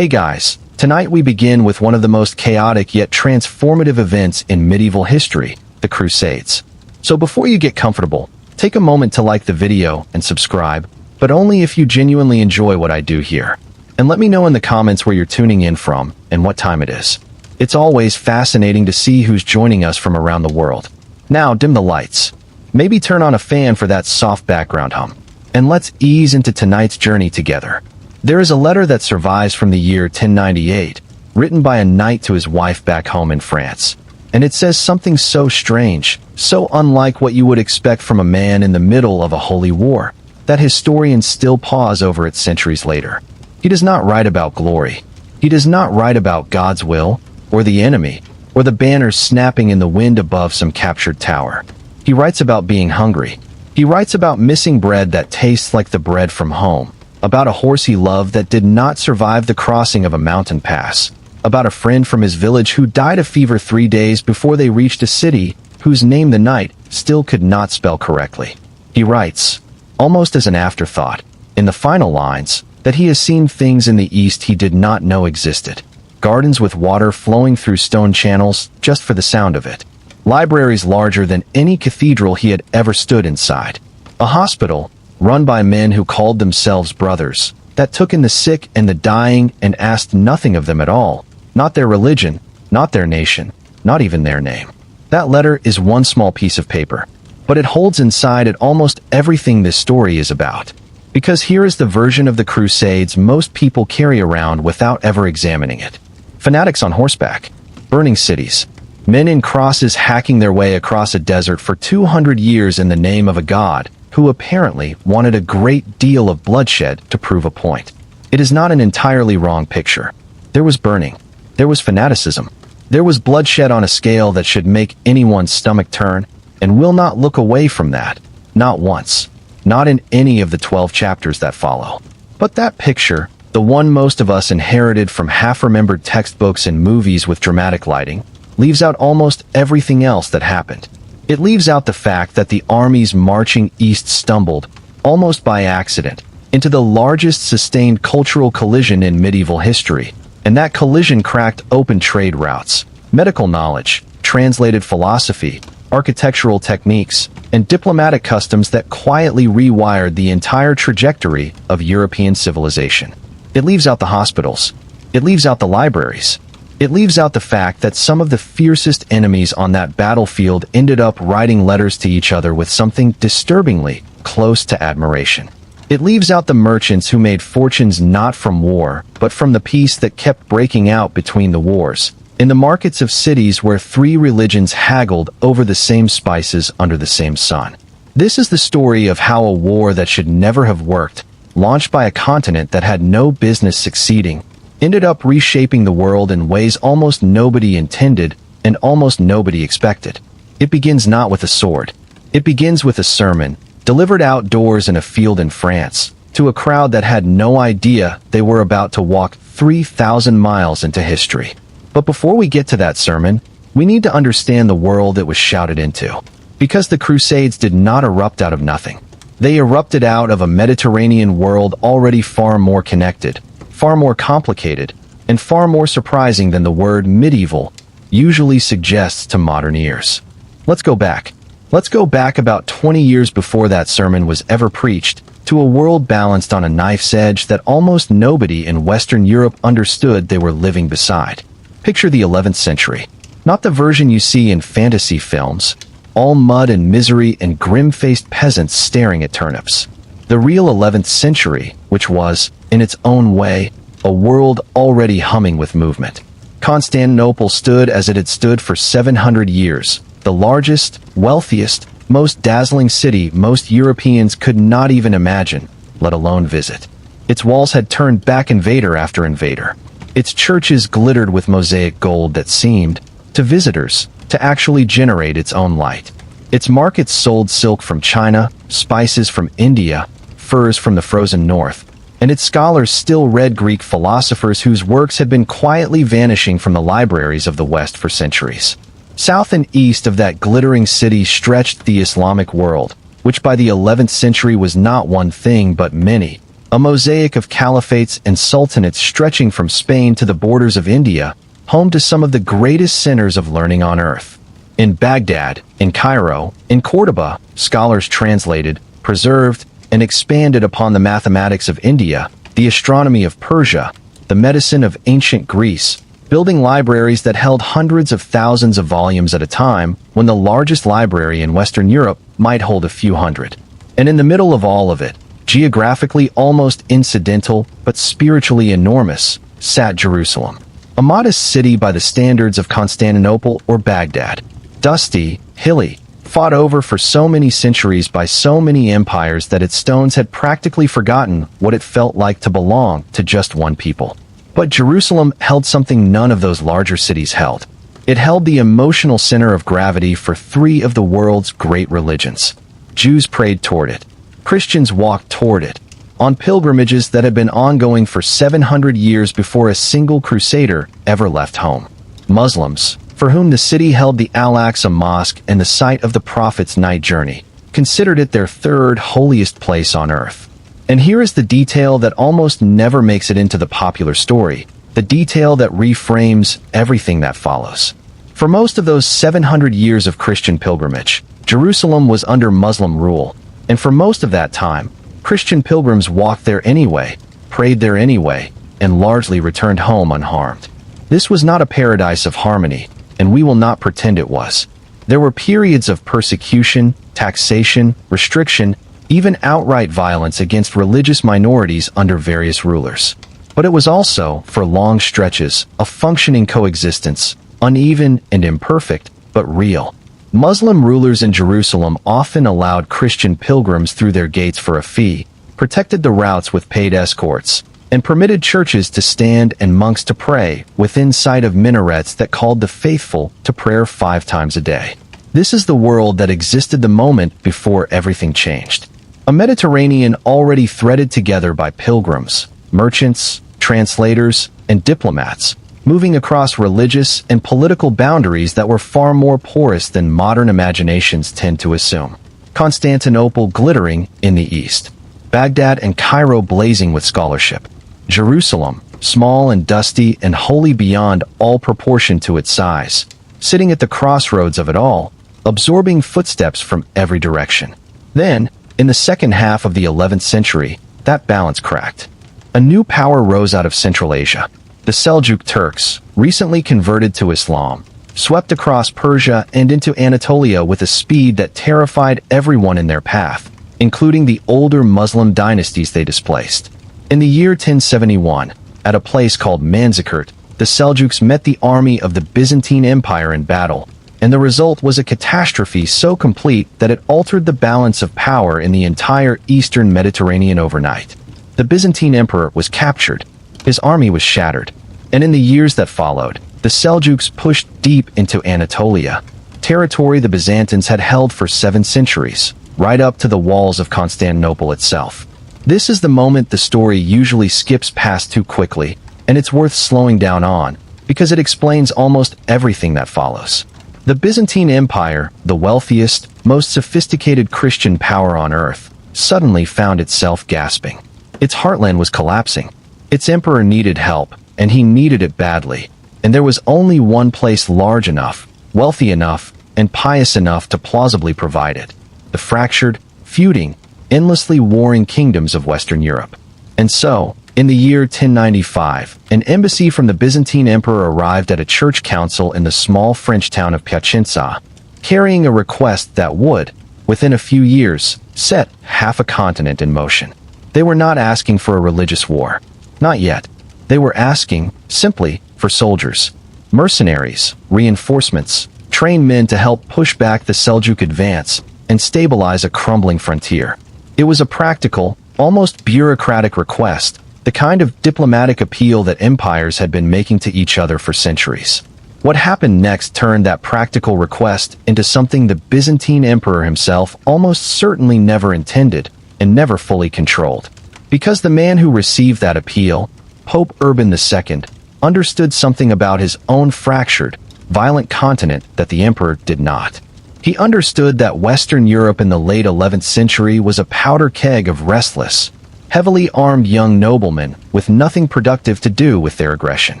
Hey guys, tonight we begin with one of the most chaotic yet transformative events in medieval history, the Crusades. So before you get comfortable, take a moment to like the video and subscribe, but only if you genuinely enjoy what I do here. And let me know in the comments where you're tuning in from and what time it is. It's always fascinating to see who's joining us from around the world. Now dim the lights. Maybe turn on a fan for that soft background hum. And let's ease into tonight's journey together. There is a letter that survives from the year 1098, written by a knight to his wife back home in France. And it says something so strange, so unlike what you would expect from a man in the middle of a holy war, that historians still pause over it centuries later. He does not write about glory. He does not write about God's will, or the enemy, or the banners snapping in the wind above some captured tower. He writes about being hungry. He writes about missing bread that tastes like the bread from home, about a horse he loved that did not survive the crossing of a mountain pass, about a friend from his village who died of fever 3 days before they reached a city whose name the knight still could not spell correctly. He writes, almost as an afterthought, in the final lines, that he has seen things in the east he did not know existed. Gardens with water flowing through stone channels just for the sound of it. Libraries larger than any cathedral he had ever stood inside. A hospital run by men who called themselves brothers, that took in the sick and the dying and asked nothing of them at all, not their religion, not their nation, not even their name. That letter is one small piece of paper, but it holds inside it almost everything this story is about. Because here is the version of the Crusades most people carry around without ever examining it. Fanatics on horseback, burning cities, men in crosses hacking their way across a desert for 200 years in the name of a god who apparently wanted a great deal of bloodshed to prove a point. It is not an entirely wrong picture. There was burning. There was fanaticism. There was bloodshed on a scale that should make anyone's stomach turn, and will not look away from that. Not once. Not in any of the 12 chapters that follow. But that picture, the one most of us inherited from half-remembered textbooks and movies with dramatic lighting, leaves out almost everything else that happened. It leaves out the fact that the armies marching east stumbled, almost by accident, into the largest sustained cultural collision in medieval history, and that collision cracked open trade routes, medical knowledge, translated philosophy, architectural techniques, and diplomatic customs that quietly rewired the entire trajectory of European civilization. It leaves out the hospitals. It leaves out the libraries. It leaves out the fact that some of the fiercest enemies on that battlefield ended up writing letters to each other with something disturbingly close to admiration. It leaves out the merchants who made fortunes not from war, but from the peace that kept breaking out between the wars, in the markets of cities where 3 religions haggled over the same spices under the same sun. This is the story of how a war that should never have worked, launched by a continent that had no business succeeding, ended up reshaping the world in ways almost nobody intended and almost nobody expected. It begins not with a sword. It begins with a sermon, delivered outdoors in a field in France, to a crowd that had no idea they were about to walk 3,000 miles into history. But before we get to that sermon, we need to understand the world it was shouted into. Because the Crusades did not erupt out of nothing. They erupted out of a Mediterranean world already far more connected, far more complicated, and far more surprising than the word medieval usually suggests to modern ears. Let's go back. Let's go back about 20 years before that sermon was ever preached, to a world balanced on a knife's edge that almost nobody in Western Europe understood they were living beside. Picture the 11th century. Not the version you see in fantasy films, all mud and misery and grim-faced peasants staring at turnips. The real 11th century, which was, in its own way, a world already humming with movement. Constantinople stood as it had stood for 700 years, the largest, wealthiest, most dazzling city most Europeans could not even imagine, let alone visit. Its walls had turned back invader after invader. Its churches glittered with mosaic gold that seemed, to visitors, to actually generate its own light. Its markets sold silk from China, spices from India, furs from the frozen north, and its scholars still read Greek philosophers whose works had been quietly vanishing from the libraries of the West for centuries. South and east of that glittering city stretched the Islamic world, which by the 11th century was not one thing but many, a mosaic of caliphates and sultanates stretching from Spain to the borders of India, home to some of the greatest centers of learning on earth. In Baghdad, in Cairo, in Cordoba, scholars translated, preserved, and expanded upon the mathematics of India, the astronomy of Persia, the medicine of ancient Greece, building libraries that held hundreds of thousands of volumes at a time when the largest library in Western Europe might hold a few hundred. And in the middle of all of it, geographically almost incidental but spiritually enormous, sat Jerusalem, a modest city by the standards of Constantinople or Baghdad. Dusty, hilly, fought over for so many centuries by so many empires that its stones had practically forgotten what it felt like to belong to just one people. But Jerusalem held something none of those larger cities held. It held the emotional center of gravity for three of the world's great religions. Jews prayed toward it. Christians walked toward it, on pilgrimages that had been ongoing for 700 years before a single crusader ever left home. Muslims, for whom the city held the Al-Aqsa Mosque and the site of the Prophet's night journey, considered it their third holiest place on earth. And here is the detail that almost never makes it into the popular story, the detail that reframes everything that follows. For most of those 700 years of Christian pilgrimage, Jerusalem was under Muslim rule, and for most of that time, Christian pilgrims walked there anyway, prayed there anyway, and largely returned home unharmed. This was not a paradise of harmony, and we will not pretend it was. There were periods of persecution, taxation, restriction, even outright violence against religious minorities under various rulers. But it was also, for long stretches, a functioning coexistence, uneven and imperfect, but real. Muslim rulers in Jerusalem often allowed Christian pilgrims through their gates for a fee, protected the routes with paid escorts, and permitted churches to stand and monks to pray within sight of minarets that called the faithful to prayer 5 times a day. This is the world that existed the moment before everything changed. A Mediterranean already threaded together by pilgrims, merchants, translators, and diplomats, moving across religious and political boundaries that were far more porous than modern imaginations tend to assume. Constantinople glittering in the east, Baghdad and Cairo blazing with scholarship, Jerusalem, small and dusty and wholly beyond all proportion to its size, sitting at the crossroads of it all, absorbing footsteps from every direction. Then, in the second half of the 11th century, that balance cracked. A new power rose out of Central Asia. The Seljuk Turks, recently converted to Islam, swept across Persia and into Anatolia with a speed that terrified everyone in their path, including the older Muslim dynasties they displaced. In the year 1071, at a place called Manzikert, the Seljuks met the army of the Byzantine Empire in battle, and the result was a catastrophe so complete that it altered the balance of power in the entire eastern Mediterranean overnight. The Byzantine emperor was captured, his army was shattered, and in the years that followed, the Seljuks pushed deep into Anatolia, territory the Byzantines had held for 7 centuries, right up to the walls of Constantinople itself. This is the moment the story usually skips past too quickly, and it's worth slowing down on, because it explains almost everything that follows. The Byzantine Empire, the wealthiest, most sophisticated Christian power on earth, suddenly found itself gasping. Its heartland was collapsing. Its emperor needed help, and he needed it badly, and there was only one place large enough, wealthy enough, and pious enough to plausibly provide it: the fractured, feuding, endlessly warring kingdoms of Western Europe. And so, in the year 1095, an embassy from the Byzantine emperor arrived at a church council in the small French town of Piacenza, carrying a request that would, within a few years, set half a continent in motion. They were not asking for a religious war. Not yet. They were asking, simply, for soldiers, mercenaries, reinforcements, trained men to help push back the Seljuk advance and stabilize a crumbling frontier. It was a practical, almost bureaucratic request, the kind of diplomatic appeal that empires had been making to each other for centuries. What happened next turned that practical request into something the Byzantine emperor himself almost certainly never intended and never fully controlled. Because the man who received that appeal, Pope Urban II, understood something about his own fractured, violent continent that the emperor did not. He understood that Western Europe in the late 11th century was a powder keg of restless, heavily armed young noblemen with nothing productive to do with their aggression.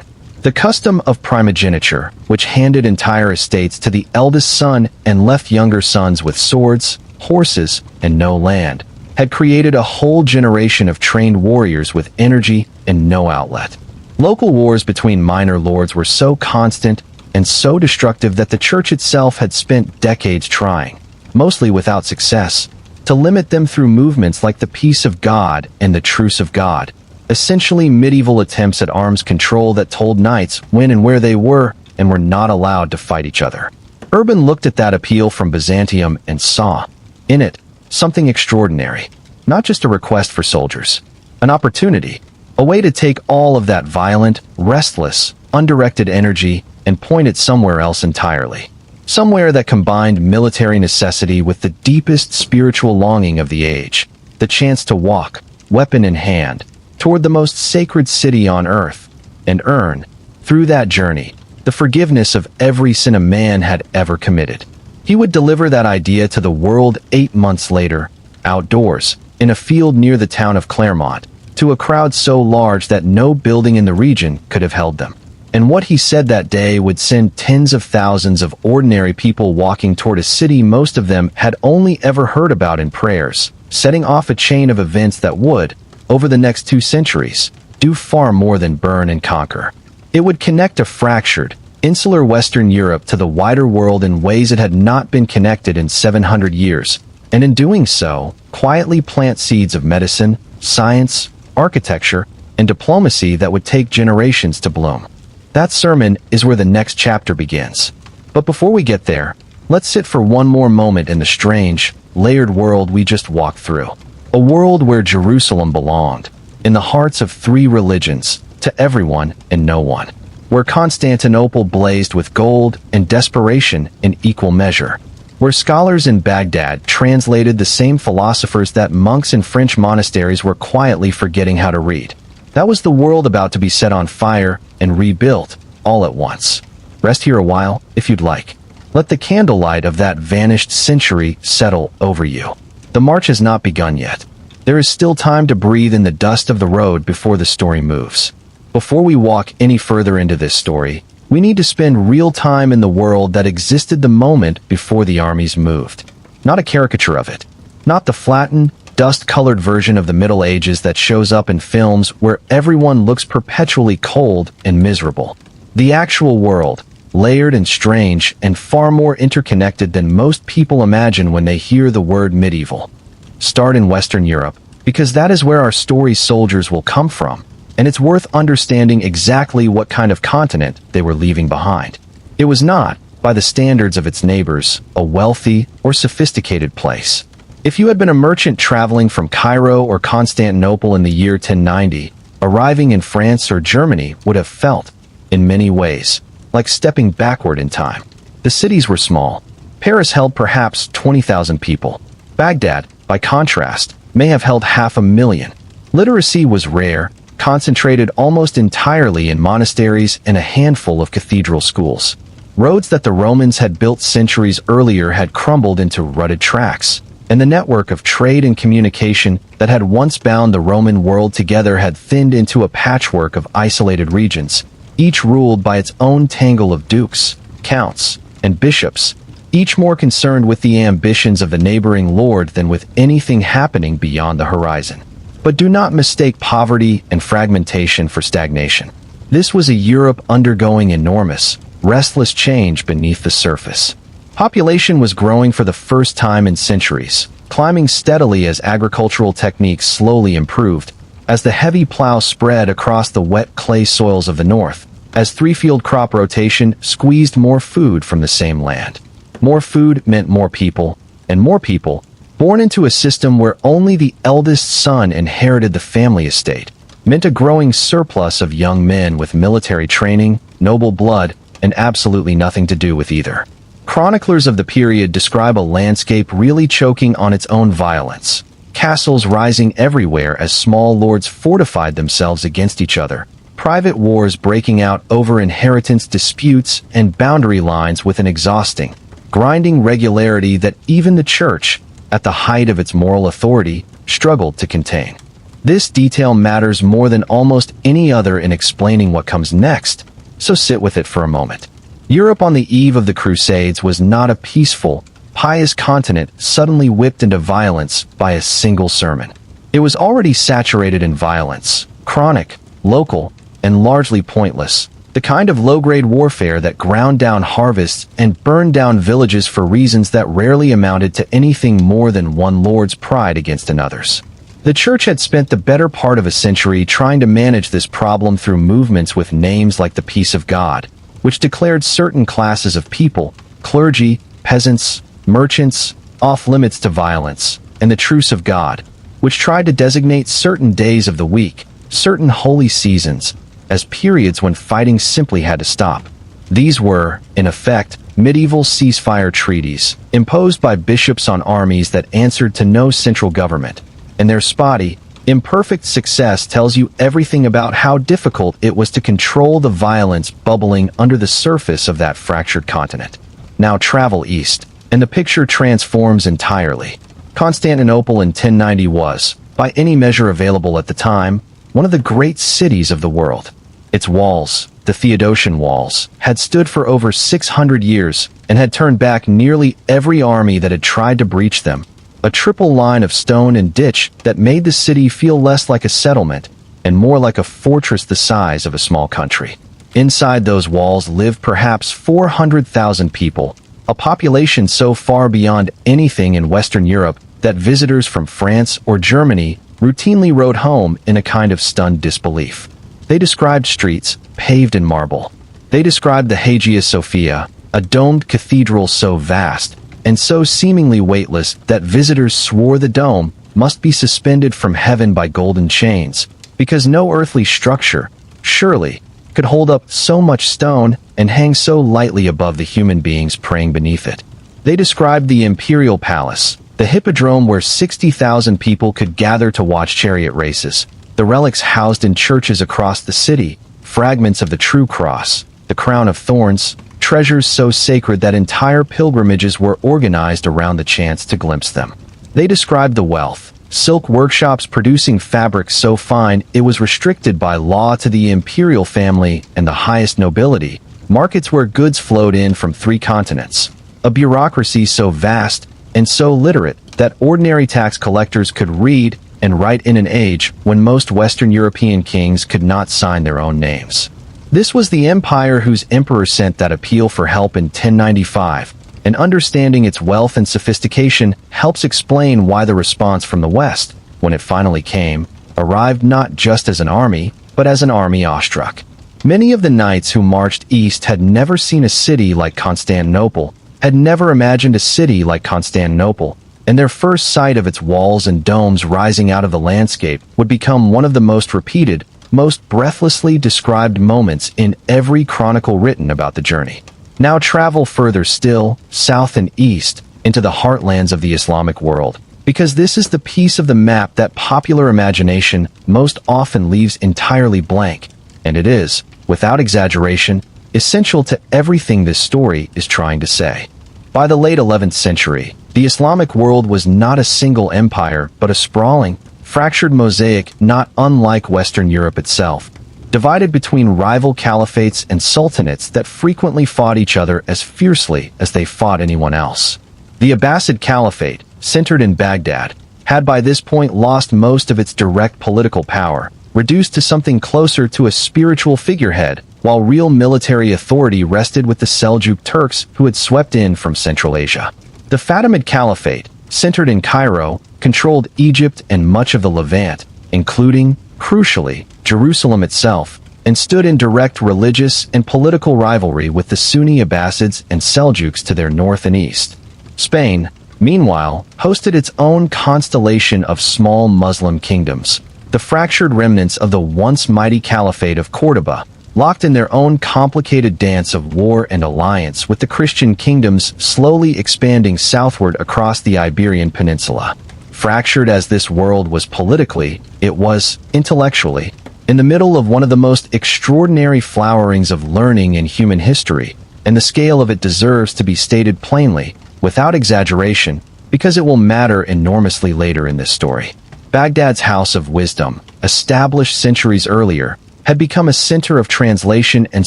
The custom of primogeniture, which handed entire estates to the eldest son and left younger sons with swords, horses, and no land, had created a whole generation of trained warriors with energy and no outlet. Local wars between minor lords were so constant and so destructive that the church itself had spent decades trying, mostly without success, to limit them through movements like the Peace of God and the Truce of God, essentially medieval attempts at arms control that told knights when and where they were and were not allowed to fight each other. Urban looked at that appeal from Byzantium and saw, in it, something extraordinary, not just a request for soldiers, an opportunity, a way to take all of that violent, restless, undirected energy and point it somewhere else entirely. Somewhere that combined military necessity with the deepest spiritual longing of the age, the chance to walk, weapon in hand, toward the most sacred city on earth, and earn, through that journey, the forgiveness of every sin a man had ever committed. He would deliver that idea to the world 8 months later, outdoors, in a field near the town of Clermont, to a crowd so large that no building in the region could have held them. And what he said that day would send tens of thousands of ordinary people walking toward a city most of them had only ever heard about in prayers, setting off a chain of events that would, over the next 2 centuries, do far more than burn and conquer. It would connect a fractured, insular Western Europe to the wider world in ways it had not been connected in 700 years, and in doing so, quietly plant seeds of medicine, science, architecture, and diplomacy that would take generations to bloom. That sermon is where the next chapter begins. But before we get there, let's sit for one more moment in the strange, layered world we just walked through. A world where Jerusalem belonged, in the hearts of 3 religions, to everyone and no one. Where Constantinople blazed with gold and desperation in equal measure. Where scholars in Baghdad translated the same philosophers that monks in French monasteries were quietly forgetting how to read. That was the world about to be set on fire and rebuilt, all at once. Rest here a while, if you'd like. Let the candlelight of that vanished century settle over you. The march has not begun yet. There is still time to breathe in the dust of the road before the story moves. Before we walk any further into this story, we need to spend real time in the world that existed the moment before the armies moved. Not a caricature of it. Not the flattened, dust-colored version of the Middle Ages that shows up in films where everyone looks perpetually cold and miserable. The actual world, layered and strange and far more interconnected than most people imagine when they hear the word medieval. Start in Western Europe, because that is where our story's soldiers will come from, and it's worth understanding exactly what kind of continent they were leaving behind. It was not, by the standards of its neighbors, a wealthy or sophisticated place. If you had been a merchant traveling from Cairo or Constantinople in the year 1090, arriving in France or Germany would have felt, in many ways, like stepping backward in time. The cities were small. Paris held perhaps 20,000 people. Baghdad, by contrast, may have held 500,000. Literacy was rare, concentrated almost entirely in monasteries and a handful of cathedral schools. Roads that the Romans had built centuries earlier had crumbled into rutted tracks, and the network of trade and communication that had once bound the Roman world together had thinned into a patchwork of isolated regions, each ruled by its own tangle of dukes, counts, and bishops, each more concerned with the ambitions of the neighboring lord than with anything happening beyond the horizon. But do not mistake poverty and fragmentation for stagnation. This was a Europe undergoing enormous, restless change beneath the surface. Population was growing for the first time in centuries, climbing steadily as agricultural techniques slowly improved, as the heavy plow spread across the wet clay soils of the north, as 3-field crop rotation squeezed more food from the same land. More food meant more people, and more people, born into a system where only the eldest son inherited the family estate, meant a growing surplus of young men with military training, noble blood, and absolutely nothing to do with either. Chroniclers of the period describe a landscape really choking on its own violence, castles rising everywhere as small lords fortified themselves against each other, private wars breaking out over inheritance disputes and boundary lines with an exhausting, grinding regularity that even the church, at the height of its moral authority, struggled to contain. This detail matters more than almost any other in explaining what comes next, so sit with it for a moment. Europe on the eve of the Crusades was not a peaceful, pious continent suddenly whipped into violence by a single sermon. It was already saturated in violence, chronic, local, and largely pointless, the kind of low-grade warfare that ground down harvests and burned down villages for reasons that rarely amounted to anything more than one lord's pride against another's. The Church had spent the better part of a century trying to manage this problem through movements with names like the Peace of God, which declared certain classes of people, clergy, peasants, merchants, off-limits to violence, and the Truce of God, which tried to designate certain days of the week, certain holy seasons, as periods when fighting simply had to stop. These were, in effect, medieval ceasefire treaties, imposed by bishops on armies that answered to no central government, and their spotty, imperfect success tells you everything about how difficult it was to control the violence bubbling under the surface of that fractured continent. Now travel east, and the picture transforms entirely. Constantinople in 1090 was, by any measure available at the time, one of the great cities of the world. Its walls, the Theodosian walls, had stood for over 600 years and had turned back nearly every army that had tried to breach them, a triple line of stone and ditch that made the city feel less like a settlement and more like a fortress the size of a small country. Inside those walls lived perhaps 400,000 people, a population so far beyond anything in Western Europe that visitors from France or Germany routinely rode home in a kind of stunned disbelief. They described streets paved in marble. They described the Hagia Sophia, a domed cathedral so vast and so seemingly weightless that visitors swore the dome must be suspended from heaven by golden chains, because no earthly structure, surely, could hold up so much stone and hang so lightly above the human beings praying beneath it. They described the imperial palace, the hippodrome where 60,000 people could gather to watch chariot races, the relics housed in churches across the city, fragments of the true cross, the crown of thorns, treasures so sacred that entire pilgrimages were organized around the chance to glimpse them. They described the wealth, silk workshops producing fabric so fine it was restricted by law to the imperial family and the highest nobility, markets where goods flowed in from 3 continents, a bureaucracy so vast and so literate that ordinary tax collectors could read and write in an age when most Western European kings could not sign their own names. This was the empire whose emperor sent that appeal for help in 1095, and understanding its wealth and sophistication helps explain why the response from the West, when it finally came, arrived not just as an army, but as an army awestruck. Many of the knights who marched east had never seen a city like Constantinople, had never imagined a city like Constantinople, and their first sight of its walls and domes rising out of the landscape would become one of the most repeated, most breathlessly described moments in every chronicle written about the journey. Now travel further still, south and east, into the heartlands of the Islamic world, because this is the piece of the map that popular imagination most often leaves entirely blank, and it is, without exaggeration, essential to everything this story is trying to say. By the late 11th century, the Islamic world was not a single empire, but a sprawling, fractured mosaic not unlike Western Europe itself, divided between rival caliphates and sultanates that frequently fought each other as fiercely as they fought anyone else. The Abbasid Caliphate, centered in Baghdad, had by this point lost most of its direct political power, reduced to something closer to a spiritual figurehead, while real military authority rested with the Seljuk Turks who had swept in from Central Asia. The Fatimid Caliphate, centered in Cairo, controlled Egypt and much of the Levant, including, crucially, Jerusalem itself, and stood in direct religious and political rivalry with the Sunni Abbasids and Seljuks to their north and east. Spain, meanwhile, hosted its own constellation of small Muslim kingdoms, the fractured remnants of the once mighty Caliphate of Córdoba, locked in their own complicated dance of war and alliance with the Christian kingdoms slowly expanding southward across the Iberian Peninsula. Fractured as this world was politically, it was, intellectually, in the middle of one of the most extraordinary flowerings of learning in human history, and the scale of it deserves to be stated plainly, without exaggeration, because it will matter enormously later in this story. Baghdad's House of Wisdom, established centuries earlier, had become a center of translation and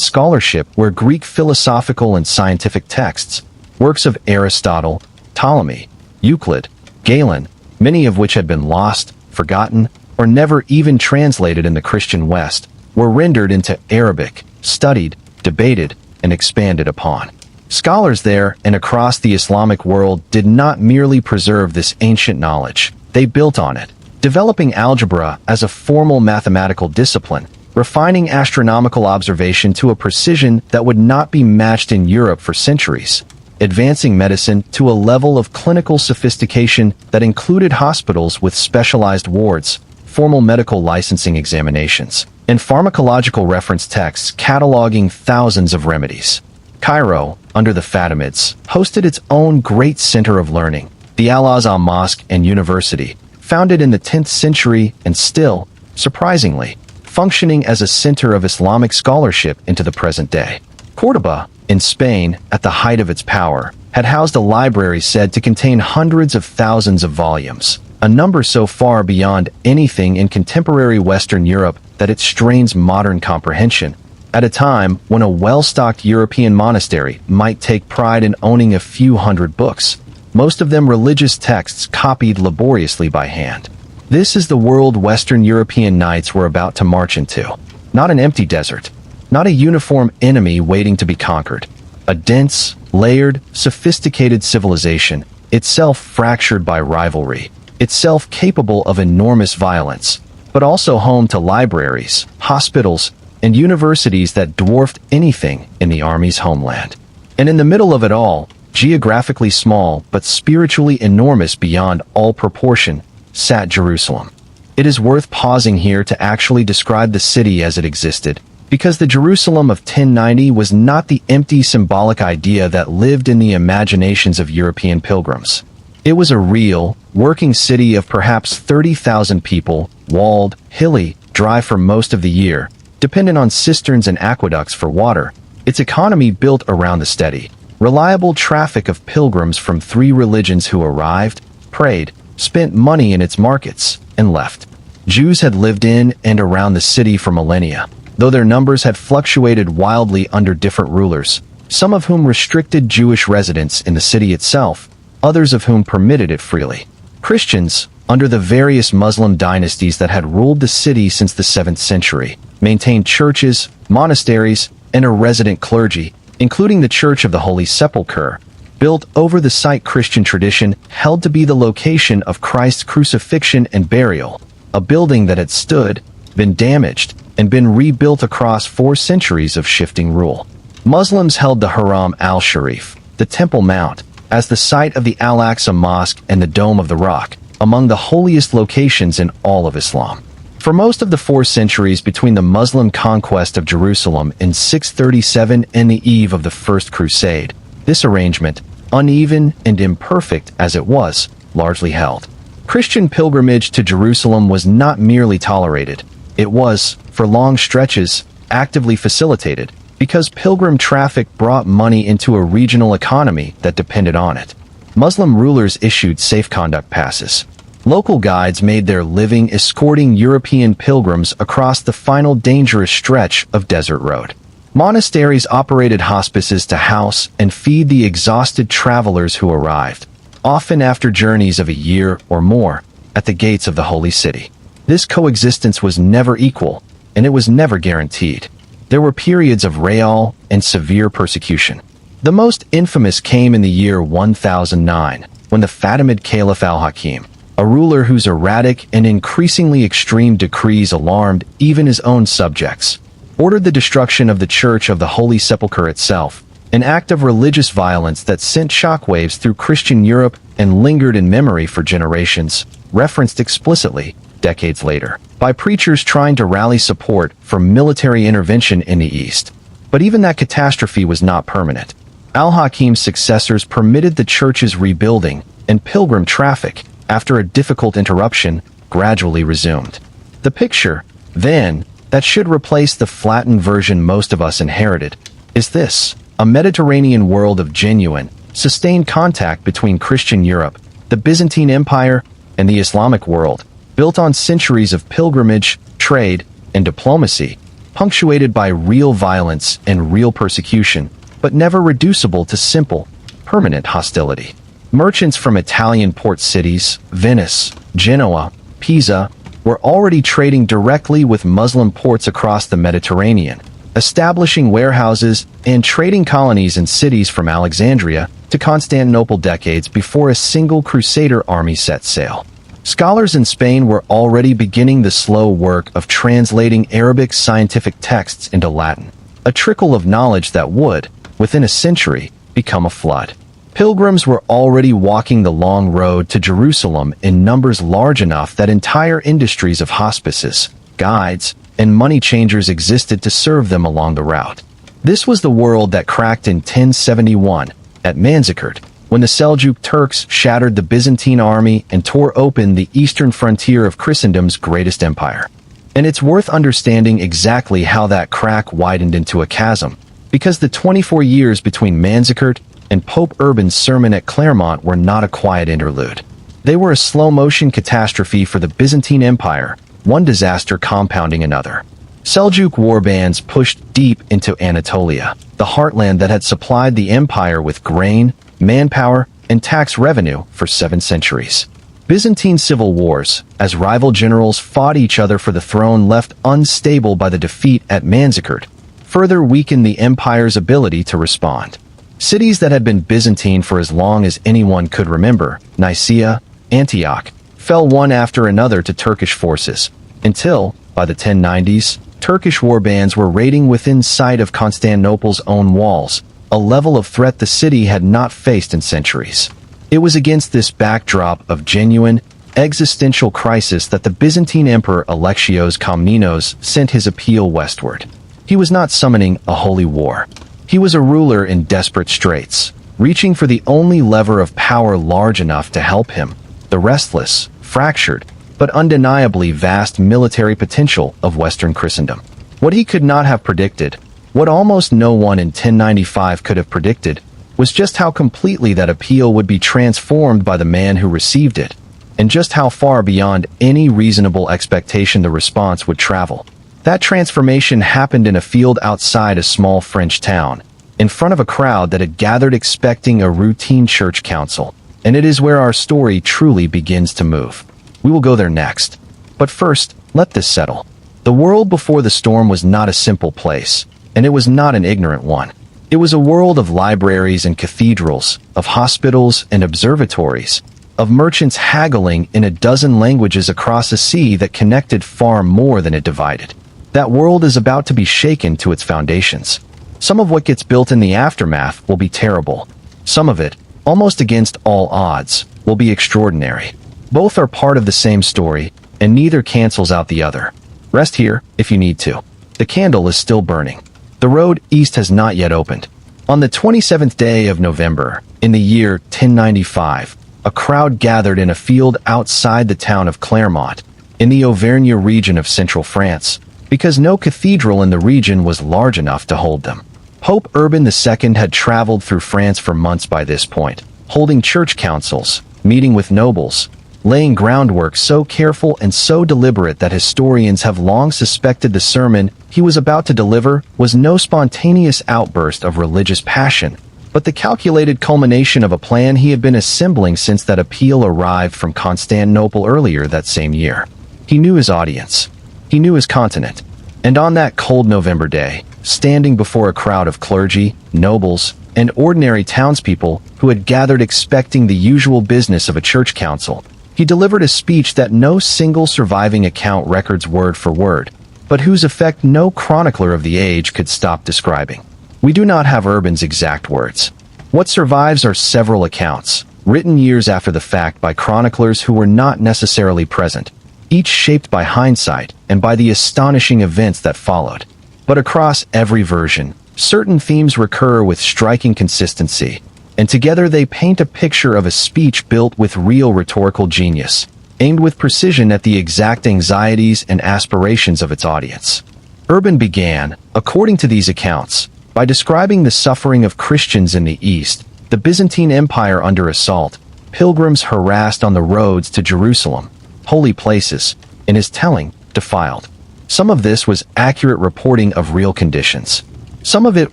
scholarship where Greek philosophical and scientific texts, works of Aristotle, Ptolemy, Euclid, Galen, many of which had been lost, forgotten, or never even translated in the Christian West, were rendered into Arabic, studied, debated, and expanded upon. Scholars there and across the Islamic world did not merely preserve this ancient knowledge, they built on it, developing algebra as a formal mathematical discipline, refining astronomical observation to a precision that would not be matched in Europe for centuries, advancing medicine to a level of clinical sophistication that included hospitals with specialized wards, formal medical licensing examinations, and pharmacological reference texts cataloging thousands of remedies. Cairo, under the Fatimids, hosted its own great center of learning, the Al-Azhar Mosque and University, founded in the 10th century and still, surprisingly, functioning as a center of Islamic scholarship into the present day. Córdoba, in Spain, at the height of its power, had housed a library said to contain hundreds of thousands of volumes, a number so far beyond anything in contemporary Western Europe that it strains modern comprehension, at a time when a well-stocked European monastery might take pride in owning a few hundred books, most of them religious texts copied laboriously by hand. This is the world Western European knights were about to march into. Not an empty desert, not a uniform enemy waiting to be conquered. A dense, layered, sophisticated civilization, itself fractured by rivalry, itself capable of enormous violence, but also home to libraries, hospitals, and universities that dwarfed anything in the army's homeland. And in the middle of it all, geographically small but spiritually enormous beyond all proportion, sat Jerusalem. It is worth pausing here to actually describe the city as it existed, because the Jerusalem of 1090 was not the empty symbolic idea that lived in the imaginations of European pilgrims. It was a real, working city of perhaps 30,000 people, walled, hilly, dry for most of the year, dependent on cisterns and aqueducts for water, its economy built around the steady, reliable traffic of pilgrims from 3 religions who arrived, prayed, spent money in its markets, and left. Jews had lived in and around the city for millennia, though their numbers had fluctuated wildly under different rulers, some of whom restricted Jewish residence in the city itself, others of whom permitted it freely. Christians, under the various Muslim dynasties that had ruled the city since the 7th century, maintained churches, monasteries, and a resident clergy, including the Church of the Holy Sepulchre, built over the site Christian tradition held to be the location of Christ's crucifixion and burial, a building that had stood, been damaged, and been rebuilt across 4 centuries of shifting rule. Muslims held the Haram al-Sharif, the Temple Mount, as the site of the Al-Aqsa Mosque and the Dome of the Rock, among the holiest locations in all of Islam. For most of the 4 centuries between the Muslim conquest of Jerusalem in 637 and the eve of the First Crusade, this arrangement, uneven and imperfect as it was, largely held. Christian pilgrimage to Jerusalem was not merely tolerated, it was, for long stretches, actively facilitated, because pilgrim traffic brought money into a regional economy that depended on it. Muslim rulers issued safe conduct passes. Local guides made their living escorting European pilgrims across the final dangerous stretch of desert road. Monasteries operated hospices to house and feed the exhausted travelers who arrived, often after journeys of a year or more, at the gates of the holy city. This coexistence was never equal, and it was never guaranteed. There were periods of real and severe persecution. The most infamous came in the year 1009, when the Fatimid Caliph al-Hakim, a ruler whose erratic and increasingly extreme decrees alarmed even his own subjects, ordered the destruction of the Church of the Holy Sepulchre itself, an act of religious violence that sent shockwaves through Christian Europe and lingered in memory for generations, referenced explicitly, decades later, by preachers trying to rally support for military intervention in the East. But even that catastrophe was not permanent. Al-Hakim's successors permitted the church's rebuilding, and pilgrim traffic, after a difficult interruption, gradually resumed. The picture, then, that should replace the flattened version most of us inherited, is this: a Mediterranean world of genuine, sustained contact between Christian Europe, the Byzantine Empire, and the Islamic world, built on centuries of pilgrimage, trade, and diplomacy, punctuated by real violence and real persecution, but never reducible to simple, permanent hostility. Merchants from Italian port cities, Venice, Genoa, Pisa, were already trading directly with Muslim ports across the Mediterranean, establishing warehouses and trading colonies in cities from Alexandria to Constantinople decades before a single Crusader army set sail. Scholars in Spain were already beginning the slow work of translating Arabic scientific texts into Latin, a trickle of knowledge that would, within a century, become a flood. Pilgrims were already walking the long road to Jerusalem in numbers large enough that entire industries of hospices, guides, and money changers existed to serve them along the route. This was the world that cracked in 1071, at Manzikert, when the Seljuk Turks shattered the Byzantine army and tore open the eastern frontier of Christendom's greatest empire. And it's worth understanding exactly how that crack widened into a chasm, because the 24 years between Manzikert and Pope Urban's sermon at Clermont were not a quiet interlude. They were a slow-motion catastrophe for the Byzantine Empire, one disaster compounding another. Seljuk warbands pushed deep into Anatolia, the heartland that had supplied the empire with grain, manpower, and tax revenue for 7 centuries. Byzantine civil wars, as rival generals fought each other for the throne left unstable by the defeat at Manzikert, further weakened the empire's ability to respond. Cities that had been Byzantine for as long as anyone could remember, Nicaea, Antioch, fell one after another to Turkish forces, until, by the 1090s, Turkish warbands were raiding within sight of Constantinople's own walls, a level of threat the city had not faced in centuries. It was against this backdrop of genuine, existential crisis that the Byzantine Emperor Alexios Komnenos sent his appeal westward. He was not summoning a holy war. He was a ruler in desperate straits, reaching for the only lever of power large enough to help him, the restless, fractured, but undeniably vast military potential of Western Christendom. What he could not have predicted, what almost no one in 1095 could have predicted, was just how completely that appeal would be transformed by the man who received it, and just how far beyond any reasonable expectation the response would travel. That transformation happened in a field outside a small French town, in front of a crowd that had gathered expecting a routine church council, and it is where our story truly begins to move. We will go there next. But first, let this settle. The world before the storm was not a simple place, and it was not an ignorant one. It was a world of libraries and cathedrals, of hospitals and observatories, of merchants haggling in a dozen languages across a sea that connected far more than it divided. That world is about to be shaken to its foundations. Some of what gets built in the aftermath will be terrible. Some of it, almost against all odds, will be extraordinary. Both are part of the same story, and neither cancels out the other. Rest here, if you need to. The candle is still burning. The road east has not yet opened. On the 27th day of November, in the year 1095, a crowd gathered in a field outside the town of Clermont, in the Auvergne region of central France, because no cathedral in the region was large enough to hold them. Pope Urban II had traveled through France for months by this point, holding church councils, meeting with nobles, laying groundwork so careful and so deliberate that historians have long suspected the sermon he was about to deliver was no spontaneous outburst of religious passion, but the calculated culmination of a plan he had been assembling since that appeal arrived from Constantinople earlier that same year. He knew his audience. He knew his continent. And on that cold November day, standing before a crowd of clergy, nobles, and ordinary townspeople who had gathered expecting the usual business of a church council, he delivered a speech that no single surviving account records word for word, but whose effect no chronicler of the age could stop describing. We do not have Urban's exact words. What survives are several accounts, written years after the fact by chroniclers who were not necessarily present, each shaped by hindsight and by the astonishing events that followed. But across every version, certain themes recur with striking consistency, and together they paint a picture of a speech built with real rhetorical genius, aimed with precision at the exact anxieties and aspirations of its audience. Urban began, according to these accounts, by describing the suffering of Christians in the East, the Byzantine Empire under assault, pilgrims harassed on the roads to Jerusalem, holy places, in his telling, defiled. Some of this was accurate reporting of real conditions. Some of it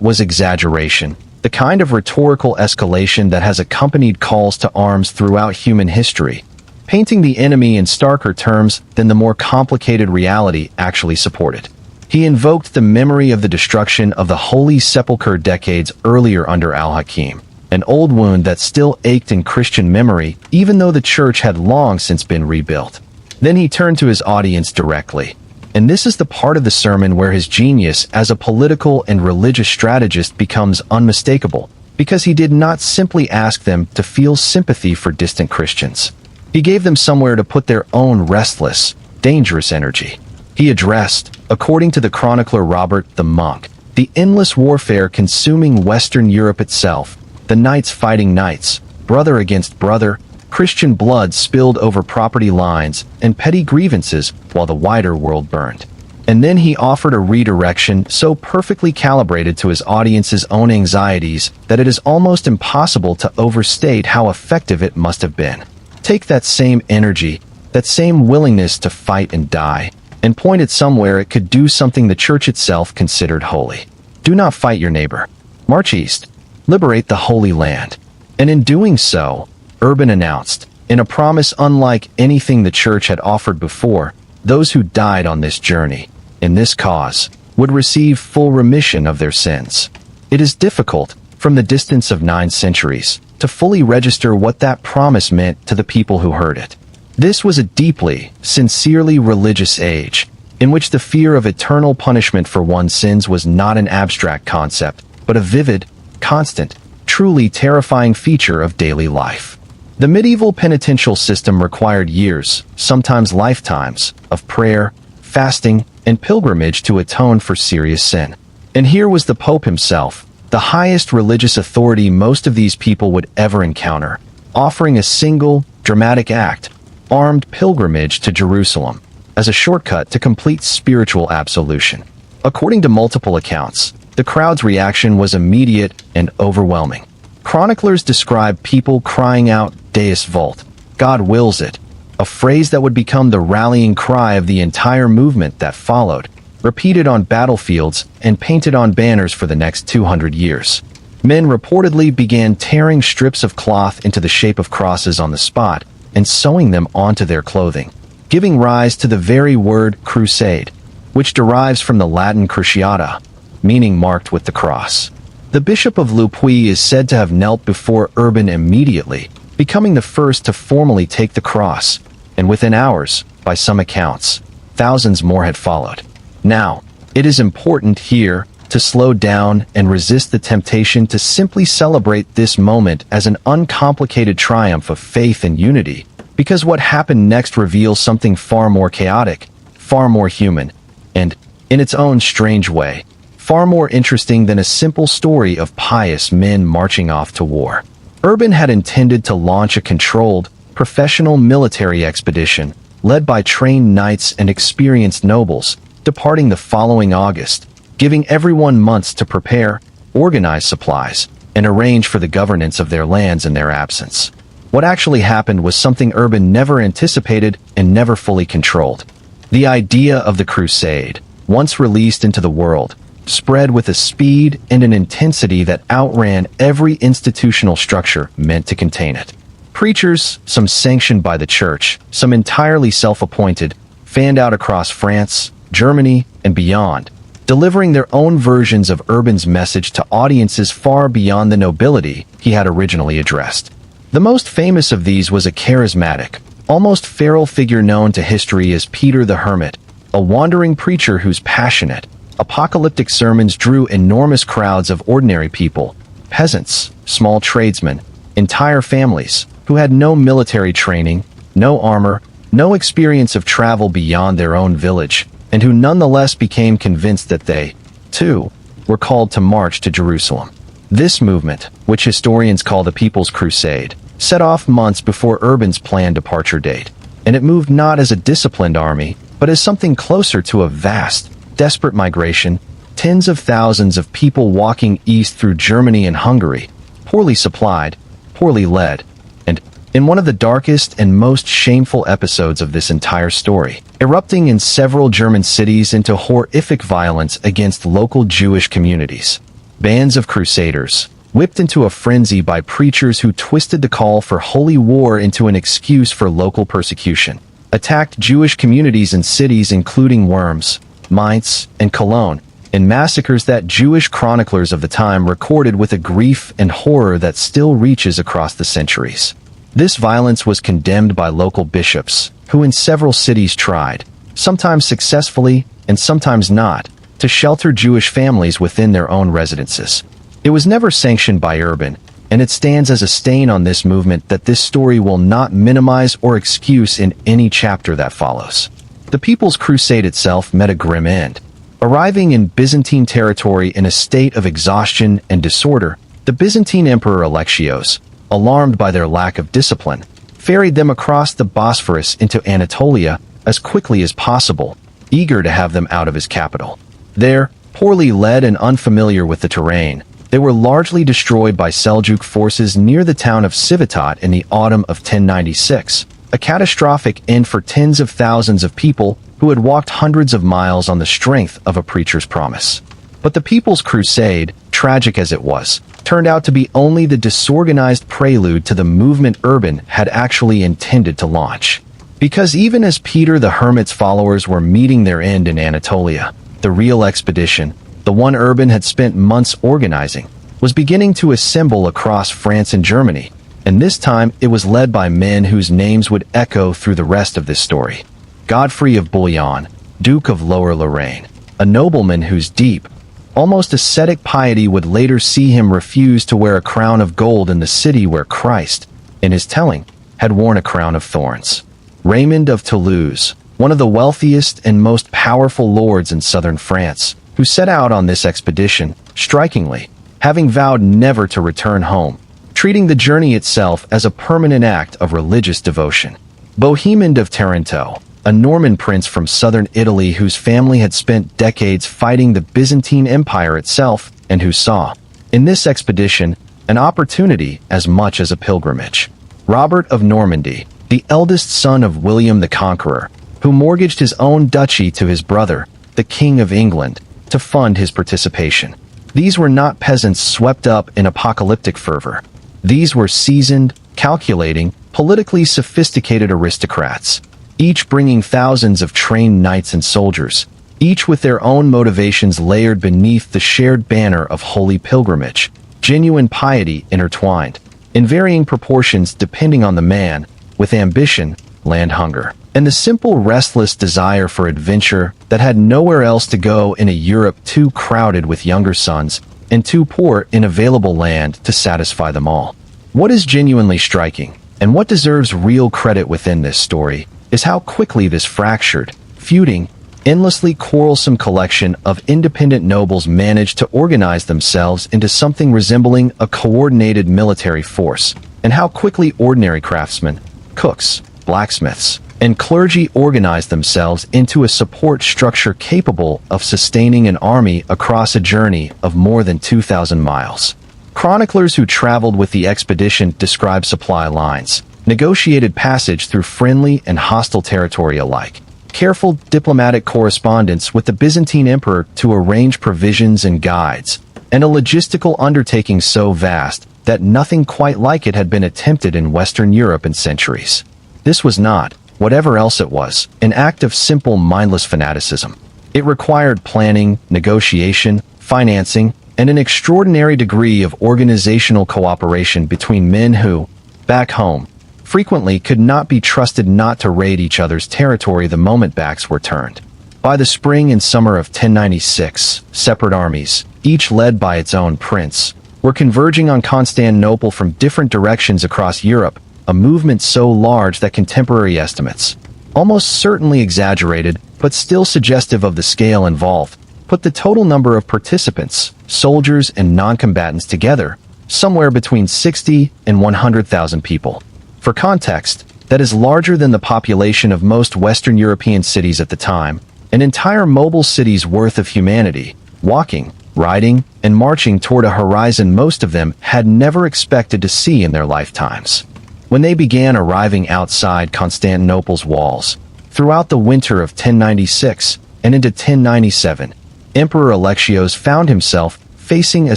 was exaggeration, the kind of rhetorical escalation that has accompanied calls to arms throughout human history, painting the enemy in starker terms than the more complicated reality actually supported. He invoked the memory of the destruction of the Holy Sepulchre decades earlier under Al-Hakim, an old wound that still ached in Christian memory even though the church had long since been rebuilt. Then he turned to his audience directly. And this is the part of the sermon where his genius as a political and religious strategist becomes unmistakable, because he did not simply ask them to feel sympathy for distant Christians. He gave them somewhere to put their own restless, dangerous energy. He addressed, according to the chronicler Robert the Monk, the endless warfare consuming Western Europe itself, the knights fighting knights, brother against brother, Christian blood spilled over property lines, and petty grievances while the wider world burned. And then he offered a redirection so perfectly calibrated to his audience's own anxieties that it is almost impossible to overstate how effective it must have been. Take that same energy, that same willingness to fight and die, and point it somewhere it could do something the church itself considered holy. Do not fight your neighbor. March east. Liberate the Holy Land. And in doing so, Urban announced, in a promise unlike anything the church had offered before, those who died on this journey, in this cause, would receive full remission of their sins. It is difficult, from the distance of 9 centuries, to fully register what that promise meant to the people who heard it. This was a deeply, sincerely religious age, in which the fear of eternal punishment for one's sins was not an abstract concept, but a vivid, constant, truly terrifying feature of daily life. The medieval penitential system required years, sometimes lifetimes, of prayer, fasting, and pilgrimage to atone for serious sin. And here was the Pope himself, the highest religious authority most of these people would ever encounter, offering a single, dramatic act, armed pilgrimage to Jerusalem, as a shortcut to complete spiritual absolution. According to multiple accounts, the crowd's reaction was immediate and overwhelming. Chroniclers describe people crying out, Deus vult, God wills it, a phrase that would become the rallying cry of the entire movement that followed, repeated on battlefields and painted on banners for the next 200 years. Men reportedly began tearing strips of cloth into the shape of crosses on the spot and sewing them onto their clothing, giving rise to the very word crusade, which derives from the Latin cruciata, meaning marked with the cross. The Bishop of Le Puy is said to have knelt before Urban immediately, becoming the first to formally take the cross, and within hours, by some accounts, thousands more had followed. Now, it is important here to slow down and resist the temptation to simply celebrate this moment as an uncomplicated triumph of faith and unity, because what happened next reveals something far more chaotic, far more human, and, in its own strange way, far more interesting than a simple story of pious men marching off to war. Urban had intended to launch a controlled, professional military expedition, led by trained knights and experienced nobles, departing the following August, giving everyone months to prepare, organize supplies, and arrange for the governance of their lands in their absence. What actually happened was something Urban never anticipated and never fully controlled. The idea of the crusade, once released into the world, spread with a speed and an intensity that outran every institutional structure meant to contain it. Preachers, some sanctioned by the church, some entirely self-appointed, fanned out across France, Germany, and beyond, delivering their own versions of Urban's message to audiences far beyond the nobility he had originally addressed. The most famous of these was a charismatic, almost feral figure known to history as Peter the Hermit, a wandering preacher whose passionate, apocalyptic sermons drew enormous crowds of ordinary people, peasants, small tradesmen, entire families, who had no military training, no armor, no experience of travel beyond their own village, and who nonetheless became convinced that they, too, were called to march to Jerusalem. This movement, which historians call the People's Crusade, set off months before Urban's planned departure date, and it moved not as a disciplined army, but as something closer to a vast, desperate migration, tens of thousands of people walking east through Germany and Hungary, poorly supplied, poorly led, and in one of the darkest and most shameful episodes of this entire story, erupting in several German cities into horrific violence against local Jewish communities. Bands of crusaders, whipped into a frenzy by preachers who twisted the call for holy war into an excuse for local persecution, attacked Jewish communities in cities including Worms, Mainz, and Cologne, in massacres that Jewish chroniclers of the time recorded with a grief and horror that still reaches across the centuries. This violence was condemned by local bishops, who in several cities tried, sometimes successfully and sometimes not, to shelter Jewish families within their own residences. It was never sanctioned by Urban, and it stands as a stain on this movement that this story will not minimize or excuse in any chapter that follows. The People's Crusade itself met a grim end. Arriving in Byzantine territory in a state of exhaustion and disorder, the Byzantine Emperor Alexios, alarmed by their lack of discipline, ferried them across the Bosphorus into Anatolia as quickly as possible, eager to have them out of his capital. There, poorly led and unfamiliar with the terrain, they were largely destroyed by Seljuk forces near the town of Civitat in the autumn of 1096, a catastrophic end for tens of thousands of people who had walked hundreds of miles on the strength of a preacher's promise. But the People's Crusade, tragic as it was, turned out to be only the disorganized prelude to the movement Urban had actually intended to launch. Because even as Peter the Hermit's followers were meeting their end in Anatolia, the real expedition, the one Urban had spent months organizing, was beginning to assemble across France and Germany, and this time it was led by men whose names would echo through the rest of this story. Godfrey of Bouillon, Duke of Lower Lorraine, a nobleman whose deep, almost ascetic piety would later see him refuse to wear a crown of gold in the city where Christ, in his telling, had worn a crown of thorns. Raymond of Toulouse, one of the wealthiest and most powerful lords in southern France, who set out on this expedition, strikingly, having vowed never to return home, treating the journey itself as a permanent act of religious devotion. Bohemond of Taranto, a Norman prince from southern Italy whose family had spent decades fighting the Byzantine Empire itself and who saw, in this expedition, an opportunity as much as a pilgrimage. Robert of Normandy, the eldest son of William the Conqueror, who mortgaged his own duchy to his brother, the King of England, to fund his participation. These were not peasants swept up in apocalyptic fervor. These were seasoned, calculating, politically sophisticated aristocrats, each bringing thousands of trained knights and soldiers, each with their own motivations layered beneath the shared banner of holy pilgrimage, genuine piety intertwined, in varying proportions depending on the man, with ambition, land hunger, and the simple restless desire for adventure that had nowhere else to go in a Europe too crowded with younger sons and too poor in available land to satisfy them all. What is genuinely striking, and what deserves real credit within this story, is how quickly this fractured, feuding, endlessly quarrelsome collection of independent nobles managed to organize themselves into something resembling a coordinated military force, and how quickly ordinary craftsmen, cooks, blacksmiths, and clergy organized themselves into a support structure capable of sustaining an army across a journey of more than 2,000 miles. Chroniclers who traveled with the expedition describe supply lines, negotiated passage through friendly and hostile territory alike, careful diplomatic correspondence with the Byzantine emperor to arrange provisions and guides, and a logistical undertaking so vast that nothing quite like it had been attempted in Western Europe in centuries. This was not, whatever else it was, an act of simple mindless fanaticism. It required planning, negotiation, financing, and an extraordinary degree of organizational cooperation between men who, back home, frequently could not be trusted not to raid each other's territory the moment backs were turned. By the spring and summer of 1096, separate armies, each led by its own prince, were converging on Constantinople from different directions across Europe, a movement so large that contemporary estimates, almost certainly exaggerated but still suggestive of the scale involved, put the total number of participants, soldiers and non-combatants together, somewhere between 60 and 100,000 people. For context, that is larger than the population of most Western European cities at the time, an entire mobile city's worth of humanity, walking, riding, and marching toward a horizon most of them had never expected to see in their lifetimes. When they began arriving outside Constantinople's walls, throughout the winter of 1096 and into 1097, Emperor Alexios found himself facing a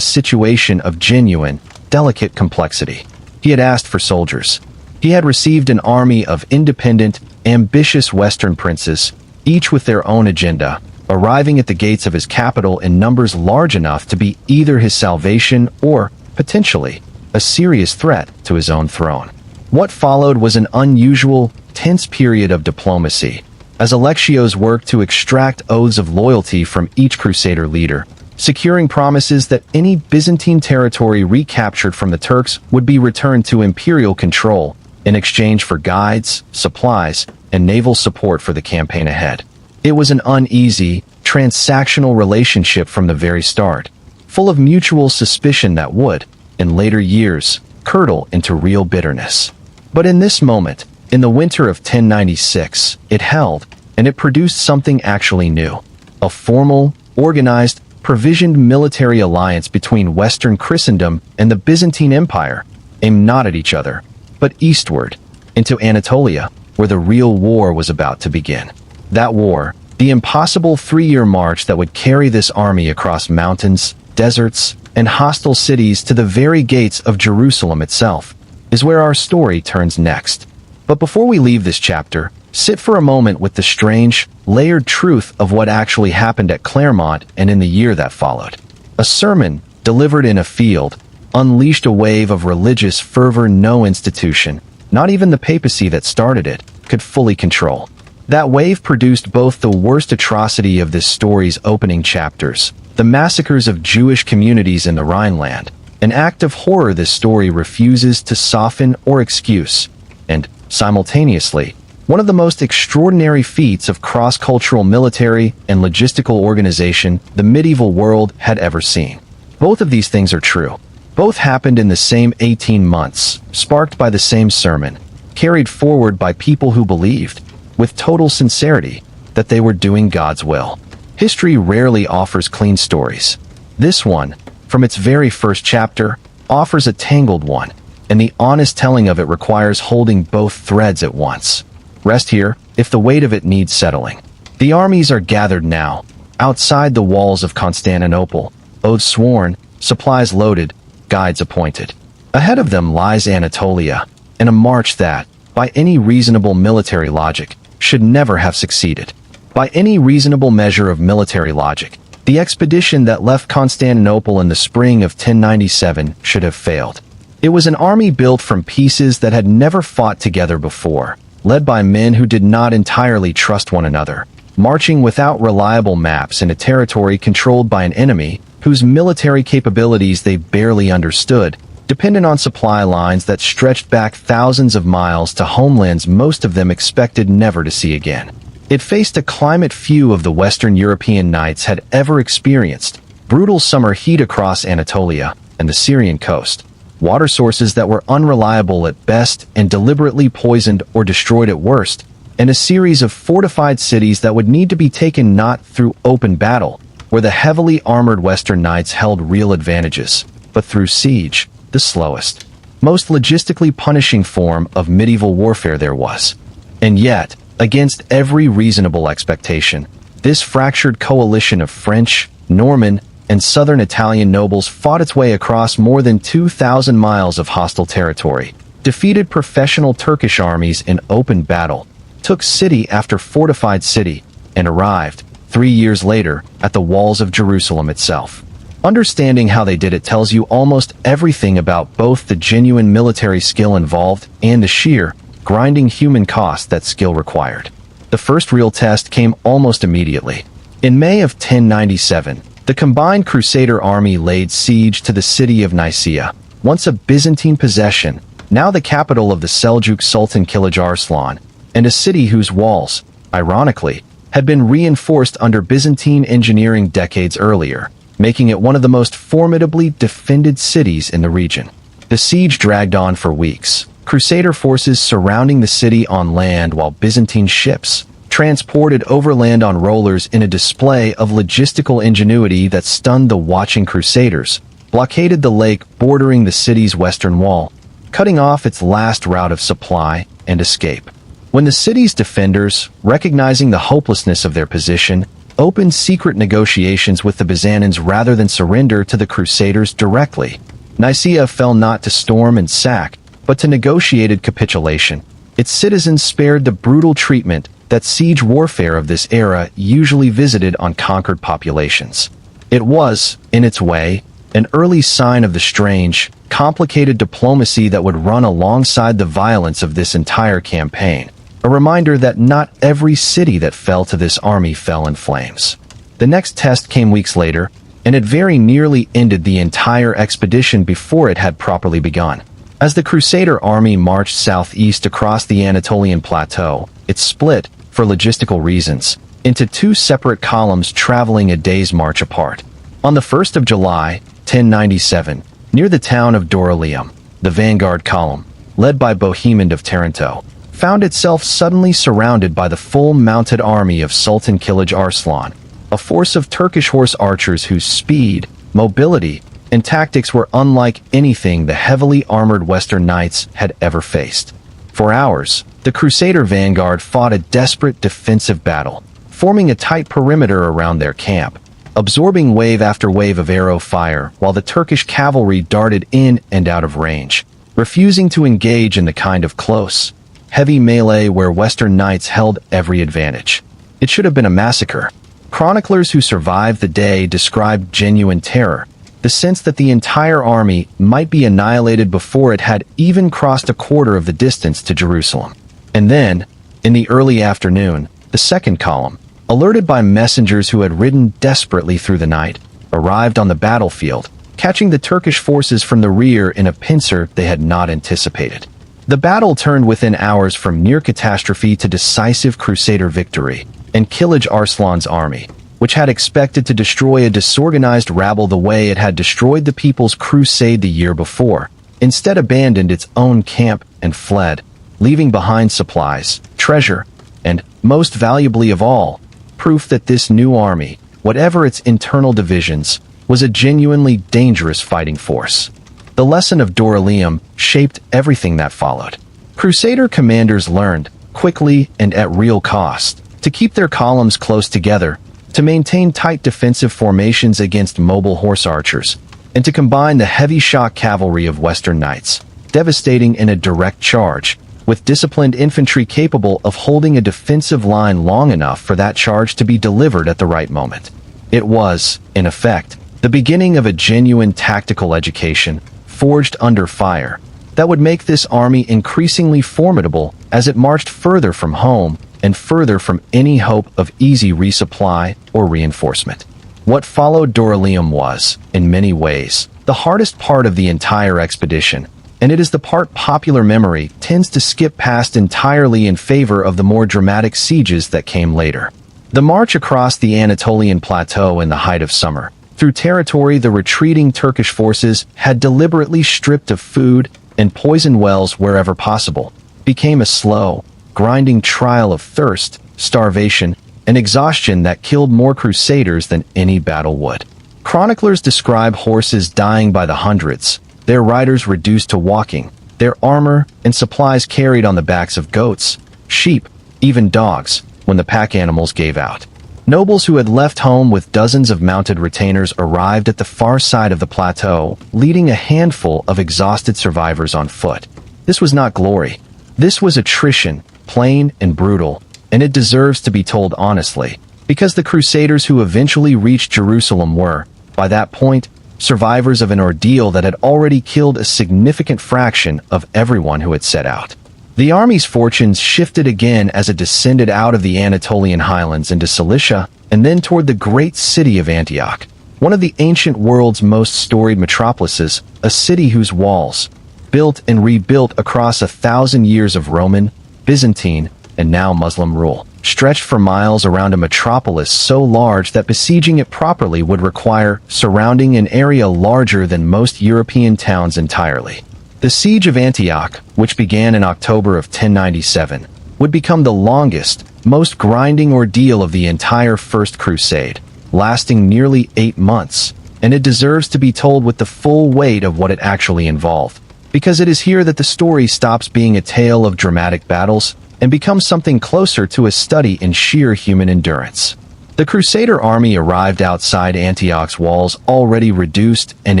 situation of genuine, delicate complexity. He had asked for soldiers. He had received an army of independent, ambitious Western princes, each with their own agenda, arriving at the gates of his capital in numbers large enough to be either his salvation or, potentially, a serious threat to his own throne. What followed was an unusual, tense period of diplomacy, as Alexios worked to extract oaths of loyalty from each Crusader leader, securing promises that any Byzantine territory recaptured from the Turks would be returned to imperial control in exchange for guides, supplies, and naval support for the campaign ahead. It was an uneasy, transactional relationship from the very start, full of mutual suspicion that would, in later years, curdle into real bitterness. But in this moment, in the winter of 1096, it held, and it produced something actually new. A formal, organized, provisioned military alliance between Western Christendom and the Byzantine Empire, aimed not at each other, but eastward, into Anatolia, where the real war was about to begin. That war, the impossible 3-year march that would carry this army across mountains, deserts, and hostile cities to the very gates of Jerusalem itself, is where our story turns next. But before we leave this chapter, sit for a moment with the strange, layered truth of what actually happened at Clermont and in the year that followed. A sermon, delivered in a field, unleashed a wave of religious fervor no institution, not even the papacy that started it, could fully control. That wave produced both the worst atrocity of this story's opening chapters, the massacres of Jewish communities in the Rhineland, an act of horror this story refuses to soften or excuse, and, simultaneously, one of the most extraordinary feats of cross-cultural military and logistical organization the medieval world had ever seen. Both of these things are true. Both happened in the same 18 months, sparked by the same sermon, carried forward by people who believed, with total sincerity, that they were doing God's will. History rarely offers clean stories. This one, from its very first chapter, offers a tangled one, and the honest telling of it requires holding both threads at once. Rest here, if the weight of it needs settling. The armies are gathered now, outside the walls of Constantinople, oaths sworn, supplies loaded, guides appointed. Ahead of them lies Anatolia, and a march that, by any reasonable military logic, should never have succeeded. By any reasonable measure of military logic, the expedition that left Constantinople in the spring of 1097 should have failed. It was an army built from pieces that had never fought together before, led by men who did not entirely trust one another, marching without reliable maps in a territory controlled by an enemy whose military capabilities they barely understood, dependent on supply lines that stretched back thousands of miles to homelands most of them expected never to see again. It faced a climate few of the Western European knights had ever experienced, brutal summer heat across Anatolia and the Syrian coast, water sources that were unreliable at best and deliberately poisoned or destroyed at worst, and a series of fortified cities that would need to be taken not through open battle, where the heavily armored Western knights held real advantages, but through siege, the slowest, most logistically punishing form of medieval warfare there was. And yet, against every reasonable expectation, this fractured coalition of French, Norman, and southern Italian nobles fought its way across more than 2,000 miles of hostile territory, defeated professional Turkish armies in open battle, took city after fortified city, and arrived, 3 years later, at the walls of Jerusalem itself. Understanding how they did it tells you almost everything about both the genuine military skill involved and the sheer, grinding human cost that skill required. The first real test came almost immediately. In May of 1097, the combined Crusader army laid siege to the city of Nicaea, once a Byzantine possession, now the capital of the Seljuk Sultan Kilij Arslan, and a city whose walls, ironically, had been reinforced under Byzantine engineering decades earlier, making it one of the most formidably defended cities in the region. The siege dragged on for weeks, Crusader forces surrounding the city on land while Byzantine ships, transported overland on rollers in a display of logistical ingenuity that stunned the watching Crusaders, blockaded the lake bordering the city's western wall, cutting off its last route of supply and escape. When the city's defenders, recognizing the hopelessness of their position, opened secret negotiations with the Byzantines rather than surrender to the Crusaders directly, Nicaea fell not to storm and sack, but to negotiated capitulation. Its citizens spared the brutal treatment that siege warfare of this era usually visited on conquered populations. It was, in its way, an early sign of the strange, complicated diplomacy that would run alongside the violence of this entire campaign, a reminder that not every city that fell to this army fell in flames. The next test came weeks later, and it very nearly ended the entire expedition before it had properly begun. As the Crusader army marched southeast across the Anatolian plateau, it split, for logistical reasons, into two separate columns traveling a day's march apart. On the 1st of July, 1097, near the town of Dorylaeum, the vanguard column, led by Bohemond of Taranto, found itself suddenly surrounded by the full mounted army of Sultan Kilij Arslan, a force of Turkish horse archers whose speed, mobility, and tactics were unlike anything the heavily armored Western Knights had ever faced. For hours, the Crusader vanguard fought a desperate defensive battle, forming a tight perimeter around their camp, absorbing wave after wave of arrow fire while the Turkish cavalry darted in and out of range, refusing to engage in the kind of close, heavy melee where Western Knights held every advantage. It should have been a massacre. Chroniclers who survived the day described genuine terror, the sense that the entire army might be annihilated before it had even crossed a quarter of the distance to Jerusalem. And then, in the early afternoon, the second column, alerted by messengers who had ridden desperately through the night, arrived on the battlefield, catching the Turkish forces from the rear in a pincer they had not anticipated. The battle turned within hours from near catastrophe to decisive Crusader victory, and Kilij Arslan's army, which had expected to destroy a disorganized rabble the way it had destroyed the People's Crusade the year before, instead abandoned its own camp and fled, leaving behind supplies, treasure, and, most valuably of all, proof that this new army, whatever its internal divisions, was a genuinely dangerous fighting force. The lesson of Dorylaeum shaped everything that followed. Crusader commanders learned, quickly and at real cost, to keep their columns close together, to maintain tight defensive formations against mobile horse archers, and to combine the heavy shock cavalry of Western Knights, devastating in a direct charge, with disciplined infantry capable of holding a defensive line long enough for that charge to be delivered at the right moment. It was, in effect, the beginning of a genuine tactical education, forged under fire, that would make this army increasingly formidable as it marched further from home and further from any hope of easy resupply or reinforcement. What followed Dorylaeum was, in many ways, the hardest part of the entire expedition, and it is the part popular memory tends to skip past entirely in favor of the more dramatic sieges that came later. The march across the Anatolian plateau in the height of summer, through territory the retreating Turkish forces had deliberately stripped of food and poisoned wells wherever possible, became a slow, grinding trial of thirst, starvation, and exhaustion that killed more crusaders than any battle would. Chroniclers describe horses dying by the hundreds, their riders reduced to walking, their armor and supplies carried on the backs of goats, sheep, even dogs, when the pack animals gave out. Nobles who had left home with dozens of mounted retainers arrived at the far side of the plateau, leading a handful of exhausted survivors on foot. This was not glory. This was attrition, plain and brutal, and it deserves to be told honestly, because the Crusaders who eventually reached Jerusalem were, by that point, survivors of an ordeal that had already killed a significant fraction of everyone who had set out. The army's fortunes shifted again as it descended out of the Anatolian highlands into Cilicia and then toward the great city of Antioch, one of the ancient world's most storied metropolises, a city whose walls, built and rebuilt across 1,000 years of Roman, Byzantine, and now Muslim rule, stretched for miles around a metropolis so large that besieging it properly would require surrounding an area larger than most European towns entirely. The siege of Antioch, which began in October of 1097, would become the longest, most grinding ordeal of the entire First Crusade, lasting nearly 8 months, and it deserves to be told with the full weight of what it actually involved, because it is here that the story stops being a tale of dramatic battles and becomes something closer to a study in sheer human endurance. The Crusader army arrived outside Antioch's walls already reduced and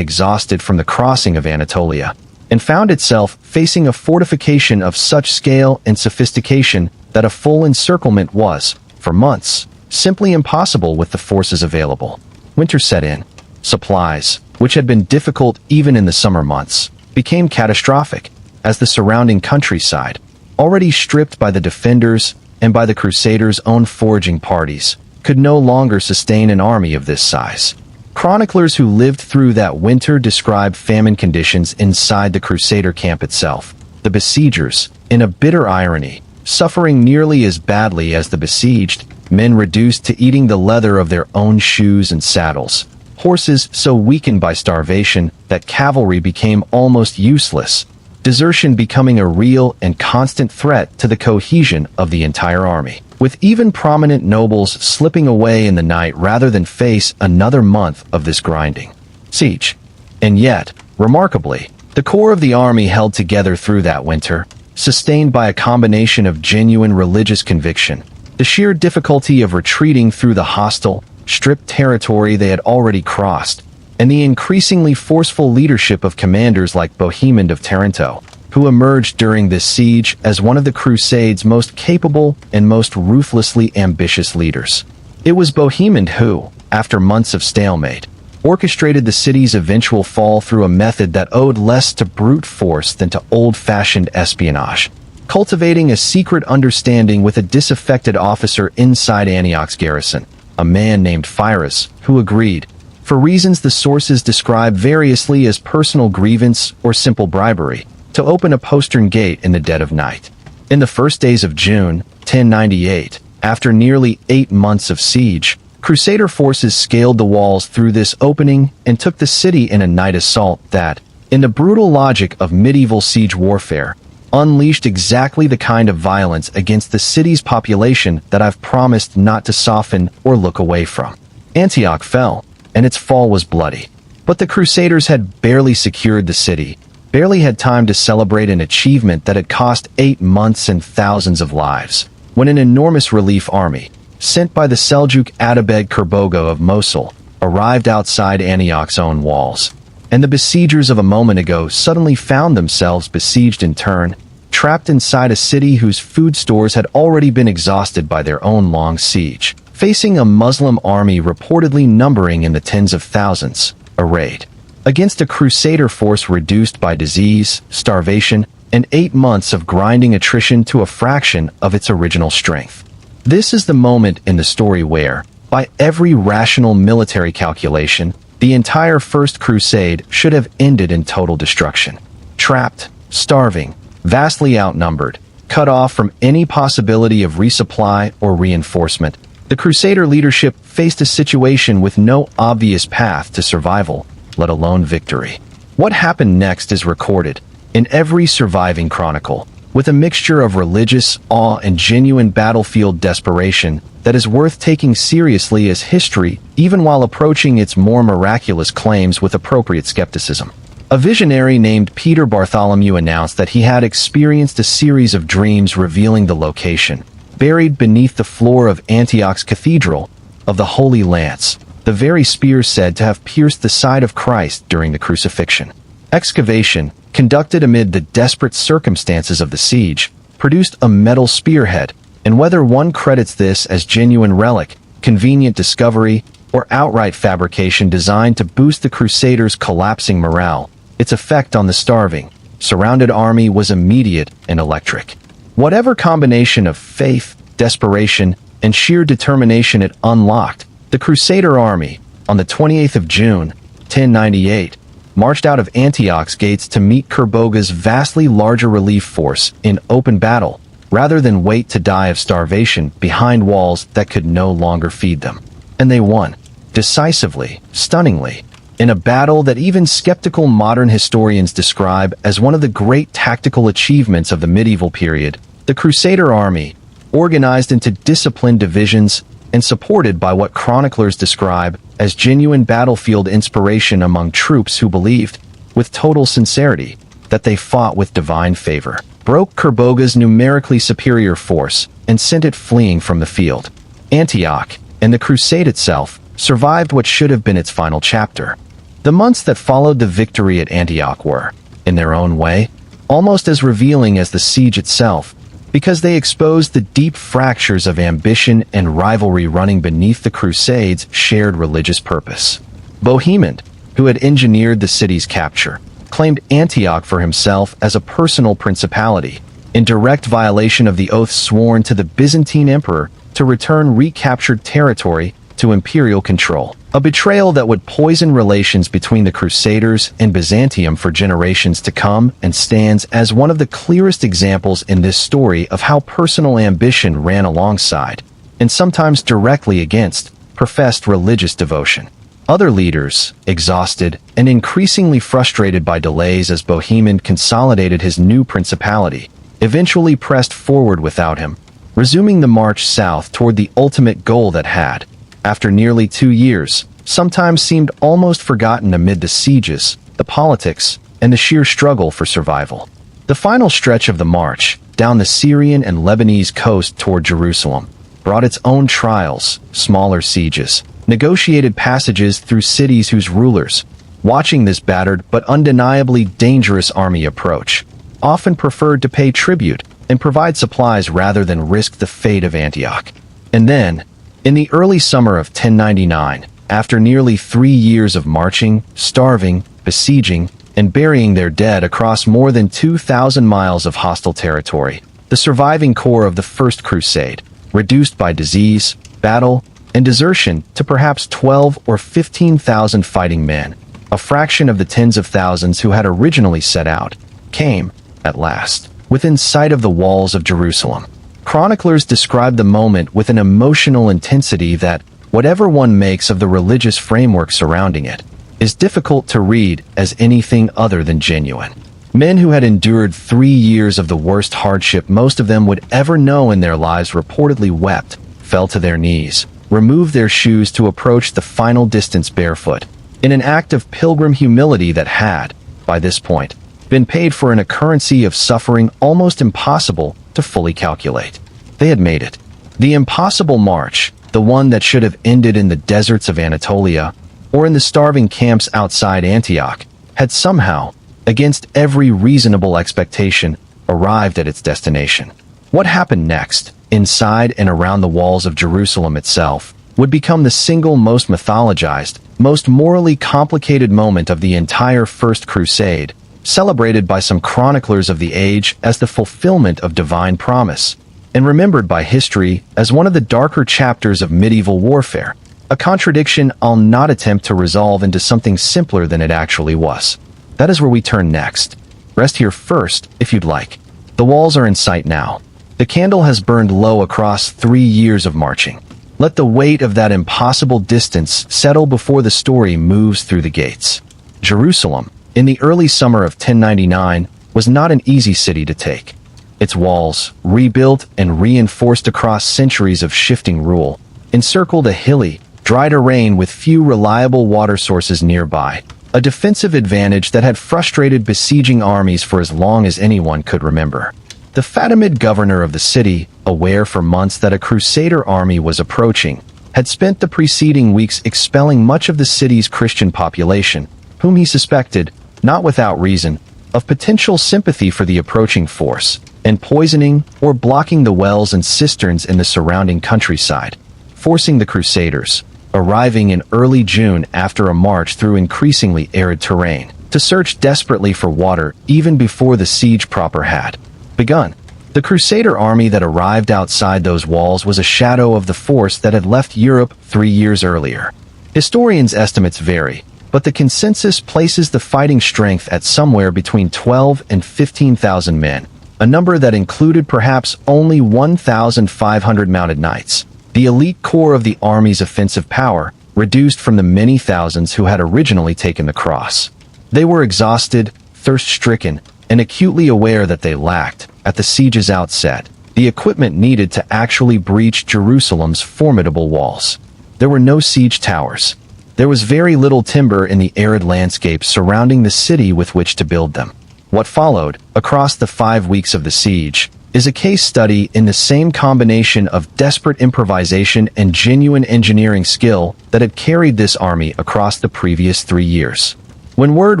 exhausted from the crossing of Anatolia, and found itself facing a fortification of such scale and sophistication that a full encirclement was, for months, simply impossible with the forces available. Winter set in. Supplies, which had been difficult even in the summer months, became catastrophic, as the surrounding countryside, already stripped by the defenders and by the Crusaders' own foraging parties, could no longer sustain an army of this size. Chroniclers who lived through that winter describe famine conditions inside the Crusader camp itself. The besiegers, in a bitter irony, suffering nearly as badly as the besieged, men reduced to eating the leather of their own shoes and saddles, horses so weakened by starvation that cavalry became almost useless, desertion becoming a real and constant threat to the cohesion of the entire army, with even prominent nobles slipping away in the night rather than face another month of this grinding siege. And yet, remarkably, the core of the army held together through that winter, sustained by a combination of genuine religious conviction, the sheer difficulty of retreating through the hostile, stripped territory they had already crossed, and the increasingly forceful leadership of commanders like Bohemond of Taranto, who emerged during this siege as one of the Crusades' most capable and most ruthlessly ambitious leaders. It was Bohemond who, after months of stalemate, orchestrated the city's eventual fall through a method that owed less to brute force than to old-fashioned espionage, cultivating a secret understanding with a disaffected officer inside Antioch's garrison, a man named Pyrrhus, who agreed, for reasons the sources describe variously as personal grievance or simple bribery, to open a postern gate in the dead of night. In the first days of June, 1098, after nearly 8 months of siege, Crusader forces scaled the walls through this opening and took the city in a night assault that, in the brutal logic of medieval siege warfare, unleashed exactly the kind of violence against the city's population that I've promised not to soften or look away from. Antioch fell, and its fall was bloody. But the Crusaders had barely secured the city, barely had time to celebrate an achievement that had cost 8 months and thousands of lives, when an enormous relief army, sent by the Seljuk Atabeg Kerbogo of Mosul, arrived outside Antioch's own walls. And the besiegers of a moment ago suddenly found themselves besieged in turn, trapped inside a city whose food stores had already been exhausted by their own long siege, facing a Muslim army reportedly numbering in the tens of thousands, arrayed against a Crusader force reduced by disease, starvation, and 8 months of grinding attrition to a fraction of its original strength. This is the moment in the story where, by every rational military calculation, the entire First Crusade should have ended in total destruction. Trapped, starving, vastly outnumbered, cut off from any possibility of resupply or reinforcement, the Crusader leadership faced a situation with no obvious path to survival, let alone victory. What happened next is recorded, in every surviving chronicle, with a mixture of religious awe and genuine battlefield desperation that is worth taking seriously as history even while approaching its more miraculous claims with appropriate skepticism. A visionary named Peter Bartholomew announced that he had experienced a series of dreams revealing the location, buried beneath the floor of Antioch's Cathedral, of the Holy Lance, the very spear said to have pierced the side of Christ during the crucifixion. Excavation, conducted amid the desperate circumstances of the siege, produced a metal spearhead, and whether one credits this as genuine relic, convenient discovery, or outright fabrication designed to boost the Crusaders' collapsing morale, its effect on the starving, surrounded army was immediate and electric. Whatever combination of faith, desperation, and sheer determination it unlocked, the Crusader army, on the 28th of June, 1098, marched out of Antioch's gates to meet Kerboga's vastly larger relief force in open battle, rather than wait to die of starvation behind walls that could no longer feed them. And they won, decisively, stunningly, in a battle that even skeptical modern historians describe as one of the great tactical achievements of the medieval period. The Crusader army, organized into disciplined divisions and supported by what chroniclers describe as genuine battlefield inspiration among troops who believed, with total sincerity, that they fought with divine favor, broke Kerboga's numerically superior force, and sent it fleeing from the field. Antioch, and the crusade itself, survived what should have been its final chapter. The months that followed the victory at Antioch were, in their own way, almost as revealing as the siege itself, because they exposed the deep fractures of ambition and rivalry running beneath the Crusades' shared religious purpose. Bohemond, who had engineered the city's capture, claimed Antioch for himself as a personal principality, in direct violation of the oath sworn to the Byzantine emperor to return recaptured territory to imperial control, a betrayal that would poison relations between the Crusaders and Byzantium for generations to come, and stands as one of the clearest examples in this story of how personal ambition ran alongside, and sometimes directly against, professed religious devotion. Other leaders, exhausted and increasingly frustrated by delays as Bohemond consolidated his new principality, eventually pressed forward without him, resuming the march south toward the ultimate goal that had, after nearly 2 years, sometimes seemed almost forgotten amid the sieges, the politics, and the sheer struggle for survival. The final stretch of the march, down the Syrian and Lebanese coast toward Jerusalem, brought its own trials, smaller sieges, negotiated passages through cities whose rulers, watching this battered but undeniably dangerous army approach, often preferred to pay tribute and provide supplies rather than risk the fate of Antioch. And then, in the early summer of 1099, after nearly 3 years of marching, starving, besieging, and burying their dead across more than 2,000 miles of hostile territory, the surviving core of the First Crusade, reduced by disease, battle, and desertion to perhaps 12 or 15,000 fighting men, a fraction of the tens of thousands who had originally set out, came, at last, within sight of the walls of Jerusalem. Chroniclers describe the moment with an emotional intensity that, whatever one makes of the religious framework surrounding it, is difficult to read as anything other than genuine. Men who had endured 3 years of the worst hardship most of them would ever know in their lives reportedly wept, fell to their knees, removed their shoes to approach the final distance barefoot, in an act of pilgrim humility that had, by this point, been paid for in a currency of suffering almost impossible to fully calculate. They had made it. The impossible march, the one that should have ended in the deserts of Anatolia, or in the starving camps outside Antioch, had somehow, against every reasonable expectation, arrived at its destination. What happened next, inside and around the walls of Jerusalem itself, would become the single most mythologized, most morally complicated moment of the entire First Crusade, celebrated by some chroniclers of the age as the fulfillment of divine promise, and remembered by history as one of the darker chapters of medieval warfare, a contradiction I'll not attempt to resolve into something simpler than it actually was. That is where we turn next. Rest here first, if you'd like. The walls are in sight now. The candle has burned low across 3 years of marching. Let the weight of that impossible distance settle before the story moves through the gates. Jerusalem, in the early summer of 1099, was not an easy city to take. Its walls, rebuilt and reinforced across centuries of shifting rule, encircled a hilly, dry terrain with few reliable water sources nearby, a defensive advantage that had frustrated besieging armies for as long as anyone could remember. The Fatimid governor of the city, aware for months that a Crusader army was approaching, had spent the preceding weeks expelling much of the city's Christian population, whom he suspected, not without reason, of potential sympathy for the approaching force, and poisoning or blocking the wells and cisterns in the surrounding countryside, forcing the Crusaders, arriving in early June after a march through increasingly arid terrain, to search desperately for water even before the siege proper had begun. The Crusader army that arrived outside those walls was a shadow of the force that had left Europe 3 years earlier. Historians' estimates vary, but the consensus places the fighting strength at somewhere between 12 and 15,000 men, a number that included perhaps only 1,500 mounted knights, the elite core of the army's offensive power, reduced from the many thousands who had originally taken the cross. They were exhausted, thirst-stricken, and acutely aware that they lacked, at the siege's outset, the equipment needed to actually breach Jerusalem's formidable walls. There were no siege towers. There was very little timber in the arid landscape surrounding the city with which to build them. What followed, across the 5 weeks of the siege, is a case study in the same combination of desperate improvisation and genuine engineering skill that had carried this army across the previous 3 years. When word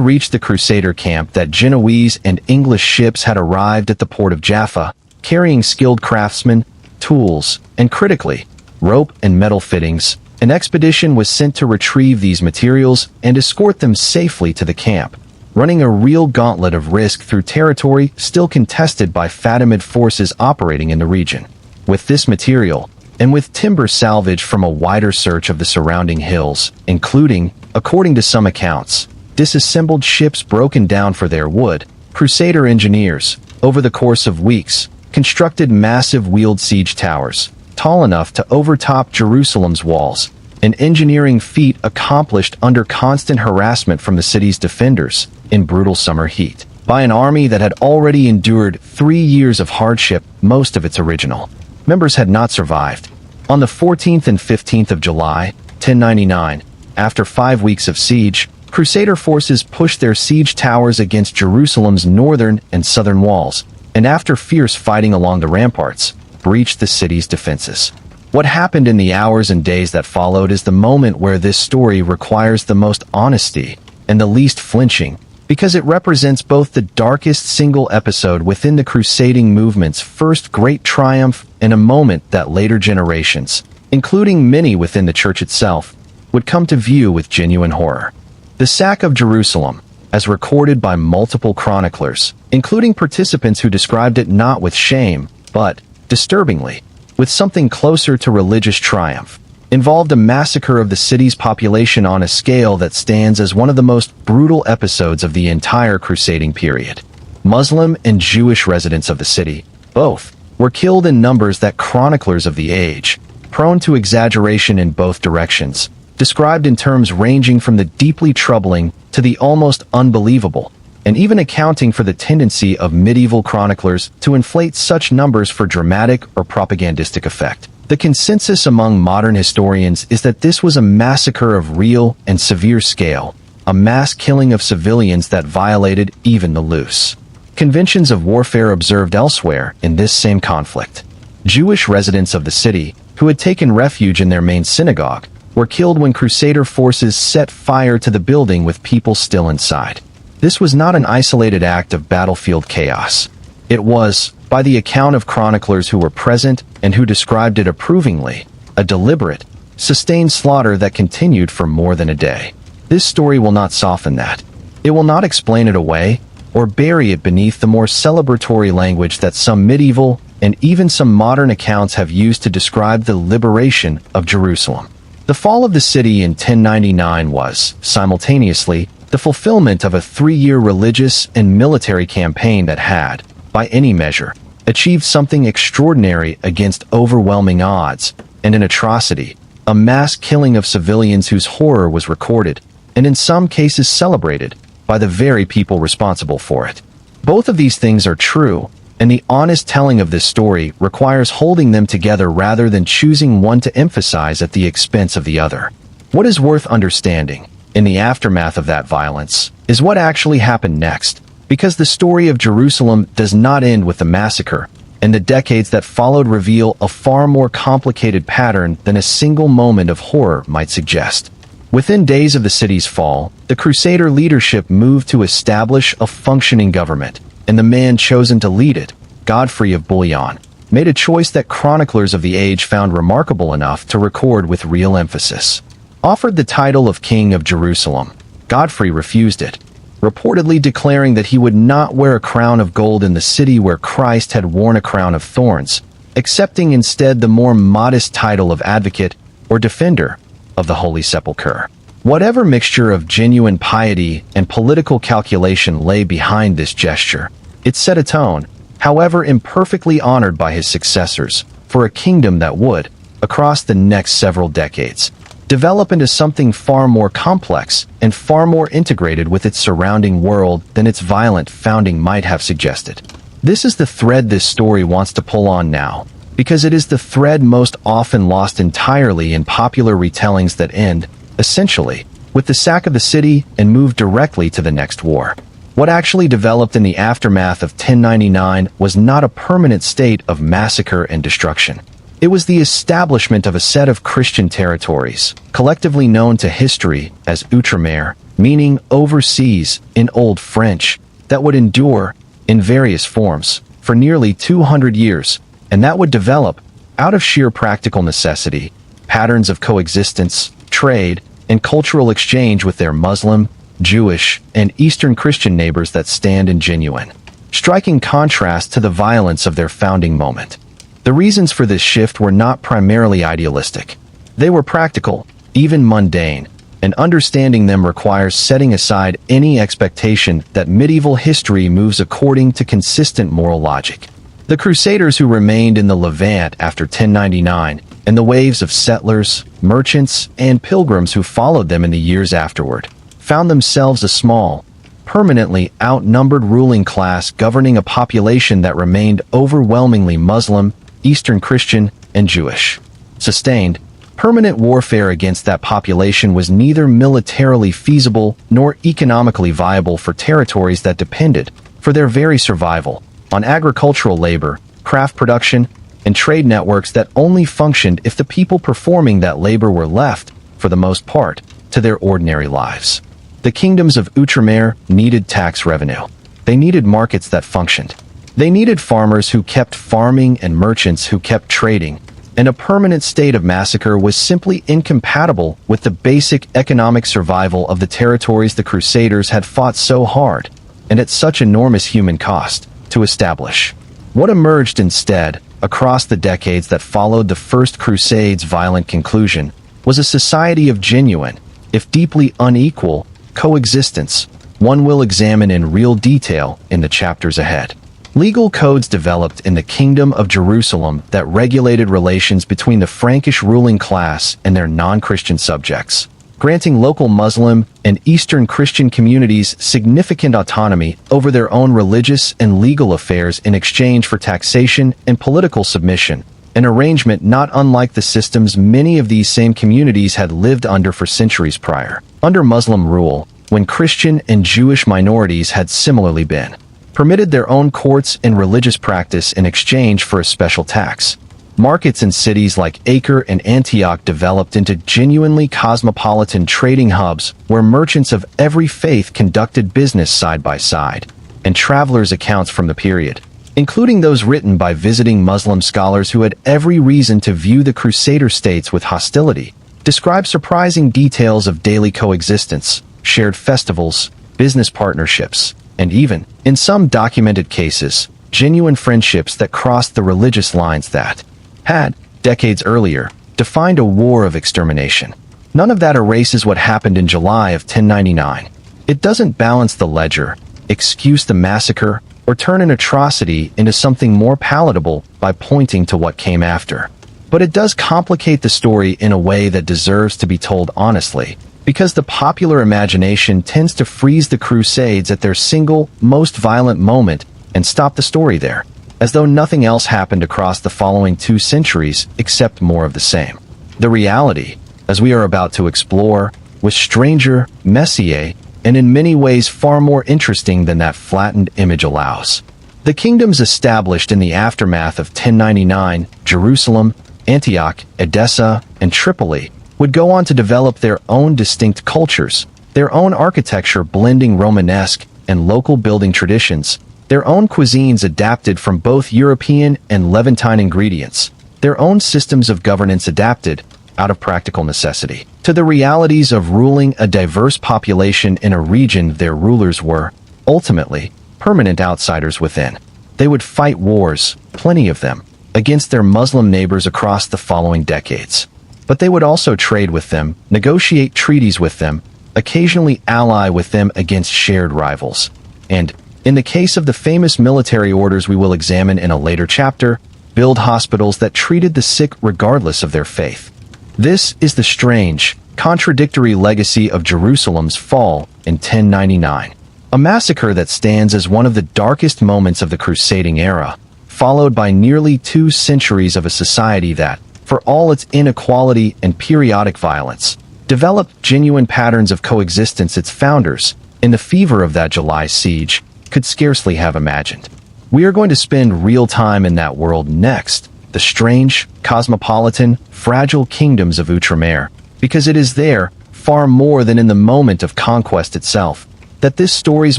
reached the Crusader camp that Genoese and English ships had arrived at the port of Jaffa, carrying skilled craftsmen, tools, and critically, rope and metal fittings, an expedition was sent to retrieve these materials and escort them safely to the camp, running a real gauntlet of risk through territory still contested by Fatimid forces operating in the region. With this material, and with timber salvage from a wider search of the surrounding hills, including, according to some accounts, disassembled ships broken down for their wood, Crusader engineers, over the course of weeks, constructed massive wheeled siege towers, tall enough to overtop Jerusalem's walls, an engineering feat accomplished under constant harassment from the city's defenders in brutal summer heat, by an army that had already endured 3 years of hardship. Most of its original members had not survived. On the 14th and 15th of July, 1099, after 5 weeks of siege, Crusader forces pushed their siege towers against Jerusalem's northern and southern walls, and after fierce fighting along the ramparts, breached the city's defenses. What happened in the hours and days that followed is the moment where this story requires the most honesty and the least flinching, because it represents both the darkest single episode within the crusading movement's first great triumph and a moment that later generations, including many within the church itself, would come to view with genuine horror. The sack of Jerusalem, as recorded by multiple chroniclers, including participants who described it not with shame, but, disturbingly, with something closer to religious triumph, involved a massacre of the city's population on a scale that stands as one of the most brutal episodes of the entire crusading period. Muslim and Jewish residents of the city, both, were killed in numbers that chroniclers of the age, prone to exaggeration in both directions, described in terms ranging from the deeply troubling to the almost unbelievable, and even accounting for the tendency of medieval chroniclers to inflate such numbers for dramatic or propagandistic effect. The consensus among modern historians is that this was a massacre of real and severe scale, a mass killing of civilians that violated even the loose conventions of warfare observed elsewhere in this same conflict. Jewish residents of the city, who had taken refuge in their main synagogue, were killed when Crusader forces set fire to the building with people still inside. This was not an isolated act of battlefield chaos. It was, by the account of chroniclers who were present and who described it approvingly, a deliberate, sustained slaughter that continued for more than a day. This story will not soften that. It will not explain it away, or bury it beneath the more celebratory language that some medieval and even some modern accounts have used to describe the liberation of Jerusalem. The fall of the city in 1099 was, simultaneously, the fulfillment of a 3-year religious and military campaign that had, by any measure, achieved something extraordinary against overwhelming odds, and an atrocity, a mass killing of civilians whose horror was recorded, and in some cases celebrated, by the very people responsible for it. Both of these things are true, and the honest telling of this story requires holding them together rather than choosing one to emphasize at the expense of the other. What is worth understanding, in the aftermath of that violence, is what actually happened next, because the story of Jerusalem does not end with the massacre, and the decades that followed reveal a far more complicated pattern than a single moment of horror might suggest. Within days of the city's fall, the Crusader leadership moved to establish a functioning government, and the man chosen to lead it, Godfrey of Bouillon, made a choice that chroniclers of the age found remarkable enough to record with real emphasis. Offered the title of King of Jerusalem, Godfrey refused it, reportedly declaring that he would not wear a crown of gold in the city where Christ had worn a crown of thorns, accepting instead the more modest title of advocate or defender of the Holy Sepulchre. Whatever mixture of genuine piety and political calculation lay behind this gesture, it set a tone, however imperfectly honored by his successors, for a kingdom that would, across the next several decades, develop into something far more complex and far more integrated with its surrounding world than its violent founding might have suggested. This is the thread this story wants to pull on now, because it is the thread most often lost entirely in popular retellings that end, essentially, with the sack of the city and move directly to the next war. What actually developed in the aftermath of 1099 was not a permanent state of massacre and destruction. It was the establishment of a set of Christian territories, collectively known to history as Outremer, meaning overseas in Old French, that would endure, in various forms, for nearly 200 years, and that would develop, out of sheer practical necessity, patterns of coexistence, trade, and cultural exchange with their Muslim, Jewish, and Eastern Christian neighbors that stand in genuine, striking contrast to the violence of their founding moment. The reasons for this shift were not primarily idealistic. They were practical, even mundane, and understanding them requires setting aside any expectation that medieval history moves according to consistent moral logic. The Crusaders who remained in the Levant after 1099, and the waves of settlers, merchants, and pilgrims who followed them in the years afterward, found themselves a small, permanently outnumbered ruling class governing a population that remained overwhelmingly Muslim, Eastern Christian, and Jewish. Sustained, permanent warfare against that population was neither militarily feasible nor economically viable for territories that depended, for their very survival, on agricultural labor, craft production, and trade networks that only functioned if the people performing that labor were left, for the most part, to their ordinary lives. The kingdoms of Outremer needed tax revenue. They needed markets that functioned. They needed farmers who kept farming and merchants who kept trading, and a permanent state of massacre was simply incompatible with the basic economic survival of the territories the Crusaders had fought so hard, and at such enormous human cost, to establish. What emerged instead, across the decades that followed the First Crusade's violent conclusion, was a society of genuine, if deeply unequal, coexistence, one we'll examine in real detail in the chapters ahead. Legal codes developed in the Kingdom of Jerusalem that regulated relations between the Frankish ruling class and their non-Christian subjects, granting local Muslim and Eastern Christian communities significant autonomy over their own religious and legal affairs in exchange for taxation and political submission, an arrangement not unlike the systems many of these same communities had lived under for centuries prior, under Muslim rule, when Christian and Jewish minorities had similarly been permitted their own courts and religious practice in exchange for a special tax. Markets in cities like Acre and Antioch developed into genuinely cosmopolitan trading hubs where merchants of every faith conducted business side by side, and travelers' accounts from the period, including those written by visiting Muslim scholars who had every reason to view the Crusader states with hostility, describe surprising details of daily coexistence, shared festivals, business partnerships, and even, in some documented cases, genuine friendships that crossed the religious lines that had, decades earlier, defined a war of extermination. None of that erases what happened in July of 1099. It doesn't balance the ledger, excuse the massacre, or turn an atrocity into something more palatable by pointing to what came after. But it does complicate the story in a way that deserves to be told honestly, because the popular imagination tends to freeze the Crusades at their single, most violent moment and stop the story there, as though nothing else happened across the following 2 centuries except more of the same. The reality, as we are about to explore, was stranger, messier, and in many ways far more interesting than that flattened image allows. The kingdoms established in the aftermath of 1099, Jerusalem, Antioch, Edessa, and Tripoli, would go on to develop their own distinct cultures, their own architecture blending Romanesque and local building traditions, their own cuisines adapted from both European and Levantine ingredients, their own systems of governance adapted, out of practical necessity, to the realities of ruling a diverse population in a region their rulers were, ultimately, permanent outsiders within. They would fight wars, plenty of them, against their Muslim neighbors across the following decades. But they would also trade with them, negotiate treaties with them, occasionally ally with them against shared rivals, and, in the case of the famous military orders we will examine in a later chapter, build hospitals that treated the sick regardless of their faith. This is the strange, contradictory legacy of Jerusalem's fall in 1099, a massacre that stands as one of the darkest moments of the crusading era, followed by nearly 2 centuries of a society that, for all its inequality and periodic violence, developed genuine patterns of coexistence its founders, in the fever of that July siege, could scarcely have imagined. We are going to spend real time in that world next, the strange, cosmopolitan, fragile kingdoms of Outremer, because it is there, far more than in the moment of conquest itself, that this story's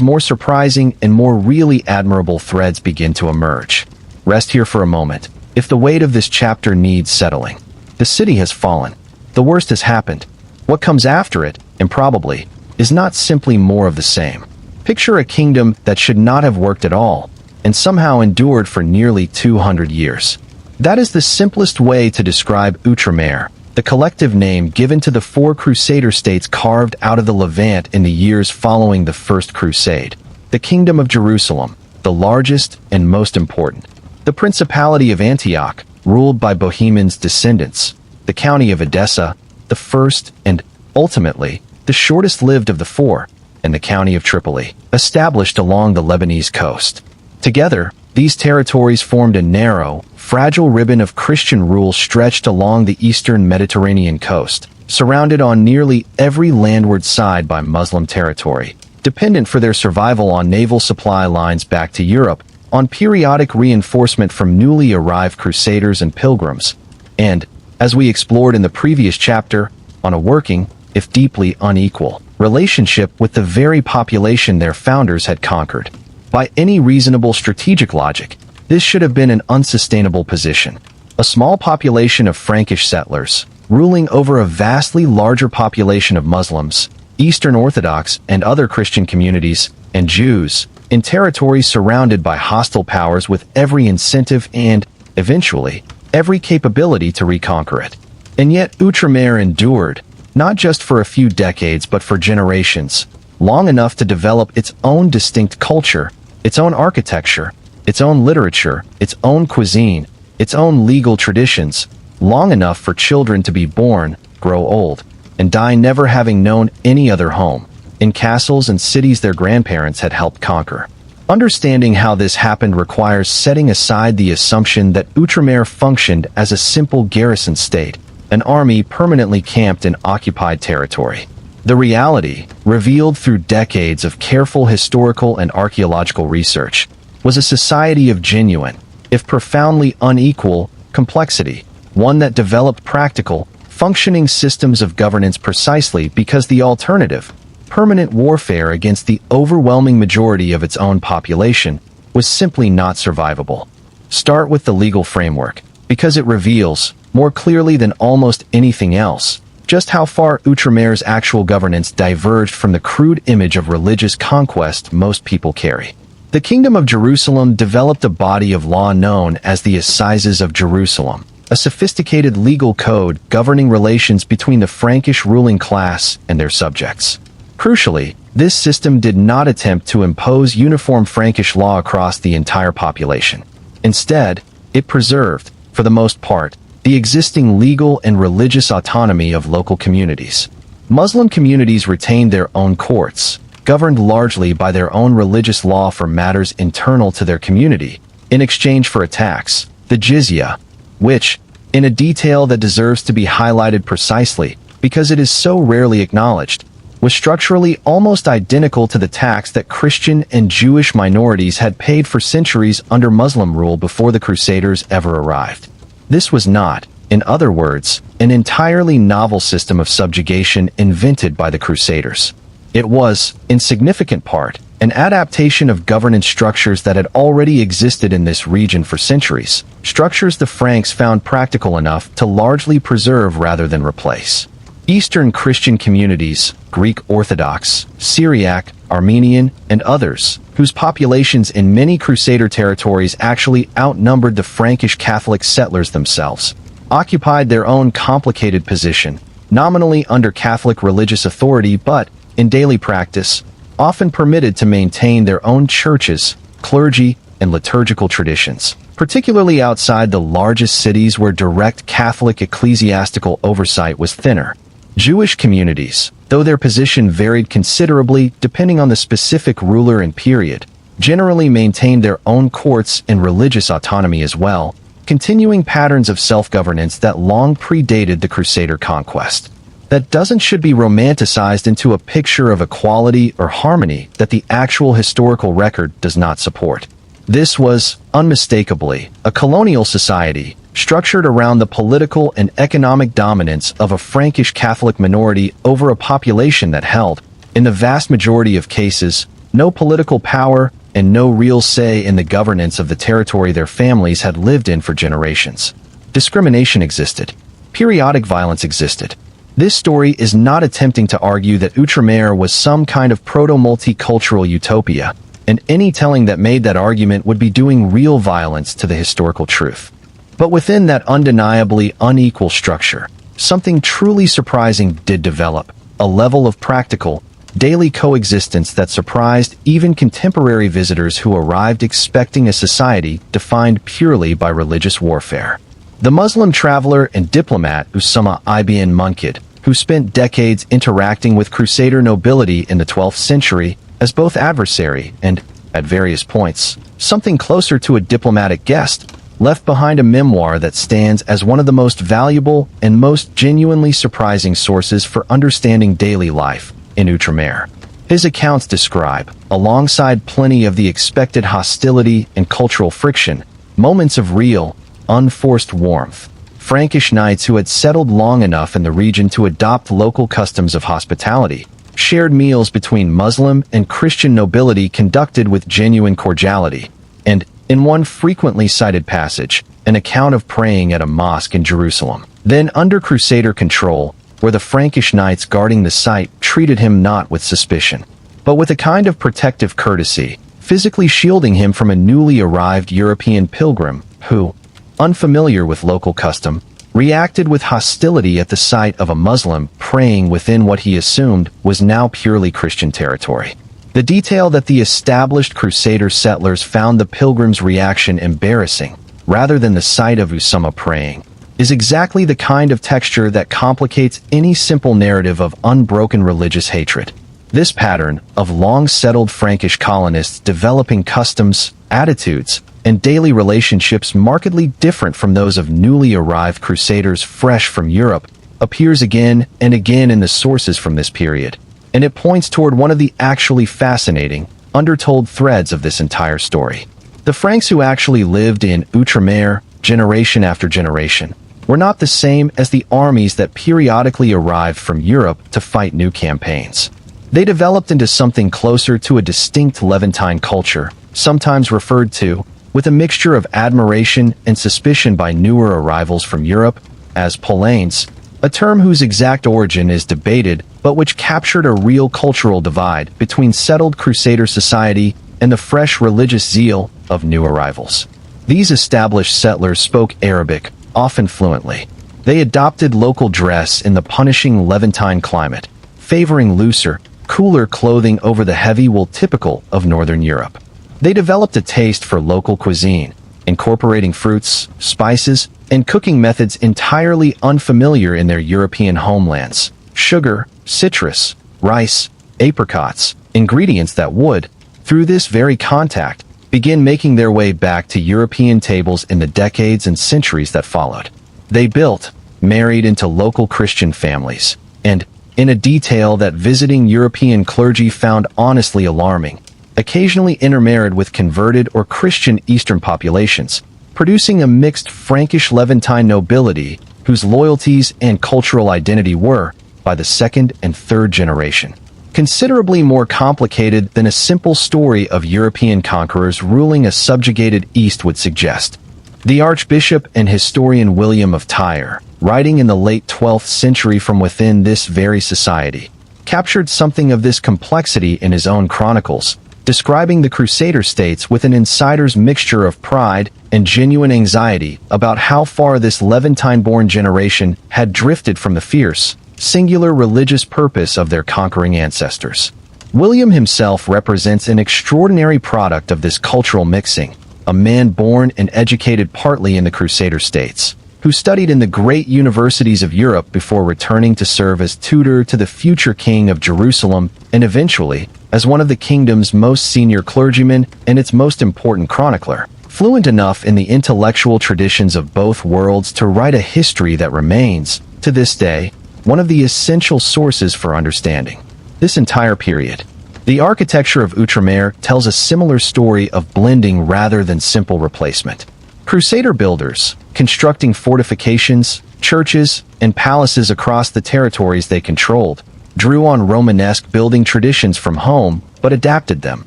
more surprising and more really admirable threads begin to emerge. Rest here for a moment. If the weight of this chapter needs settling. The city has fallen. The worst has happened. What comes after it, improbably, is not simply more of the same. Picture a kingdom that should not have worked at all, and somehow endured for nearly 200 years. That is the simplest way to describe Outremer, the collective name given to the 4 Crusader states carved out of the Levant in the years following the First Crusade. The Kingdom of Jerusalem, the largest and most important. The Principality of Antioch, ruled by Bohemon's descendants. The County of Edessa, the first and, ultimately, the shortest-lived of the 4, and the County of Tripoli, established along the Lebanese coast. Together, these territories formed a narrow, fragile ribbon of Christian rule stretched along the eastern Mediterranean coast, surrounded on nearly every landward side by Muslim territory, dependent for their survival on naval supply lines back to Europe, on periodic reinforcement from newly arrived crusaders and pilgrims, and, as we explored in the previous chapter, on a working, if deeply unequal, relationship with the very population their founders had conquered. By any reasonable strategic logic, this should have been an unsustainable position. A small population of Frankish settlers, ruling over a vastly larger population of Muslims, Eastern Orthodox and other Christian communities, and Jews, in territories surrounded by hostile powers with every incentive and, eventually, every capability to reconquer it. And yet Outremer endured, not just for a few decades but for generations, long enough to develop its own distinct culture, its own architecture, its own literature, its own cuisine, its own legal traditions, long enough for children to be born, grow old, and die never having known any other home, in castles and cities their grandparents had helped conquer. Understanding how this happened requires setting aside the assumption that Outremer functioned as a simple garrison state, an army permanently camped in occupied territory. The reality, revealed through decades of careful historical and archaeological research, was a society of genuine, if profoundly unequal, complexity, one that developed practical, functioning systems of governance precisely because the alternative, permanent warfare against the overwhelming majority of its own population, was simply not survivable. Start with the legal framework, because it reveals, more clearly than almost anything else, just how far Outremer's actual governance diverged from the crude image of religious conquest most people carry. The Kingdom of Jerusalem developed a body of law known as the Assizes of Jerusalem, a sophisticated legal code governing relations between the Frankish ruling class and their subjects. Crucially, this system did not attempt to impose uniform Frankish law across the entire population. Instead, it preserved, for the most part, the existing legal and religious autonomy of local communities. Muslim communities retained their own courts, governed largely by their own religious law for matters internal to their community, in exchange for a tax, the jizya, which, in a detail that deserves to be highlighted precisely because it is so rarely acknowledged, was structurally almost identical to the tax that Christian and Jewish minorities had paid for centuries under Muslim rule before the Crusaders ever arrived. This was not, in other words, an entirely novel system of subjugation invented by the Crusaders. It was, in significant part, an adaptation of governance structures that had already existed in this region for centuries, structures the Franks found practical enough to largely preserve rather than replace. Eastern Christian communities, Greek Orthodox, Syriac, Armenian, and others, whose populations in many Crusader territories actually outnumbered the Frankish Catholic settlers themselves, occupied their own complicated position, nominally under Catholic religious authority but, in daily practice, often permitted to maintain their own churches, clergy, and liturgical traditions, particularly outside the largest cities where direct Catholic ecclesiastical oversight was thinner. Jewish communities, though their position varied considerably depending on the specific ruler and period, generally maintained their own courts and religious autonomy as well, continuing patterns of self-governance that long predated the Crusader conquest. that should be romanticized into a picture of equality or harmony that the actual historical record does not support. This was, unmistakably, a colonial society, structured around the political and economic dominance of a Frankish Catholic minority over a population that held, in the vast majority of cases, no political power and no real say in the governance of the territory their families had lived in for generations. Discrimination existed. Periodic violence existed. This story is not attempting to argue that Outremer was some kind of proto-multicultural utopia, and any telling that made that argument would be doing real violence to the historical truth. But within that undeniably unequal structure, something truly surprising did develop, a level of practical, daily coexistence that surprised even contemporary visitors who arrived expecting a society defined purely by religious warfare. The Muslim traveler and diplomat Usama ibn Munkid, who spent decades interacting with Crusader nobility in the 12th century as both adversary and, at various points, something closer to a diplomatic guest, left behind a memoir that stands as one of the most valuable and most genuinely surprising sources for understanding daily life in Outremer. His accounts describe, alongside plenty of the expected hostility and cultural friction, moments of real, unforced warmth. Frankish knights who had settled long enough in the region to adopt local customs of hospitality, shared meals between Muslim and Christian nobility conducted with genuine cordiality, and, in one frequently cited passage, an account of praying at a mosque in Jerusalem. Then, under Crusader control, where the Frankish knights guarding the site treated him not with suspicion, but with a kind of protective courtesy, physically shielding him from a newly arrived European pilgrim who, unfamiliar with local custom, reacted with hostility at the sight of a Muslim praying within what he assumed was now purely Christian territory. The detail that the established Crusader settlers found the pilgrim's reaction embarrassing, rather than the sight of Usama praying, is exactly the kind of texture that complicates any simple narrative of unbroken religious hatred. This pattern of long-settled Frankish colonists developing customs, attitudes, and daily relationships markedly different from those of newly arrived Crusaders fresh from Europe appears again and again in the sources from this period, and it points toward one of the actually fascinating, undertold threads of this entire story. The Franks who actually lived in Outremer, generation after generation, were not the same as the armies that periodically arrived from Europe to fight new campaigns. They developed into something closer to a distinct Levantine culture, sometimes referred to, with a mixture of admiration and suspicion by newer arrivals from Europe, as Polanes, a term whose exact origin is debated but which captured a real cultural divide between settled Crusader society and the fresh religious zeal of new arrivals. These established settlers spoke Arabic, often fluently. They adopted local dress in the punishing Levantine climate, favoring looser, cooler clothing over the heavy wool typical of Northern Europe. They developed a taste for local cuisine, incorporating fruits, spices, and cooking methods entirely unfamiliar in their European homelands. Sugar, citrus, rice, apricots, ingredients that would, through this very contact, begin making their way back to European tables in the decades and centuries that followed. They built, married into local Christian families, and, in a detail that visiting European clergy found honestly alarming, occasionally intermarried with converted or Christian Eastern populations, producing a mixed Frankish Levantine nobility whose loyalties and cultural identity were, by the second and third generation, considerably more complicated than a simple story of European conquerors ruling a subjugated East would suggest. The Archbishop and historian William of Tyre, writing in the late 12th century from within this very society, captured something of this complexity in his own chronicles, describing the Crusader states with an insider's mixture of pride and genuine anxiety about how far this Levantine-born generation had drifted from the fierce, singular religious purpose of their conquering ancestors. William himself represents an extraordinary product of this cultural mixing, a man born and educated partly in the Crusader states, who studied in the great universities of Europe before returning to serve as tutor to the future king of Jerusalem and eventually as one of the kingdom's most senior clergymen and its most important chronicler, fluent enough in the intellectual traditions of both worlds to write a history that remains, to this day, one of the essential sources for understanding this entire period. The architecture of Outremer tells a similar story of blending rather than simple replacement. Crusader builders, constructing fortifications, churches, and palaces across the territories they controlled, drew on Romanesque building traditions from home but adapted them,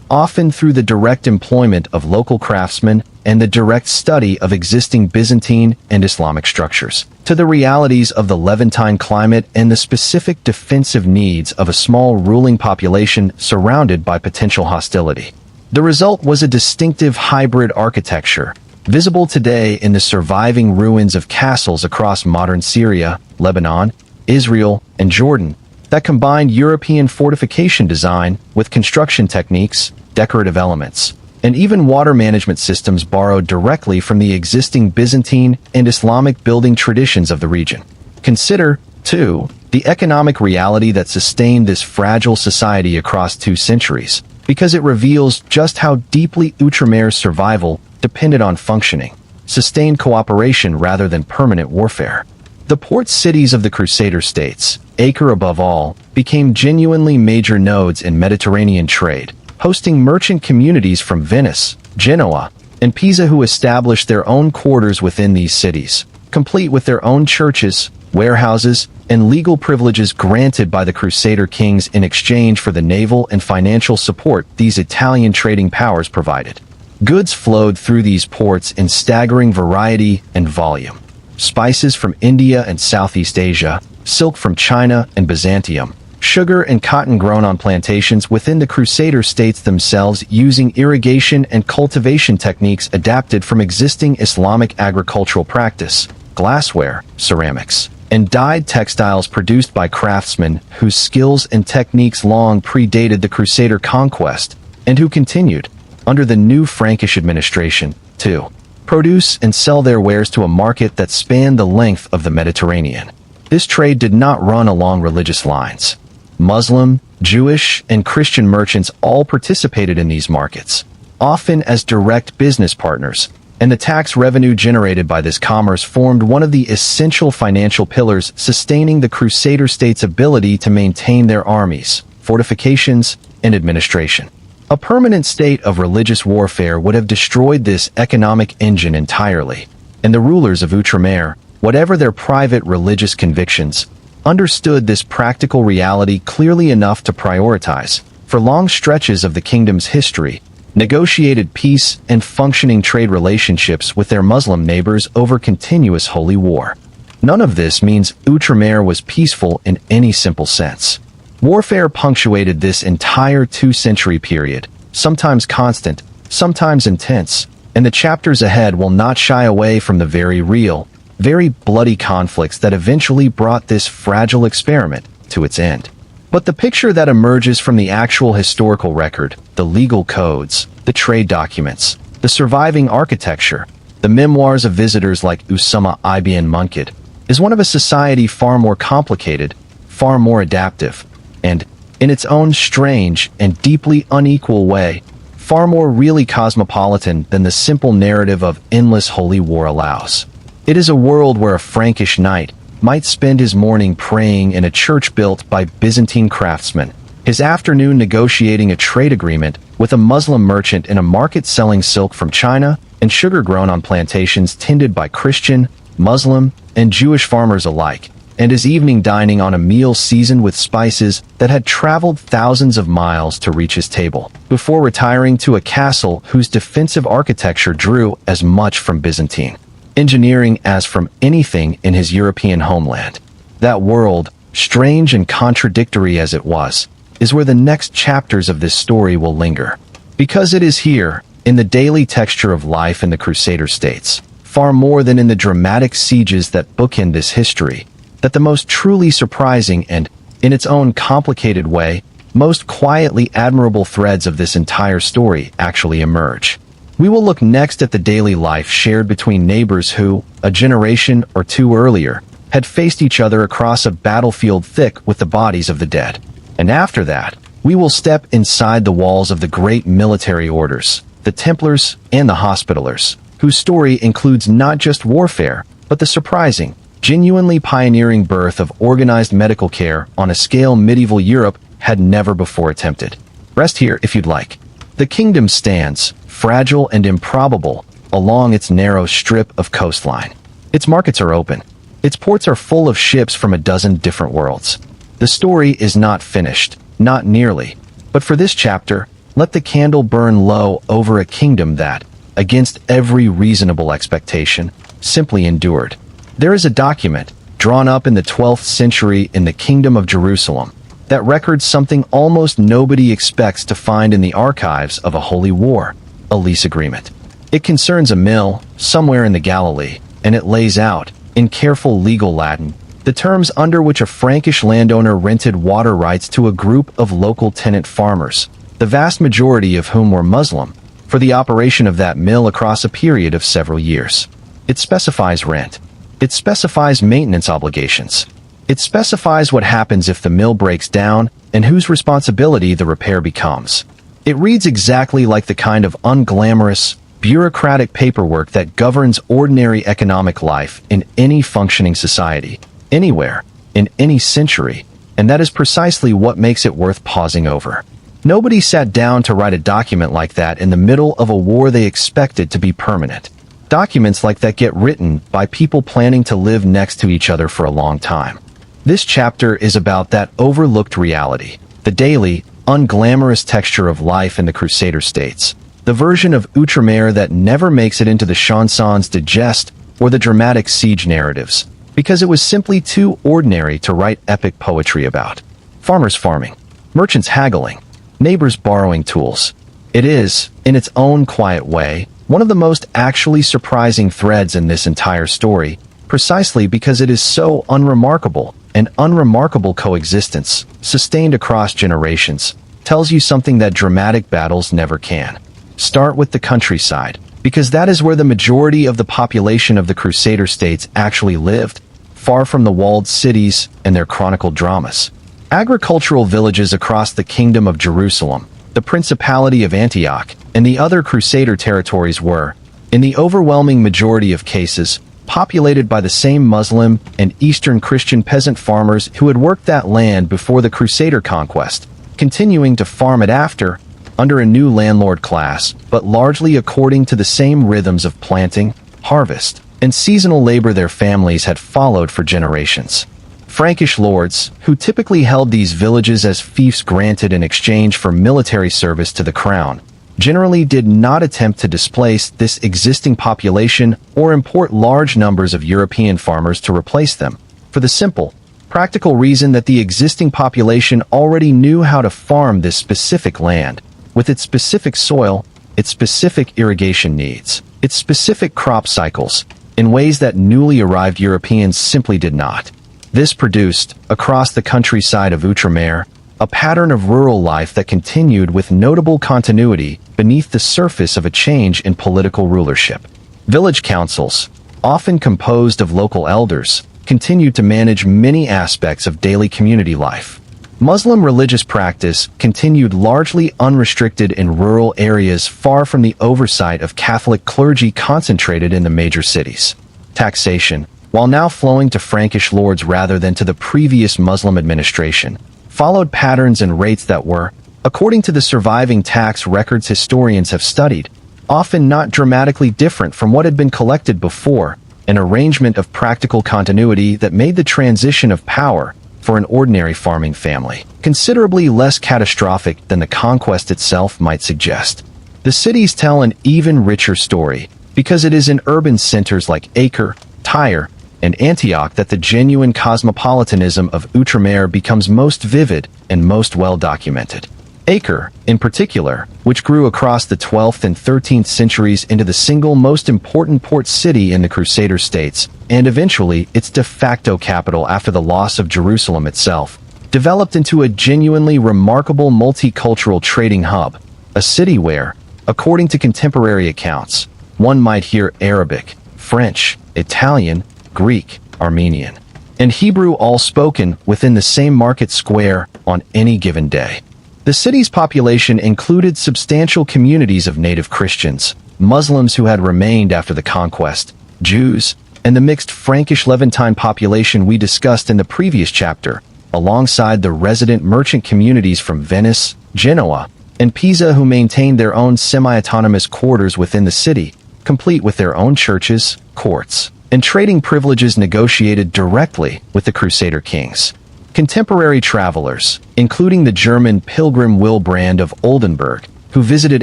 often through the direct employment of local craftsmen and the direct study of existing Byzantine and Islamic structures, to the realities of the Levantine climate and the specific defensive needs of a small ruling population surrounded by potential hostility. The result was a distinctive hybrid architecture, visible today in the surviving ruins of castles across modern Syria, Lebanon, Israel, and Jordan, that combined European fortification design with construction techniques, decorative elements, and even water management systems borrowed directly from the existing Byzantine and Islamic building traditions of the region. Consider, too, the economic reality that sustained this fragile society across 2 centuries, because it reveals just how deeply Outremer's survival depended on functioning, sustained cooperation rather than permanent warfare. The port cities of the Crusader states, Acre above all, became genuinely major nodes in Mediterranean trade, hosting merchant communities from Venice, Genoa, and Pisa who established their own quarters within these cities, complete with their own churches, warehouses, and legal privileges granted by the Crusader kings in exchange for the naval and financial support these Italian trading powers provided. Goods flowed through these ports in staggering variety and volume. Spices from India and Southeast Asia, silk from China and Byzantium, sugar and cotton grown on plantations within the Crusader states themselves using irrigation and cultivation techniques adapted from existing Islamic agricultural practice, glassware, ceramics, and dyed textiles produced by craftsmen whose skills and techniques long predated the Crusader conquest, and who continued, under the new Frankish administration, to produce and sell their wares to a market that spanned the length of the Mediterranean. This trade did not run along religious lines. Muslim, Jewish, and Christian merchants all participated in these markets, often as direct business partners, and the tax revenue generated by this commerce formed one of the essential financial pillars sustaining the Crusader states' ability to maintain their armies, fortifications, and administration. A permanent state of religious warfare would have destroyed this economic engine entirely, and the rulers of Outremer, whatever their private religious convictions, understood this practical reality clearly enough to prioritize, for long stretches of the kingdom's history, negotiated peace and functioning trade relationships with their Muslim neighbors over continuous holy war. None of this means Outremer was peaceful in any simple sense. Warfare punctuated this entire 2-century period, sometimes constant, sometimes intense, and the chapters ahead will not shy away from the very real, very bloody conflicts that eventually brought this fragile experiment to its end. But the picture that emerges from the actual historical record, the legal codes, the trade documents, the surviving architecture, the memoirs of visitors like Usama ibn Munkid, is one of a society far more complicated, far more adaptive, and, in its own strange and deeply unequal way, far more really cosmopolitan than the simple narrative of endless holy war allows. It is a world where a Frankish knight might spend his morning praying in a church built by Byzantine craftsmen, his afternoon negotiating a trade agreement with a Muslim merchant in a market selling silk from China and sugar grown on plantations tended by Christian, Muslim, and Jewish farmers alike, and his evening dining on a meal seasoned with spices that had traveled thousands of miles to reach his table, before retiring to a castle whose defensive architecture drew as much from Byzantine engineering as from anything in his European homeland. That world, strange and contradictory as it was, is where the next chapters of this story will linger. Because it is here, in the daily texture of life in the Crusader states, far more than in the dramatic sieges that bookend this history, that the most truly surprising and, in its own complicated way, most quietly admirable threads of this entire story actually emerge. We will look next at the daily life shared between neighbors who, a generation or 2 earlier, had faced each other across a battlefield thick with the bodies of the dead. And after that, we will step inside the walls of the great military orders, the Templars and the Hospitallers, whose story includes not just warfare, but the surprising, genuinely pioneering birth of organized medical care on a scale medieval Europe had never before attempted. Rest here if you'd like. The kingdom stands, fragile and improbable, along its narrow strip of coastline. Its markets are open. Its ports are full of ships from a dozen different worlds. The story is not finished, not nearly. But for this chapter, let the candle burn low over a kingdom that, against every reasonable expectation, simply endured. There is a document, drawn up in the 12th century in the Kingdom of Jerusalem, that records something almost nobody expects to find in the archives of a holy war, a lease agreement. It concerns a mill, somewhere in the Galilee, and it lays out, in careful legal Latin, the terms under which a Frankish landowner rented water rights to a group of local tenant farmers, the vast majority of whom were Muslim, for the operation of that mill across a period of several years. It specifies rent. It specifies maintenance obligations. It specifies what happens if the mill breaks down and whose responsibility the repair becomes. It reads exactly like the kind of unglamorous, bureaucratic paperwork that governs ordinary economic life in any functioning society, anywhere, in any century, and that is precisely what makes it worth pausing over. Nobody sat down to write a document like that in the middle of a war they expected to be permanent. Documents like that get written by people planning to live next to each other for a long time. This chapter is about that overlooked reality, the daily, unglamorous texture of life in the Crusader states, the version of Outremer that never makes it into the chansons de geste or the dramatic siege narratives, because it was simply too ordinary to write epic poetry about. Farmers farming, merchants haggling, neighbors borrowing tools. It is, in its own quiet way, one of the most actually surprising threads in this entire story, precisely because it is so unremarkable, and unremarkable coexistence, sustained across generations, tells you something that dramatic battles never can. Start with the countryside, because that is where the majority of the population of the Crusader states actually lived, far from the walled cities and their chronicled dramas. Agricultural villages across the Kingdom of Jerusalem, the Principality of Antioch, and the other Crusader territories were, in the overwhelming majority of cases, populated by the same Muslim and Eastern Christian peasant farmers who had worked that land before the Crusader conquest, continuing to farm it after, under a new landlord class, but largely according to the same rhythms of planting, harvest, and seasonal labor their families had followed for generations. Frankish lords, who typically held these villages as fiefs granted in exchange for military service to the crown, generally did not attempt to displace this existing population or import large numbers of European farmers to replace them, for the simple, practical reason that the existing population already knew how to farm this specific land, with its specific soil, its specific irrigation needs, its specific crop cycles, in ways that newly arrived Europeans simply did not. This produced, across the countryside of Outremer, a pattern of rural life that continued with notable continuity beneath the surface of a change in political rulership. Village councils, often composed of local elders, continued to manage many aspects of daily community life. Muslim religious practice continued largely unrestricted in rural areas far from the oversight of Catholic clergy concentrated in the major cities. Taxation, while now flowing to Frankish lords rather than to the previous Muslim administration, followed patterns and rates that were, according to the surviving tax records historians have studied, often not dramatically different from what had been collected before, an arrangement of practical continuity that made the transition of power for an ordinary farming family considerably less catastrophic than the conquest itself might suggest. The cities tell an even richer story, because it is in urban centers like Acre, Tyre, and Antioch that the genuine cosmopolitanism of Outremer becomes most vivid and most well documented. Acre, in particular, which grew across the 12th and 13th centuries into the single most important port city in the Crusader states, and eventually its de facto capital after the loss of Jerusalem itself, developed into a genuinely remarkable multicultural trading hub, a city where, according to contemporary accounts, one might hear Arabic, French, Italian, Greek, Armenian, and Hebrew all spoken within the same market square on any given day. The city's population included substantial communities of native Christians, Muslims who had remained after the conquest, Jews, and the mixed Frankish-Levantine population we discussed in the previous chapter, alongside the resident merchant communities from Venice, Genoa, and Pisa who maintained their own semi-autonomous quarters within the city, complete with their own churches, courts, and trading privileges negotiated directly with the Crusader kings. Contemporary travelers, including the German pilgrim Wilbrand of Oldenburg, who visited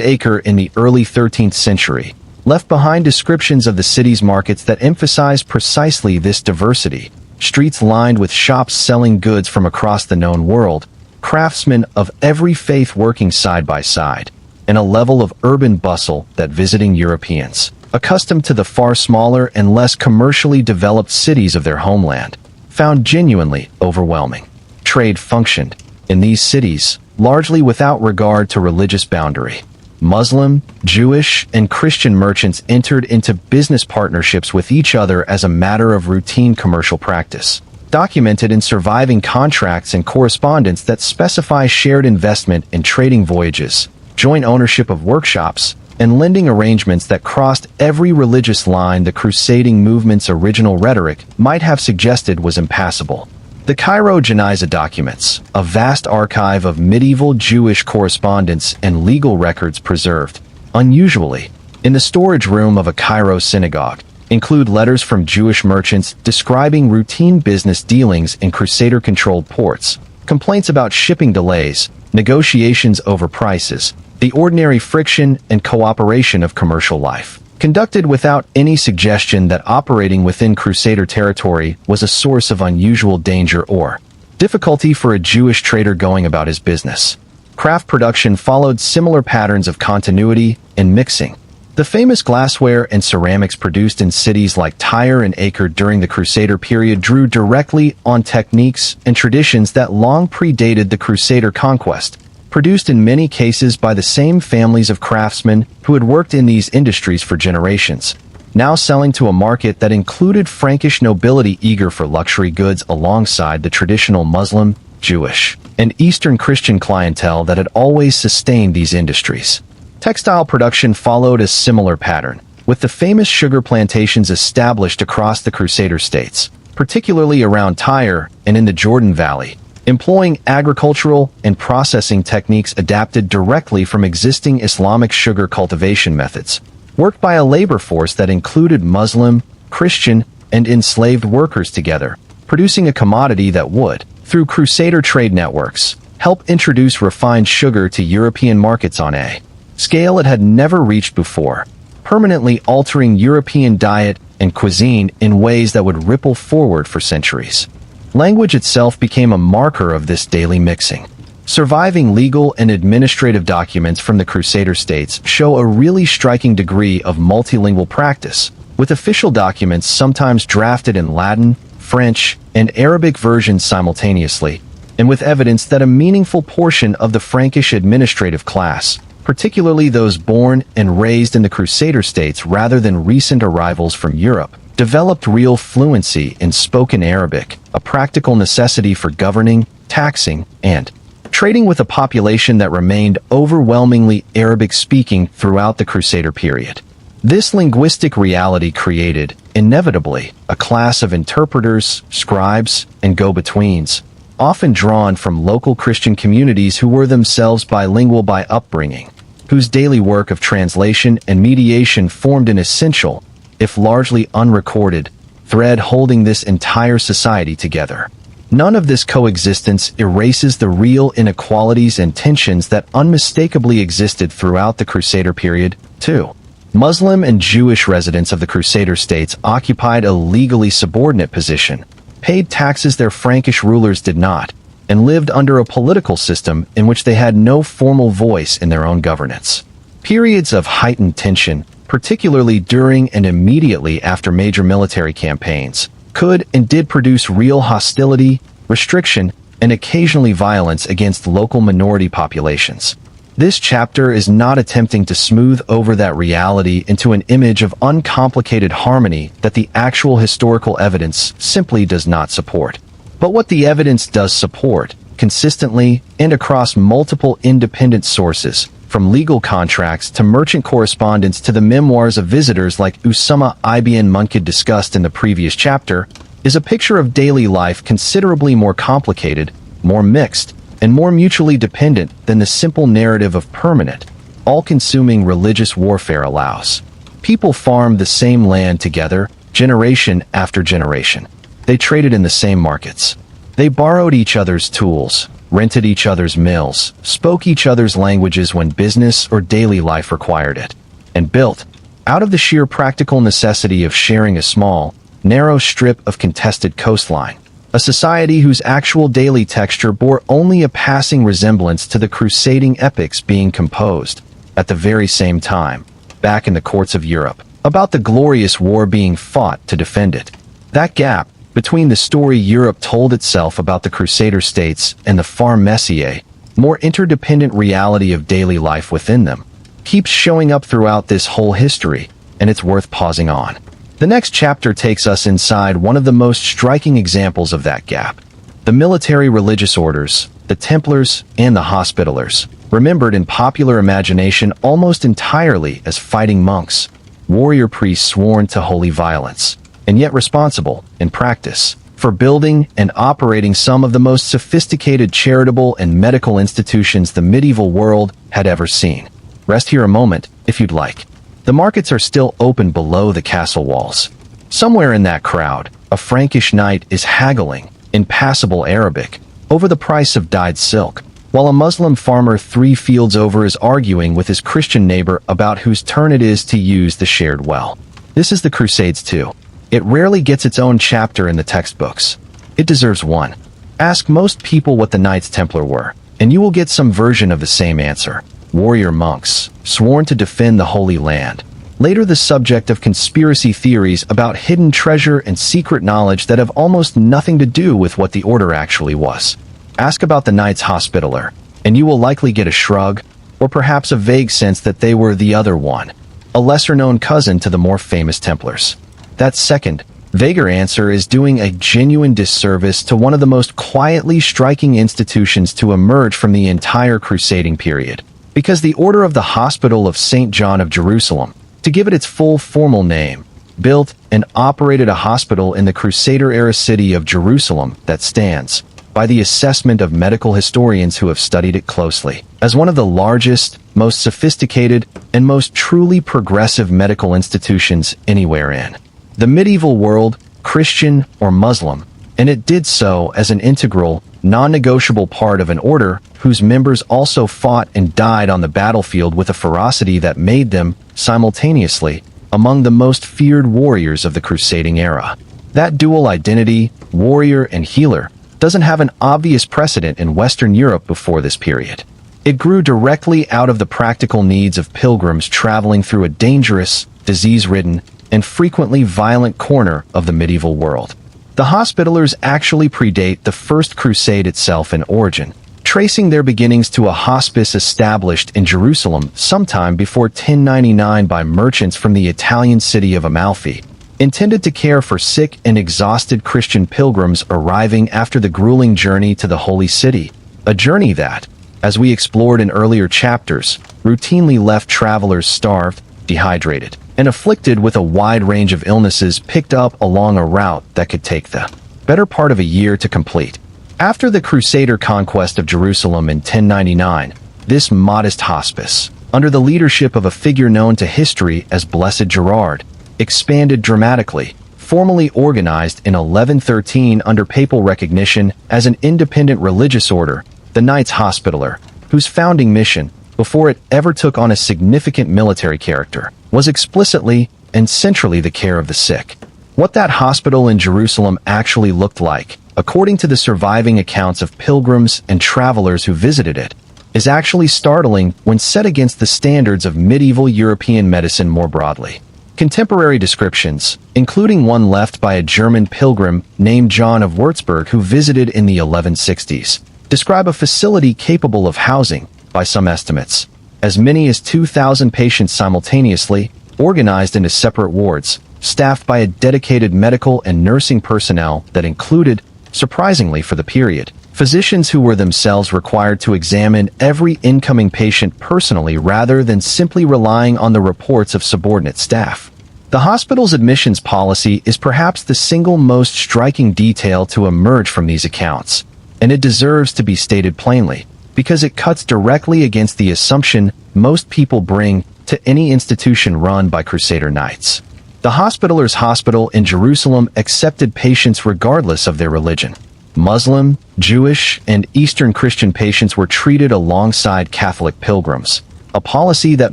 Acre in the early 13th century, left behind descriptions of the city's markets that emphasize precisely this diversity. Streets lined with shops selling goods from across the known world, craftsmen of every faith working side by side, and a level of urban bustle that visiting Europeans, accustomed to the far smaller and less commercially developed cities of their homeland, found genuinely overwhelming. Trade functioned in these cities largely without regard to religious boundary. Muslim, Jewish, and Christian merchants entered into business partnerships with each other as a matter of routine commercial practice, documented in surviving contracts and correspondence that specify shared investment in trading voyages, joint ownership of workshops, and lending arrangements that crossed every religious line the crusading movement's original rhetoric might have suggested was impassable. The Cairo Geniza documents, a vast archive of medieval Jewish correspondence and legal records preserved, unusually, in the storage room of a Cairo synagogue, include letters from Jewish merchants describing routine business dealings in Crusader-controlled ports, complaints about shipping delays, negotiations over prices, the ordinary friction and cooperation of commercial life, conducted without any suggestion that operating within Crusader territory was a source of unusual danger or difficulty for a Jewish trader going about his business. Craft production followed similar patterns of continuity and mixing. The famous glassware and ceramics produced in cities like Tyre and Acre during the Crusader period drew directly on techniques and traditions that long predated the Crusader conquest, produced in many cases by the same families of craftsmen who had worked in these industries for generations, now selling to a market that included Frankish nobility eager for luxury goods alongside the traditional Muslim, Jewish, and Eastern Christian clientele that had always sustained these industries. Textile production followed a similar pattern, with the famous sugar plantations established across the Crusader states, particularly around Tyre and in the Jordan Valley, employing agricultural and processing techniques adapted directly from existing Islamic sugar cultivation methods, worked by a labor force that included Muslim, Christian, and enslaved workers together, producing a commodity that would, through Crusader trade networks, help introduce refined sugar to European markets on a scale it had never reached before, permanently altering European diet and cuisine in ways that would ripple forward for centuries. Language itself became a marker of this daily mixing. Surviving legal and administrative documents from the Crusader states show a really striking degree of multilingual practice, with official documents sometimes drafted in Latin, French, and Arabic versions simultaneously, and with evidence that a meaningful portion of the Frankish administrative class, particularly those born and raised in the Crusader states rather than recent arrivals from Europe, developed real fluency in spoken Arabic, a practical necessity for governing, taxing, and trading with a population that remained overwhelmingly Arabic-speaking throughout the Crusader period. This linguistic reality created, inevitably, a class of interpreters, scribes, and go-betweens, often drawn from local Christian communities who were themselves bilingual by upbringing, whose daily work of translation and mediation formed an essential, if largely unrecorded, thread holding this entire society together. None of this coexistence erases the real inequalities and tensions that unmistakably existed throughout the Crusader period, too. Muslim and Jewish residents of the Crusader states occupied a legally subordinate position, paid taxes their Frankish rulers did not, and lived under a political system in which they had no formal voice in their own governance. Periods of heightened tension, particularly during and immediately after major military campaigns, could and did produce real hostility, restriction, and occasionally violence against local minority populations. This chapter is not attempting to smooth over that reality into an image of uncomplicated harmony that the actual historical evidence simply does not support. But what the evidence does support, consistently and across multiple independent sources, from legal contracts to merchant correspondence to the memoirs of visitors like Usama ibn Munkid discussed in the previous chapter, is a picture of daily life considerably more complicated, more mixed, and more mutually dependent than the simple narrative of permanent, all-consuming religious warfare allows. People farmed the same land together, generation after generation. They traded in the same markets. They borrowed each other's tools, rented each other's mills, spoke each other's languages when business or daily life required it, and built, out of the sheer practical necessity of sharing a small, narrow strip of contested coastline, a society whose actual daily texture bore only a passing resemblance to the crusading epics being composed, at the very same time, back in the courts of Europe, about the glorious war being fought to defend it. That gap between the story Europe told itself about the Crusader states and the far messier, more interdependent reality of daily life within them, keeps showing up throughout this whole history, and it's worth pausing on. The next chapter takes us inside one of the most striking examples of that gap. The military religious orders, the Templars and the Hospitallers, remembered in popular imagination almost entirely as fighting monks, warrior priests sworn to holy violence, and yet responsible, in practice, for building and operating some of the most sophisticated charitable and medical institutions the medieval world had ever seen. Rest here a moment, if you'd like. The markets are still open below the castle walls. Somewhere in that crowd, a Frankish knight is haggling, in passable Arabic, over the price of dyed silk, while a Muslim farmer 3 fields over is arguing with his Christian neighbor about whose turn it is to use the shared well. This is the Crusades too. It rarely gets its own chapter in the textbooks. It deserves one. Ask most people what the Knights Templar were, and you will get some version of the same answer. Warrior monks, sworn to defend the Holy Land. Later the subject of conspiracy theories about hidden treasure and secret knowledge that have almost nothing to do with what the order actually was. Ask about the Knights Hospitaller, and you will likely get a shrug, or perhaps a vague sense that they were the other one, a lesser-known cousin to the more famous Templars. That second, vaguer answer is doing a genuine disservice to one of the most quietly striking institutions to emerge from the entire crusading period. Because the Order of the Hospital of St. John of Jerusalem, to give it its full formal name, built and operated a hospital in the Crusader-era city of Jerusalem that stands, by the assessment of medical historians who have studied it closely, as one of the largest, most sophisticated, and most truly progressive medical institutions anywhere in the medieval world, Christian or Muslim, and it did so as an integral, non-negotiable part of an order whose members also fought and died on the battlefield with a ferocity that made them, simultaneously, among the most feared warriors of the crusading era. That dual identity, warrior and healer, doesn't have an obvious precedent in Western Europe before this period. It grew directly out of the practical needs of pilgrims traveling through a dangerous, disease-ridden, and frequently violent corner of the medieval world. The Hospitallers actually predate the First Crusade itself in origin, tracing their beginnings to a hospice established in Jerusalem sometime before 1099 by merchants from the Italian city of Amalfi, intended to care for sick and exhausted Christian pilgrims arriving after the grueling journey to the Holy City, a journey that, as we explored in earlier chapters, routinely left travelers starved, dehydrated, and afflicted with a wide range of illnesses picked up along a route that could take the better part of a year to complete. After the Crusader conquest of Jerusalem in 1099, this modest hospice, under the leadership of a figure known to history as Blessed Gerard, expanded dramatically, formally organized in 1113 under papal recognition as an independent religious order, the Knights Hospitaller, whose founding mission, before it ever took on a significant military character, was explicitly and centrally the care of the sick. What that hospital in Jerusalem actually looked like, according to the surviving accounts of pilgrims and travelers who visited it, is actually startling when set against the standards of medieval European medicine more broadly. Contemporary descriptions, including one left by a German pilgrim named John of Würzburg who visited in the 1160s, describe a facility capable of housing, by some estimates, as many as 2,000 patients simultaneously, organized into separate wards, staffed by a dedicated medical and nursing personnel that included, surprisingly for the period, physicians who were themselves required to examine every incoming patient personally rather than simply relying on the reports of subordinate staff. The hospital's admissions policy is perhaps the single most striking detail to emerge from these accounts, and it deserves to be stated plainly, because it cuts directly against the assumption most people bring to any institution run by Crusader Knights. The Hospitallers' Hospital in Jerusalem accepted patients regardless of their religion. Muslim, Jewish, and Eastern Christian patients were treated alongside Catholic pilgrims, a policy that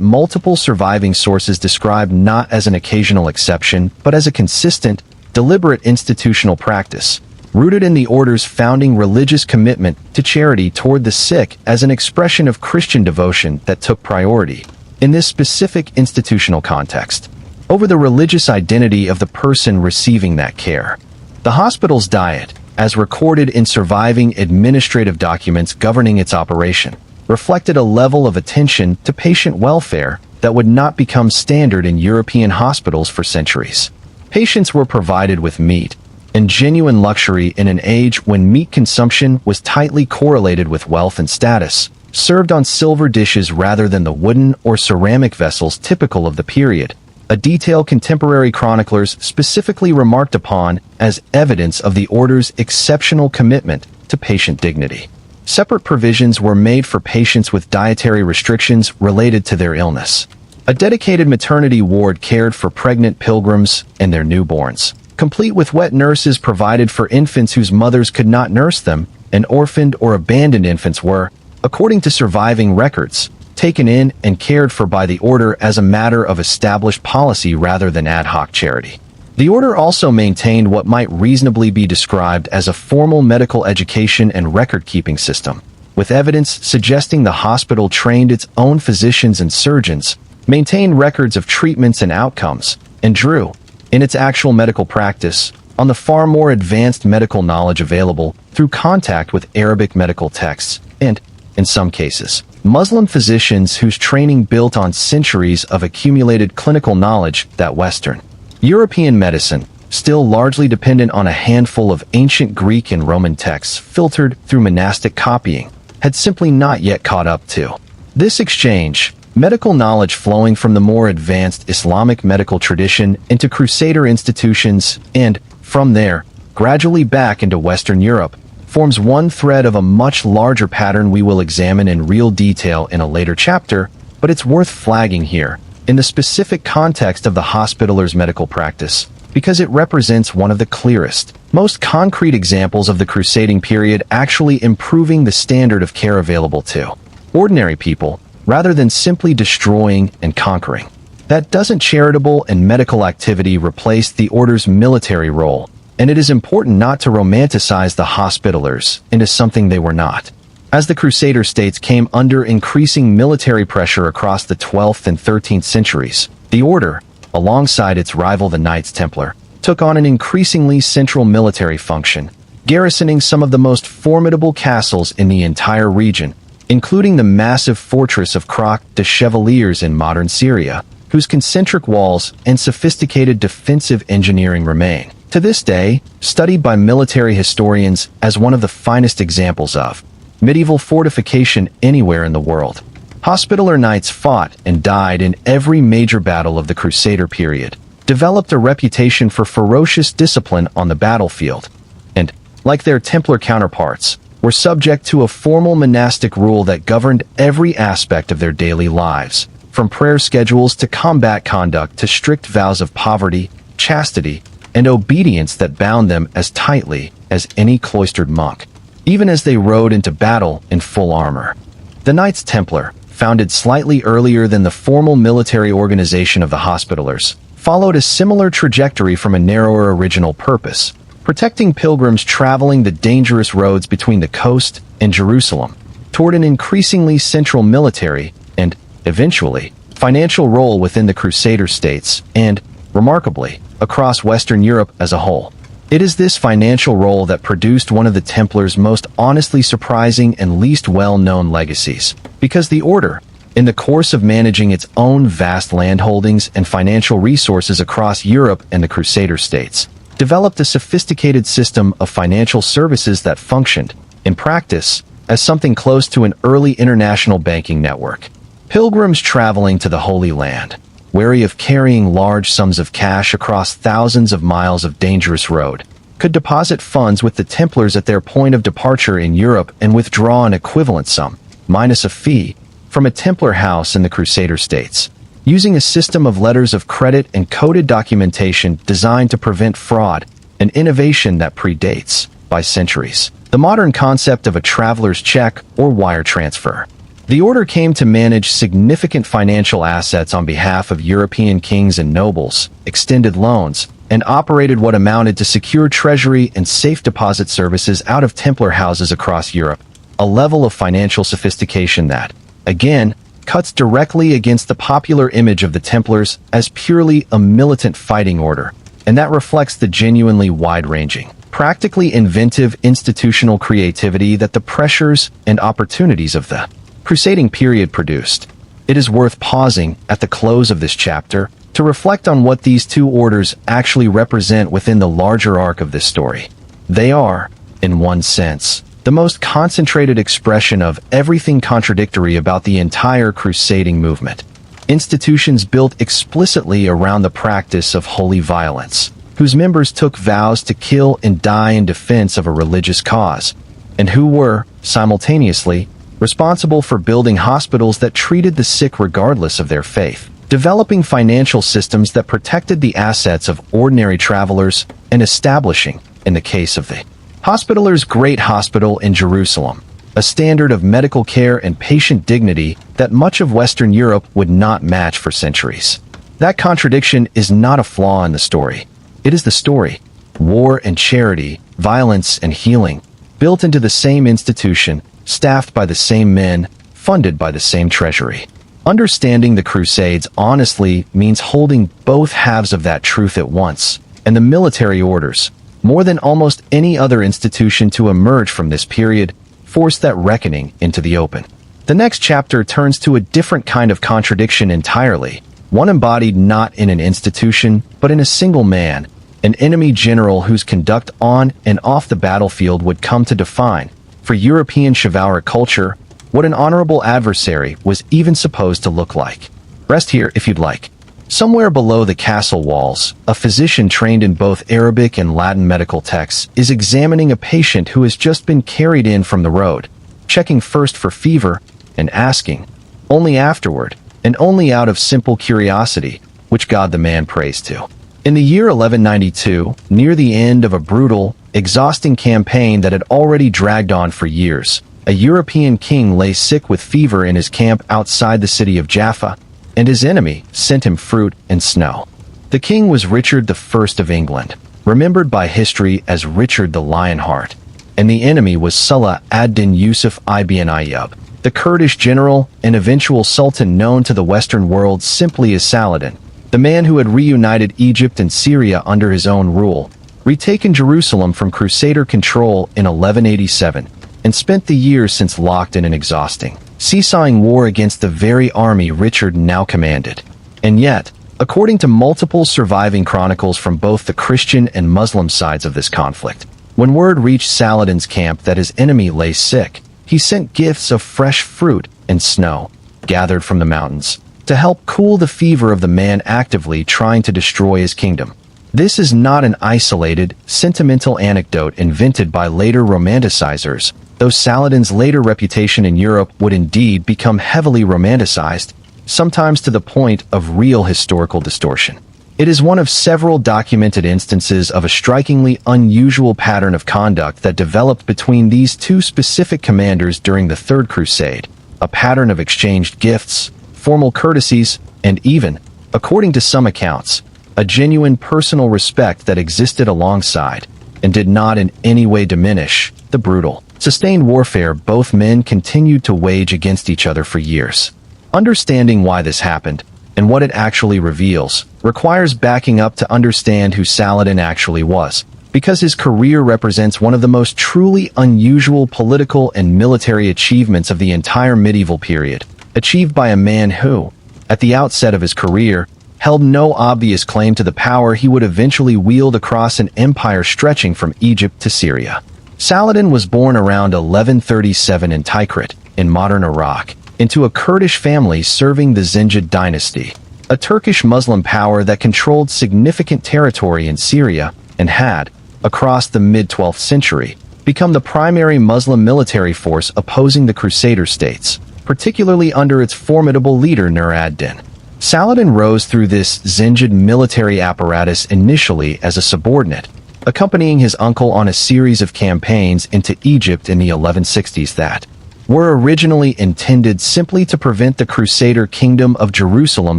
multiple surviving sources describe not as an occasional exception, but as a consistent, deliberate institutional practice, rooted in the order's founding religious commitment to charity toward the sick as an expression of Christian devotion that took priority, in this specific institutional context, over the religious identity of the person receiving that care. The hospital's diet, as recorded in surviving administrative documents governing its operation, reflected a level of attention to patient welfare that would not become standard in European hospitals for centuries. Patients were provided with meat, and genuine luxury in an age when meat consumption was tightly correlated with wealth and status, served on silver dishes rather than the wooden or ceramic vessels typical of the period, a detail contemporary chroniclers specifically remarked upon as evidence of the order's exceptional commitment to patient dignity. Separate provisions were made for patients with dietary restrictions related to their illness. A dedicated maternity ward cared for pregnant pilgrims and their newborns, complete with wet nurses provided for infants whose mothers could not nurse them, and orphaned or abandoned infants were, according to surviving records, taken in and cared for by the order as a matter of established policy rather than ad hoc charity. The order also maintained what might reasonably be described as a formal medical education and record-keeping system, with evidence suggesting the hospital trained its own physicians and surgeons, maintained records of treatments and outcomes, and drew, in its actual medical practice, on the far more advanced medical knowledge available through contact with Arabic medical texts and, in some cases, Muslim physicians whose training built on centuries of accumulated clinical knowledge that Western European medicine, still largely dependent on a handful of ancient Greek and Roman texts filtered through monastic copying, had simply not yet caught up to. This exchange, medical knowledge flowing from the more advanced Islamic medical tradition into Crusader institutions and, from there, gradually back into Western Europe, forms one thread of a much larger pattern we will examine in real detail in a later chapter, but it's worth flagging here, in the specific context of the Hospitaller's medical practice, because it represents one of the clearest, most concrete examples of the crusading period actually improving the standard of care available to ordinary people, rather than simply destroying and conquering. That doesn't charitable and medical activity replace the order's military role, and it is important not to romanticize the Hospitallers into something they were not. As the Crusader states came under increasing military pressure across the 12th and 13th centuries, the order, alongside its rival the Knights Templar, took on an increasingly central military function, garrisoning some of the most formidable castles in the entire region, including the massive fortress of Croc de Chevaliers in modern Syria, whose concentric walls and sophisticated defensive engineering remain, to this day, studied by military historians as one of the finest examples of medieval fortification anywhere in the world. Hospitaller knights fought and died in every major battle of the Crusader period, developed a reputation for ferocious discipline on the battlefield, and, like their Templar counterparts, were subject to a formal monastic rule that governed every aspect of their daily lives, from prayer schedules to combat conduct to strict vows of poverty, chastity, and obedience that bound them as tightly as any cloistered monk, even as they rode into battle in full armor. The Knights Templar, founded slightly earlier than the formal military organization of the Hospitallers, followed a similar trajectory from a narrower original purpose, protecting pilgrims traveling the dangerous roads between the coast and Jerusalem, toward an increasingly central military and, eventually, financial role within the Crusader states and, remarkably, across Western Europe as a whole. It is this financial role that produced one of the Templars' most honestly surprising and least well-known legacies, because the order, in the course of managing its own vast landholdings and financial resources across Europe and the Crusader states, developed a sophisticated system of financial services that functioned, in practice, as something close to an early international banking network. Pilgrims traveling to the Holy Land, wary of carrying large sums of cash across thousands of miles of dangerous road, could deposit funds with the Templars at their point of departure in Europe and withdraw an equivalent sum, minus a fee, from a Templar house in the Crusader states, using a system of letters of credit and coded documentation designed to prevent fraud, an innovation that predates, by centuries, the modern concept of a traveler's check or wire transfer. The order came to manage significant financial assets on behalf of European kings and nobles, extended loans, and operated what amounted to secure treasury and safe deposit services out of Templar houses across Europe, a level of financial sophistication that, again, cuts directly against the popular image of the Templars as purely a militant fighting order, and that reflects the genuinely wide-ranging, practically inventive institutional creativity that the pressures and opportunities of the crusading period produced. It is worth pausing at the close of this chapter to reflect on what these two orders actually represent within the larger arc of this story. They are, in one sense, the most concentrated expression of everything contradictory about the entire crusading movement. Institutions built explicitly around the practice of holy violence, whose members took vows to kill and die in defense of a religious cause, and who were, simultaneously, responsible for building hospitals that treated the sick regardless of their faith, developing financial systems that protected the assets of ordinary travelers, and establishing, in the case of the Hospitaller's Great Hospital in Jerusalem, a standard of medical care and patient dignity that much of Western Europe would not match for centuries. That contradiction is not a flaw in the story. It is the story. War and charity, violence and healing, built into the same institution, staffed by the same men, funded by the same treasury. Understanding the Crusades honestly means holding both halves of that truth at once, and the military orders, more than almost any other institution to emerge from this period, forced that reckoning into the open. The next chapter turns to a different kind of contradiction entirely, one embodied not in an institution, but in a single man, an enemy general whose conduct on and off the battlefield would come to define, for European chivalric culture, what an honorable adversary was even supposed to look like. Rest here if you'd like. Somewhere below the castle walls, a physician trained in both Arabic and Latin medical texts is examining a patient who has just been carried in from the road, checking first for fever, and asking, only afterward, and only out of simple curiosity, which god the man prays to. In the year 1192, near the end of a brutal, exhausting campaign that had already dragged on for years, a European king lay sick with fever in his camp outside the city of Jaffa, and his enemy sent him fruit and snow. The king was Richard I of England, remembered by history as Richard the Lionheart, and the enemy was Salah ad-Din Yusuf ibn Ayyub, the Kurdish general and eventual sultan known to the Western world simply as Saladin, the man who had reunited Egypt and Syria under his own rule, retaken Jerusalem from Crusader control in 1187, and spent the years since locked in an exhausting, seesawing war against the very army Richard now commanded. And yet, according to multiple surviving chronicles from both the Christian and Muslim sides of this conflict, when word reached Saladin's camp that his enemy lay sick, he sent gifts of fresh fruit and snow, gathered from the mountains, to help cool the fever of the man actively trying to destroy his kingdom. This is not an isolated, sentimental anecdote invented by later romanticizers, though Saladin's later reputation in Europe would indeed become heavily romanticized, sometimes to the point of real historical distortion. It is one of several documented instances of a strikingly unusual pattern of conduct that developed between these two specific commanders during the Third Crusade, a pattern of exchanged gifts, formal courtesies, and even, according to some accounts, a genuine personal respect that existed alongside, and did not in any way diminish, the brutal, sustained warfare both men continued to wage against each other for years. Understanding why this happened, and what it actually reveals, requires backing up to understand who Saladin actually was, because his career represents one of the most truly unusual political and military achievements of the entire medieval period, achieved by a man who, at the outset of his career, held no obvious claim to the power he would eventually wield across an empire stretching from Egypt to Syria. Saladin was born around 1137 in Tikrit, in modern Iraq, into a Kurdish family serving the Zengid dynasty, a Turkish Muslim power that controlled significant territory in Syria and had, across the mid-12th century, become the primary Muslim military force opposing the Crusader states, particularly under its formidable leader Nur ad-Din. Saladin rose through this Zengid military apparatus initially as a subordinate, accompanying his uncle on a series of campaigns into Egypt in the 1160s that were originally intended simply to prevent the Crusader kingdom of Jerusalem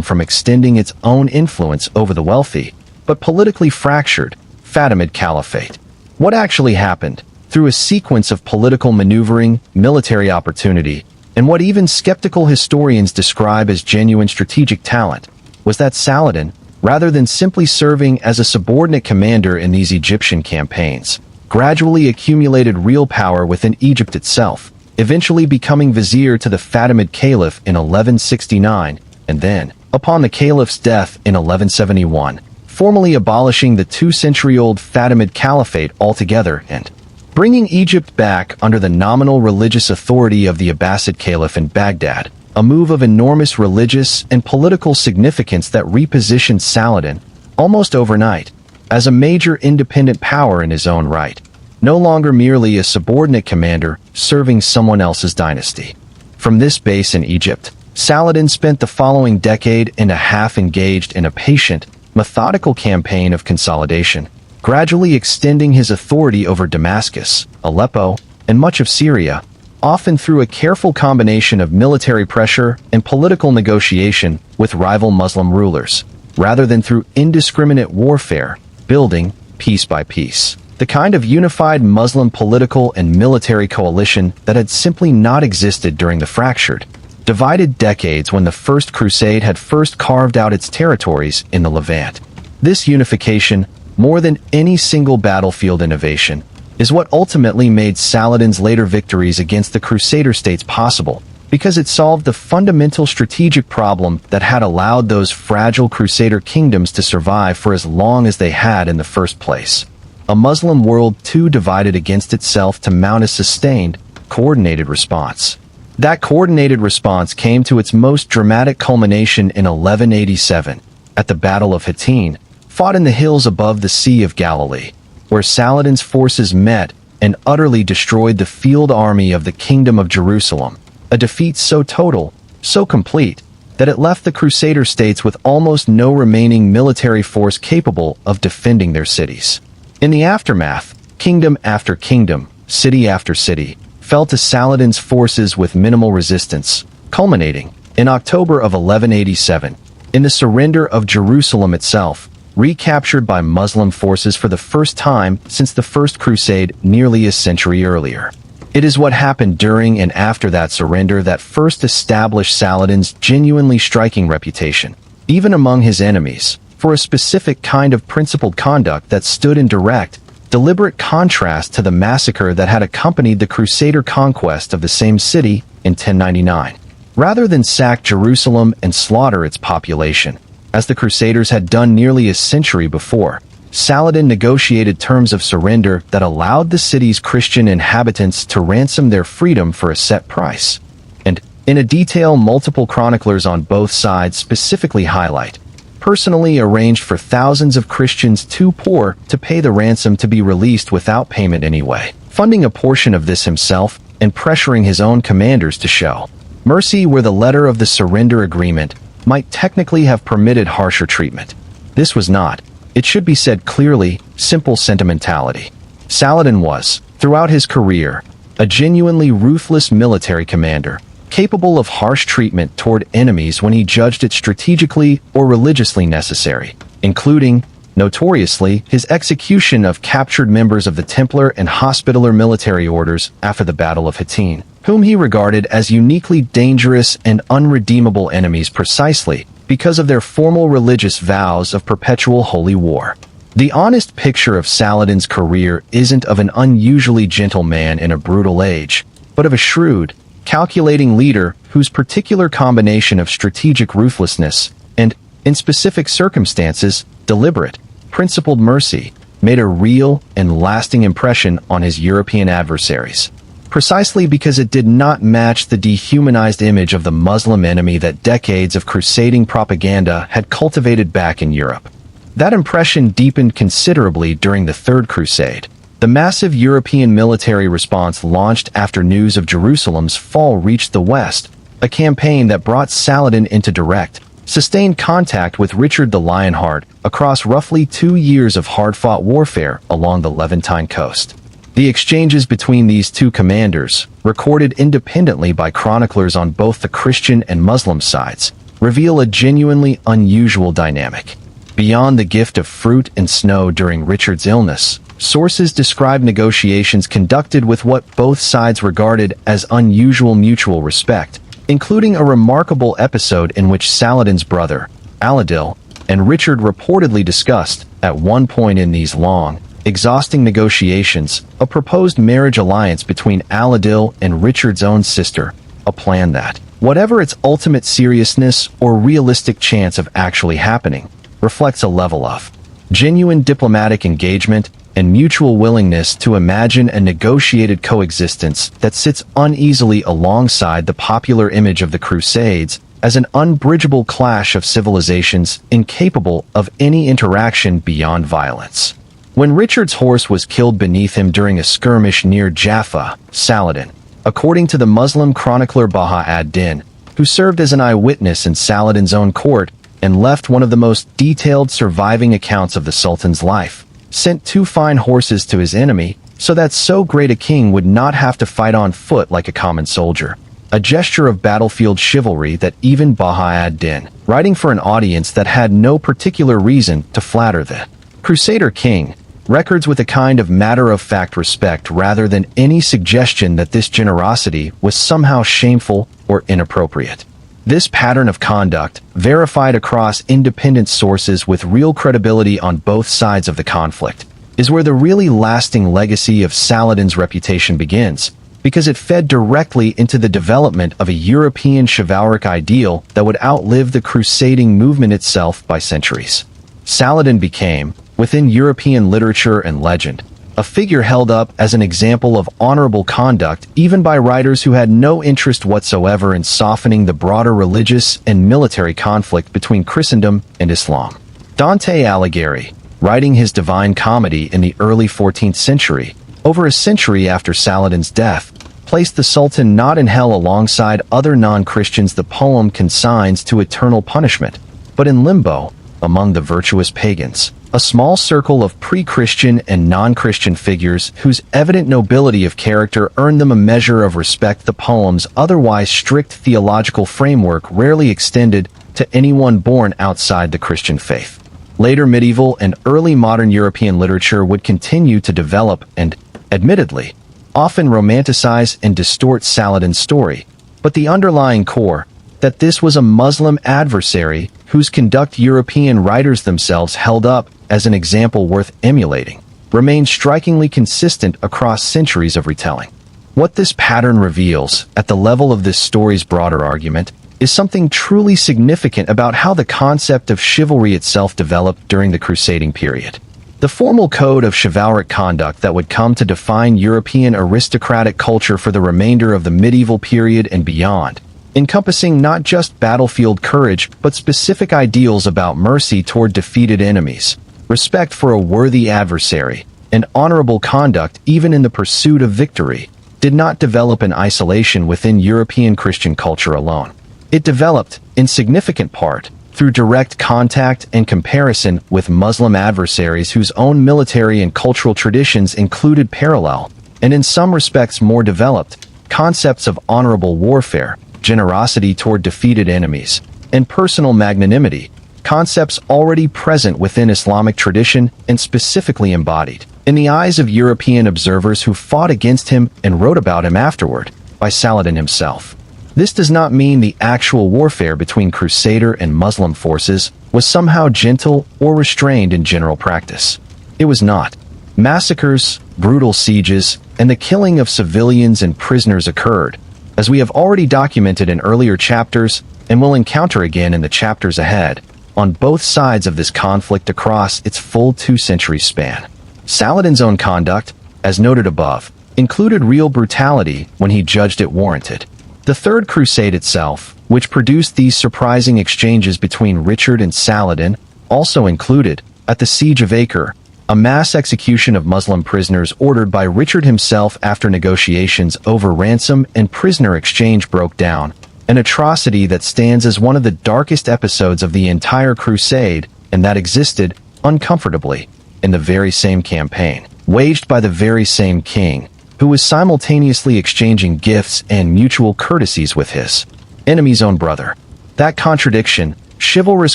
from extending its own influence over the wealthy, but politically fractured, Fatimid Caliphate. What actually happened, through a sequence of political maneuvering, military opportunity, and what even skeptical historians describe as genuine strategic talent, was that Saladin, rather than simply serving as a subordinate commander in these Egyptian campaigns, gradually accumulated real power within Egypt itself, eventually becoming vizier to the Fatimid Caliph in 1169, and then, upon the Caliph's death in 1171, formally abolishing the 2-century-old Fatimid Caliphate altogether and bringing Egypt back under the nominal religious authority of the Abbasid Caliph in Baghdad, a move of enormous religious and political significance that repositioned Saladin, almost overnight, as a major independent power in his own right, no longer merely a subordinate commander serving someone else's dynasty. From this base in Egypt, Saladin spent the following decade and a half engaged in a patient, methodical campaign of consolidation, gradually extending his authority over Damascus, Aleppo, and much of Syria, often through a careful combination of military pressure and political negotiation with rival Muslim rulers, rather than through indiscriminate warfare, building, piece by piece, the kind of unified Muslim political and military coalition that had simply not existed during the fractured, divided decades when the First Crusade had first carved out its territories in the Levant. This unification, more than any single battlefield innovation, is what ultimately made Saladin's later victories against the Crusader states possible, because it solved the fundamental strategic problem that had allowed those fragile Crusader kingdoms to survive for as long as they had in the first place. A Muslim world too divided against itself to mount a sustained, coordinated response. That coordinated response came to its most dramatic culmination in 1187, at the Battle of Hattin, fought in the hills above the Sea of Galilee, where Saladin's forces met and utterly destroyed the field army of the Kingdom of Jerusalem, a defeat so total, so complete, that it left the Crusader states with almost no remaining military force capable of defending their cities. In the aftermath, kingdom after kingdom, city after city, fell to Saladin's forces with minimal resistance, culminating, in October of 1187, in the surrender of Jerusalem itself, recaptured by Muslim forces for the first time since the First Crusade nearly a century earlier. It is what happened during and after that surrender that first established Saladin's genuinely striking reputation, even among his enemies, for a specific kind of principled conduct that stood in direct, deliberate contrast to the massacre that had accompanied the Crusader conquest of the same city in 1099. Rather than sack Jerusalem and slaughter its population, as the Crusaders had done nearly a century before, Saladin negotiated terms of surrender that allowed the city's Christian inhabitants to ransom their freedom for a set price. And, in a detail multiple chroniclers on both sides specifically highlight, personally arranged for thousands of Christians too poor to pay the ransom to be released without payment anyway, funding a portion of this himself and pressuring his own commanders to show mercy where the letter of the surrender agreement might technically have permitted harsher treatment. This was not, it should be said clearly, simple sentimentality. Saladin was, throughout his career, a genuinely ruthless military commander, capable of harsh treatment toward enemies when he judged it strategically or religiously necessary, including, notoriously, his execution of captured members of the Templar and Hospitaller military orders after the Battle of Hattin, whom he regarded as uniquely dangerous and unredeemable enemies precisely because of their formal religious vows of perpetual holy war. The honest picture of Saladin's career isn't of an unusually gentle man in a brutal age, but of a shrewd, calculating leader whose particular combination of strategic ruthlessness and, in specific circumstances, deliberate, principled mercy, made a real and lasting impression on his European adversaries, precisely because it did not match the dehumanized image of the Muslim enemy that decades of crusading propaganda had cultivated back in Europe. That impression deepened considerably during the Third Crusade. The massive European military response launched after news of Jerusalem's fall reached the West, a campaign that brought Saladin into direct, sustained contact with Richard the Lionheart across roughly 2 years of hard-fought warfare along the Levantine coast. The exchanges between these two commanders, recorded independently by chroniclers on both the Christian and Muslim sides, reveal a genuinely unusual dynamic. Beyond the gift of fruit and snow during Richard's illness, sources describe negotiations conducted with what both sides regarded as unusual mutual respect, including a remarkable episode in which Saladin's brother, Aladil, and Richard reportedly discussed, at one point in these long, exhausting negotiations, a proposed marriage alliance between Aladil and Richard's own sister, a plan that, whatever its ultimate seriousness or realistic chance of actually happening, reflects a level of genuine diplomatic engagement and mutual willingness to imagine a negotiated coexistence that sits uneasily alongside the popular image of the Crusades as an unbridgeable clash of civilizations incapable of any interaction beyond violence. When Richard's horse was killed beneath him during a skirmish near Jaffa, Saladin, according to the Muslim chronicler Baha ad-Din, who served as an eyewitness in Saladin's own court and left one of the most detailed surviving accounts of the Sultan's life, sent 2 fine horses to his enemy so that so great a king would not have to fight on foot like a common soldier, a gesture of battlefield chivalry that even Baha ad-Din, writing for an audience that had no particular reason to flatter the Crusader king, records with a kind of matter-of-fact respect rather than any suggestion that this generosity was somehow shameful or inappropriate. This pattern of conduct, verified across independent sources with real credibility on both sides of the conflict, is where the really lasting legacy of Saladin's reputation begins, because it fed directly into the development of a European chivalric ideal that would outlive the crusading movement itself by centuries. Saladin became, within European literature and legend, a figure held up as an example of honorable conduct even by writers who had no interest whatsoever in softening the broader religious and military conflict between Christendom and Islam. Dante Alighieri, writing his Divine Comedy in the early 14th century, over a century after Saladin's death, placed the Sultan not in hell alongside other non-Christians the poem consigns to eternal punishment, but in limbo, among the virtuous pagans, a small circle of pre-Christian and non-Christian figures whose evident nobility of character earned them a measure of respect the poem's otherwise strict theological framework rarely extended to anyone born outside the Christian faith. Later medieval and early modern European literature would continue to develop and, admittedly, often romanticize and distort Saladin's story, but the underlying core, that this was a Muslim adversary whose conduct European writers themselves held up as an example worth emulating, remains strikingly consistent across centuries of retelling. What this pattern reveals, at the level of this story's broader argument, is something truly significant about how the concept of chivalry itself developed during the crusading period. The formal code of chivalric conduct that would come to define European aristocratic culture for the remainder of the medieval period and beyond, encompassing not just battlefield courage but specific ideals about mercy toward defeated enemies, respect for a worthy adversary, and honorable conduct even in the pursuit of victory, did not develop in isolation within European Christian culture alone. It developed, in significant part, through direct contact and comparison with Muslim adversaries whose own military and cultural traditions included parallel, and in some respects more developed, concepts of honorable warfare, generosity toward defeated enemies, and personal magnanimity, concepts already present within Islamic tradition and specifically embodied, in the eyes of European observers who fought against him and wrote about him afterward, by Saladin himself. This does not mean the actual warfare between Crusader and Muslim forces was somehow gentle or restrained in general practice. It was not. Massacres, brutal sieges, and the killing of civilians and prisoners occurred, as we have already documented in earlier chapters and will encounter again in the chapters ahead, on both sides of this conflict across its full 2-century span. Saladin's own conduct, as noted above, included real brutality when he judged it warranted. The Third Crusade itself, which produced these surprising exchanges between Richard and Saladin, also included, at the Siege of Acre, a mass execution of Muslim prisoners ordered by Richard himself after negotiations over ransom and prisoner exchange broke down, an atrocity that stands as one of the darkest episodes of the entire crusade and that existed, uncomfortably, in the very same campaign, waged by the very same king, who was simultaneously exchanging gifts and mutual courtesies with his enemy's own brother. That contradiction, chivalrous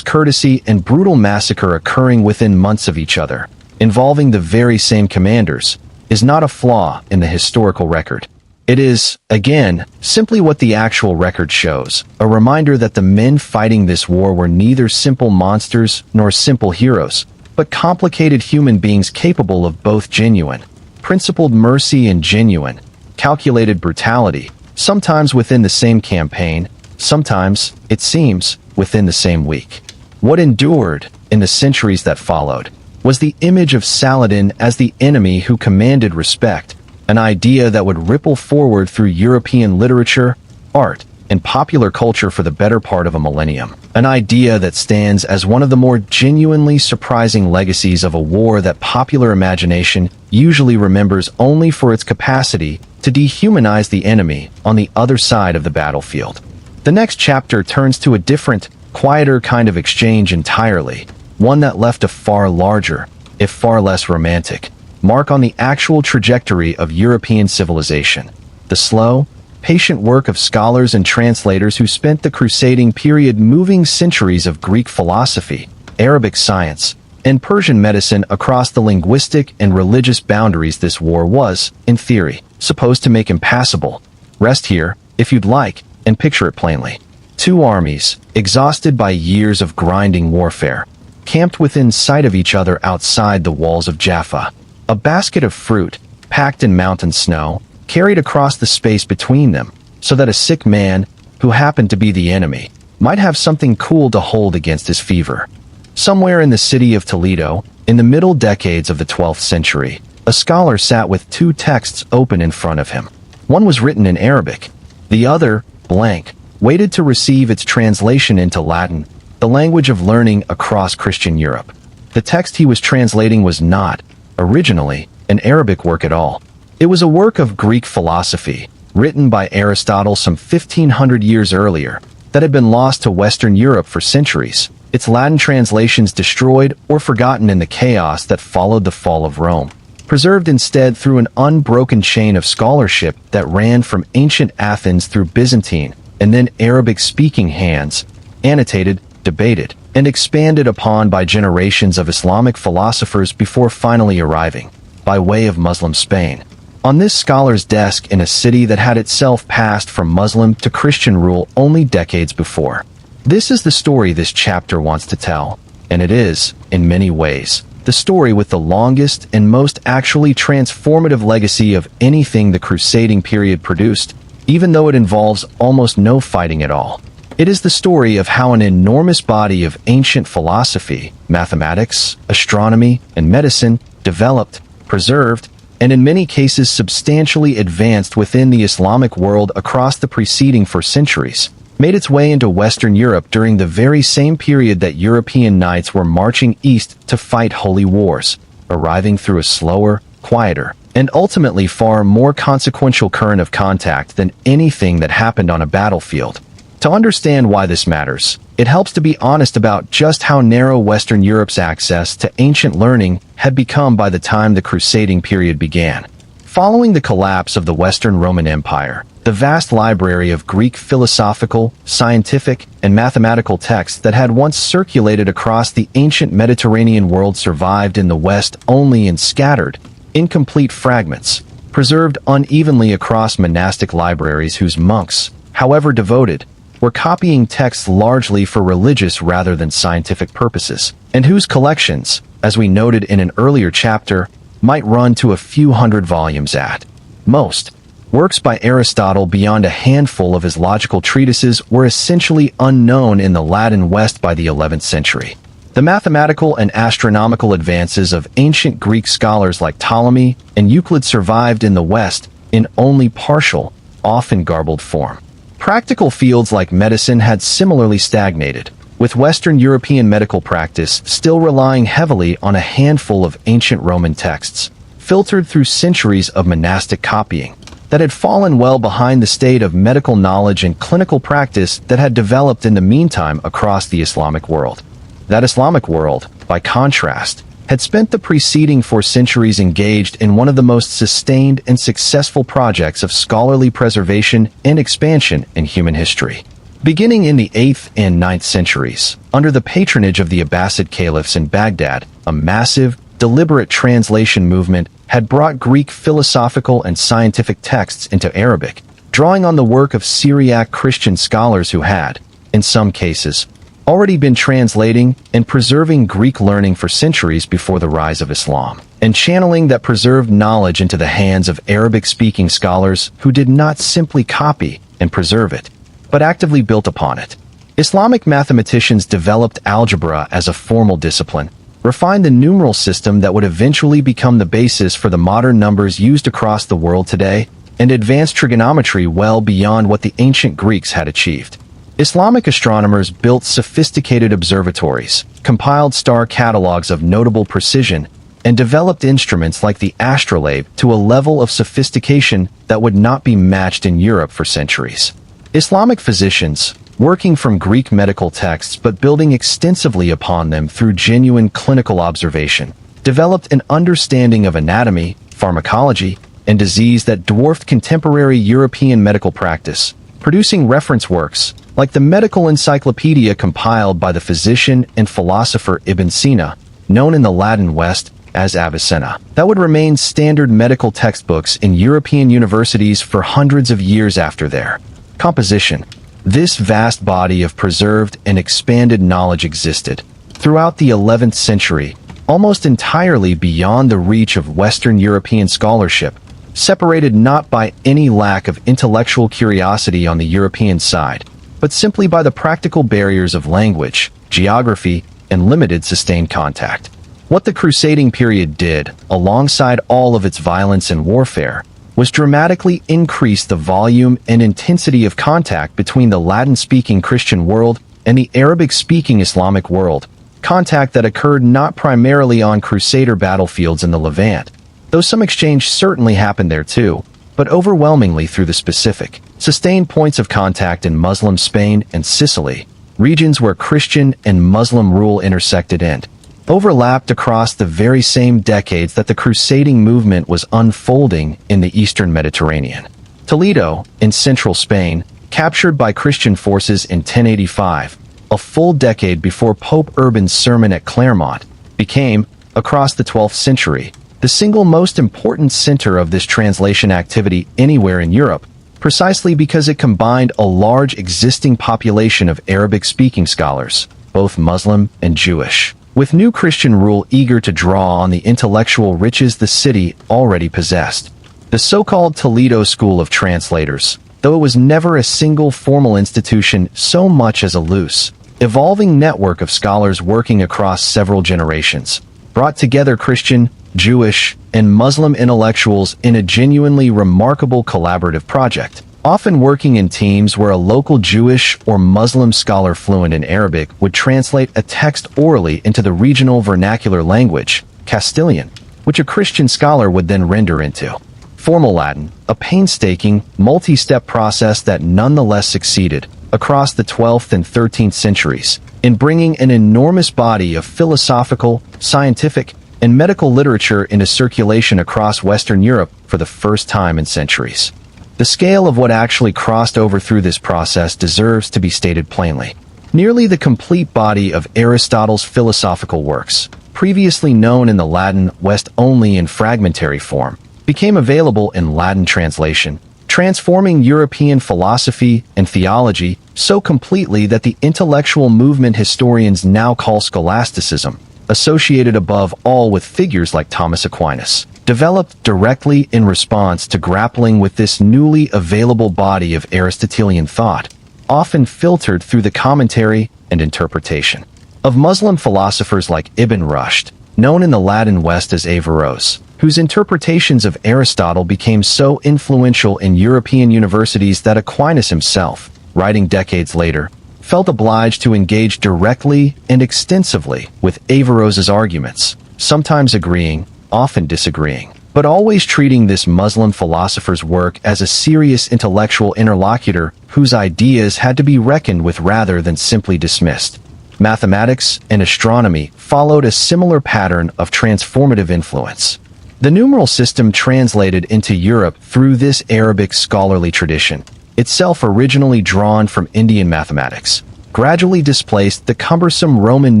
courtesy and brutal massacre occurring within months of each other, involving the very same commanders, is not a flaw in the historical record. It is, again, simply what the actual record shows, a reminder that the men fighting this war were neither simple monsters nor simple heroes, but complicated human beings capable of both genuine, principled mercy and genuine, calculated brutality, sometimes within the same campaign, sometimes, it seems, within the same week. What endured, in the centuries that followed, was the image of Saladin as the enemy who commanded respect, an idea that would ripple forward through European literature, art, and popular culture for the better part of a millennium. An idea that stands as one of the more genuinely surprising legacies of a war that popular imagination usually remembers only for its capacity to dehumanize the enemy on the other side of the battlefield. The next chapter turns to a different, quieter kind of exchange entirely, one that left a far larger, if far less romantic, mark on the actual trajectory of European civilization. The slow, patient work of scholars and translators who spent the crusading period moving centuries of Greek philosophy, Arabic science, and Persian medicine across the linguistic and religious boundaries this war was, in theory, supposed to make impassable. Rest here, if you'd like, and picture it plainly. Two armies, exhausted by years of grinding warfare, camped within sight of each other outside the walls of Jaffa. A basket of fruit, packed in mountain snow, carried across the space between them, so that a sick man, who happened to be the enemy, might have something cool to hold against his fever. Somewhere in the city of Toledo, in the middle decades of the 12th century, a scholar sat with two texts open in front of him. One was written in Arabic. The other, blank, waited to receive its translation into Latin, the language of learning across Christian Europe. The text he was translating was not, originally, an Arabic work at all. It was a work of Greek philosophy, written by Aristotle some 1500 years earlier, that had been lost to Western Europe for centuries, its Latin translations destroyed or forgotten in the chaos that followed the fall of Rome, preserved instead through an unbroken chain of scholarship that ran from ancient Athens through Byzantine and then Arabic-speaking hands, annotated, debated, and expanded upon by generations of Islamic philosophers before finally arriving, by way of Muslim Spain, on this scholar's desk in a city that had itself passed from Muslim to Christian rule only decades before. This is the story this chapter wants to tell, and it is, in many ways, the story with the longest and most actually transformative legacy of anything the crusading period produced, even though it involves almost no fighting at all. It is the story of how an enormous body of ancient philosophy, mathematics, astronomy, and medicine developed, preserved, and in many cases substantially advanced within the Islamic world across the preceding 4 centuries, made its way into Western Europe during the very same period that European knights were marching east to fight holy wars, arriving through a slower, quieter, and ultimately far more consequential current of contact than anything that happened on a battlefield. To understand why this matters, it helps to be honest about just how narrow Western Europe's access to ancient learning had become by the time the crusading period began. Following the collapse of the Western Roman Empire, the vast library of Greek philosophical, scientific, and mathematical texts that had once circulated across the ancient Mediterranean world survived in the West only in scattered, incomplete fragments, preserved unevenly across monastic libraries whose monks, however devoted, were copying texts largely for religious rather than scientific purposes, and whose collections, as we noted in an earlier chapter, might run to a few hundred volumes at most. Works by Aristotle beyond a handful of his logical treatises were essentially unknown in the Latin West by the 11th century. The mathematical and astronomical advances of ancient Greek scholars like Ptolemy and Euclid survived in the West in only partial, often garbled form. Practical fields like medicine had similarly stagnated, with Western European medical practice still relying heavily on a handful of ancient Roman texts, filtered through centuries of monastic copying, that had fallen well behind the state of medical knowledge and clinical practice that had developed in the meantime across the Islamic world. That Islamic world, by contrast, had spent the preceding 4 centuries engaged in one of the most sustained and successful projects of scholarly preservation and expansion in human history. Beginning in the 8th and 9th centuries, under the patronage of the Abbasid caliphs in Baghdad, a massive, deliberate translation movement had brought Greek philosophical and scientific texts into Arabic, drawing on the work of Syriac Christian scholars who had, in some cases, already been translating and preserving Greek learning for centuries before the rise of Islam, and channeling that preserved knowledge into the hands of Arabic-speaking scholars who did not simply copy and preserve it, but actively built upon it. Islamic mathematicians developed algebra as a formal discipline, refined the numeral system that would eventually become the basis for the modern numbers used across the world today, and advanced trigonometry well beyond what the ancient Greeks had achieved. Islamic astronomers built sophisticated observatories, compiled star catalogs of notable precision, and developed instruments like the astrolabe to a level of sophistication that would not be matched in Europe for centuries. Islamic physicians, working from Greek medical texts but building extensively upon them through genuine clinical observation, developed an understanding of anatomy, pharmacology, and disease that dwarfed contemporary European medical practice, producing reference works like the medical encyclopedia compiled by the physician and philosopher Ibn Sina, known in the Latin West as Avicenna, that would remain standard medical textbooks in European universities for hundreds of years after their composition. This vast body of preserved and expanded knowledge existed throughout the 11th century, almost entirely beyond the reach of Western European scholarship, separated not by any lack of intellectual curiosity on the European side, but simply by the practical barriers of language, geography, and limited sustained contact. What the crusading period did, alongside all of its violence and warfare, was dramatically increase the volume and intensity of contact between the Latin-speaking Christian world and the Arabic-speaking Islamic world, contact that occurred not primarily on crusader battlefields in the Levant, though some exchange certainly happened there too, but overwhelmingly through the specific, sustained points of contact in Muslim Spain and Sicily, regions where Christian and Muslim rule intersected and overlapped across the very same decades that the crusading movement was unfolding in the eastern Mediterranean. Toledo, in central Spain, captured by Christian forces in 1085, a full decade before Pope Urban's sermon at Clermont, became, across the 12th century, the single most important center of this translation activity anywhere in Europe, precisely because it combined a large existing population of Arabic-speaking scholars, both Muslim and Jewish, with new Christian rule eager to draw on the intellectual riches the city already possessed. The so-called Toledo School of Translators, though it was never a single formal institution so much as a loose, evolving network of scholars working across several generations, brought together Christian, Jewish, and Muslim intellectuals in a genuinely remarkable collaborative project, often working in teams where a local Jewish or Muslim scholar fluent in Arabic would translate a text orally into the regional vernacular language, Castilian, which a Christian scholar would then render into formal Latin, a painstaking, multi-step process that nonetheless succeeded, across the 12th and 13th centuries, in bringing an enormous body of philosophical, scientific, and medical literature into circulation across Western Europe for the first time in centuries. The scale of what actually crossed over through this process deserves to be stated plainly. Nearly the complete body of Aristotle's philosophical works, previously known in the Latin West only in fragmentary form, became available in Latin translation, transforming European philosophy and theology so completely that the intellectual movement historians now call scholasticism, associated above all with figures like Thomas Aquinas, developed directly in response to grappling with this newly available body of Aristotelian thought, often filtered through the commentary and interpretation of Muslim philosophers like Ibn Rushd, known in the Latin West as Averroes, whose interpretations of Aristotle became so influential in European universities that Aquinas himself, writing decades later, felt obliged to engage directly and extensively with Averroes's arguments, sometimes agreeing, often disagreeing, but always treating this Muslim philosopher's work as a serious intellectual interlocutor whose ideas had to be reckoned with rather than simply dismissed. Mathematics and astronomy followed a similar pattern of transformative influence. The numeral system translated into Europe through this Arabic scholarly tradition, itself originally drawn from Indian mathematics, gradually displaced the cumbersome Roman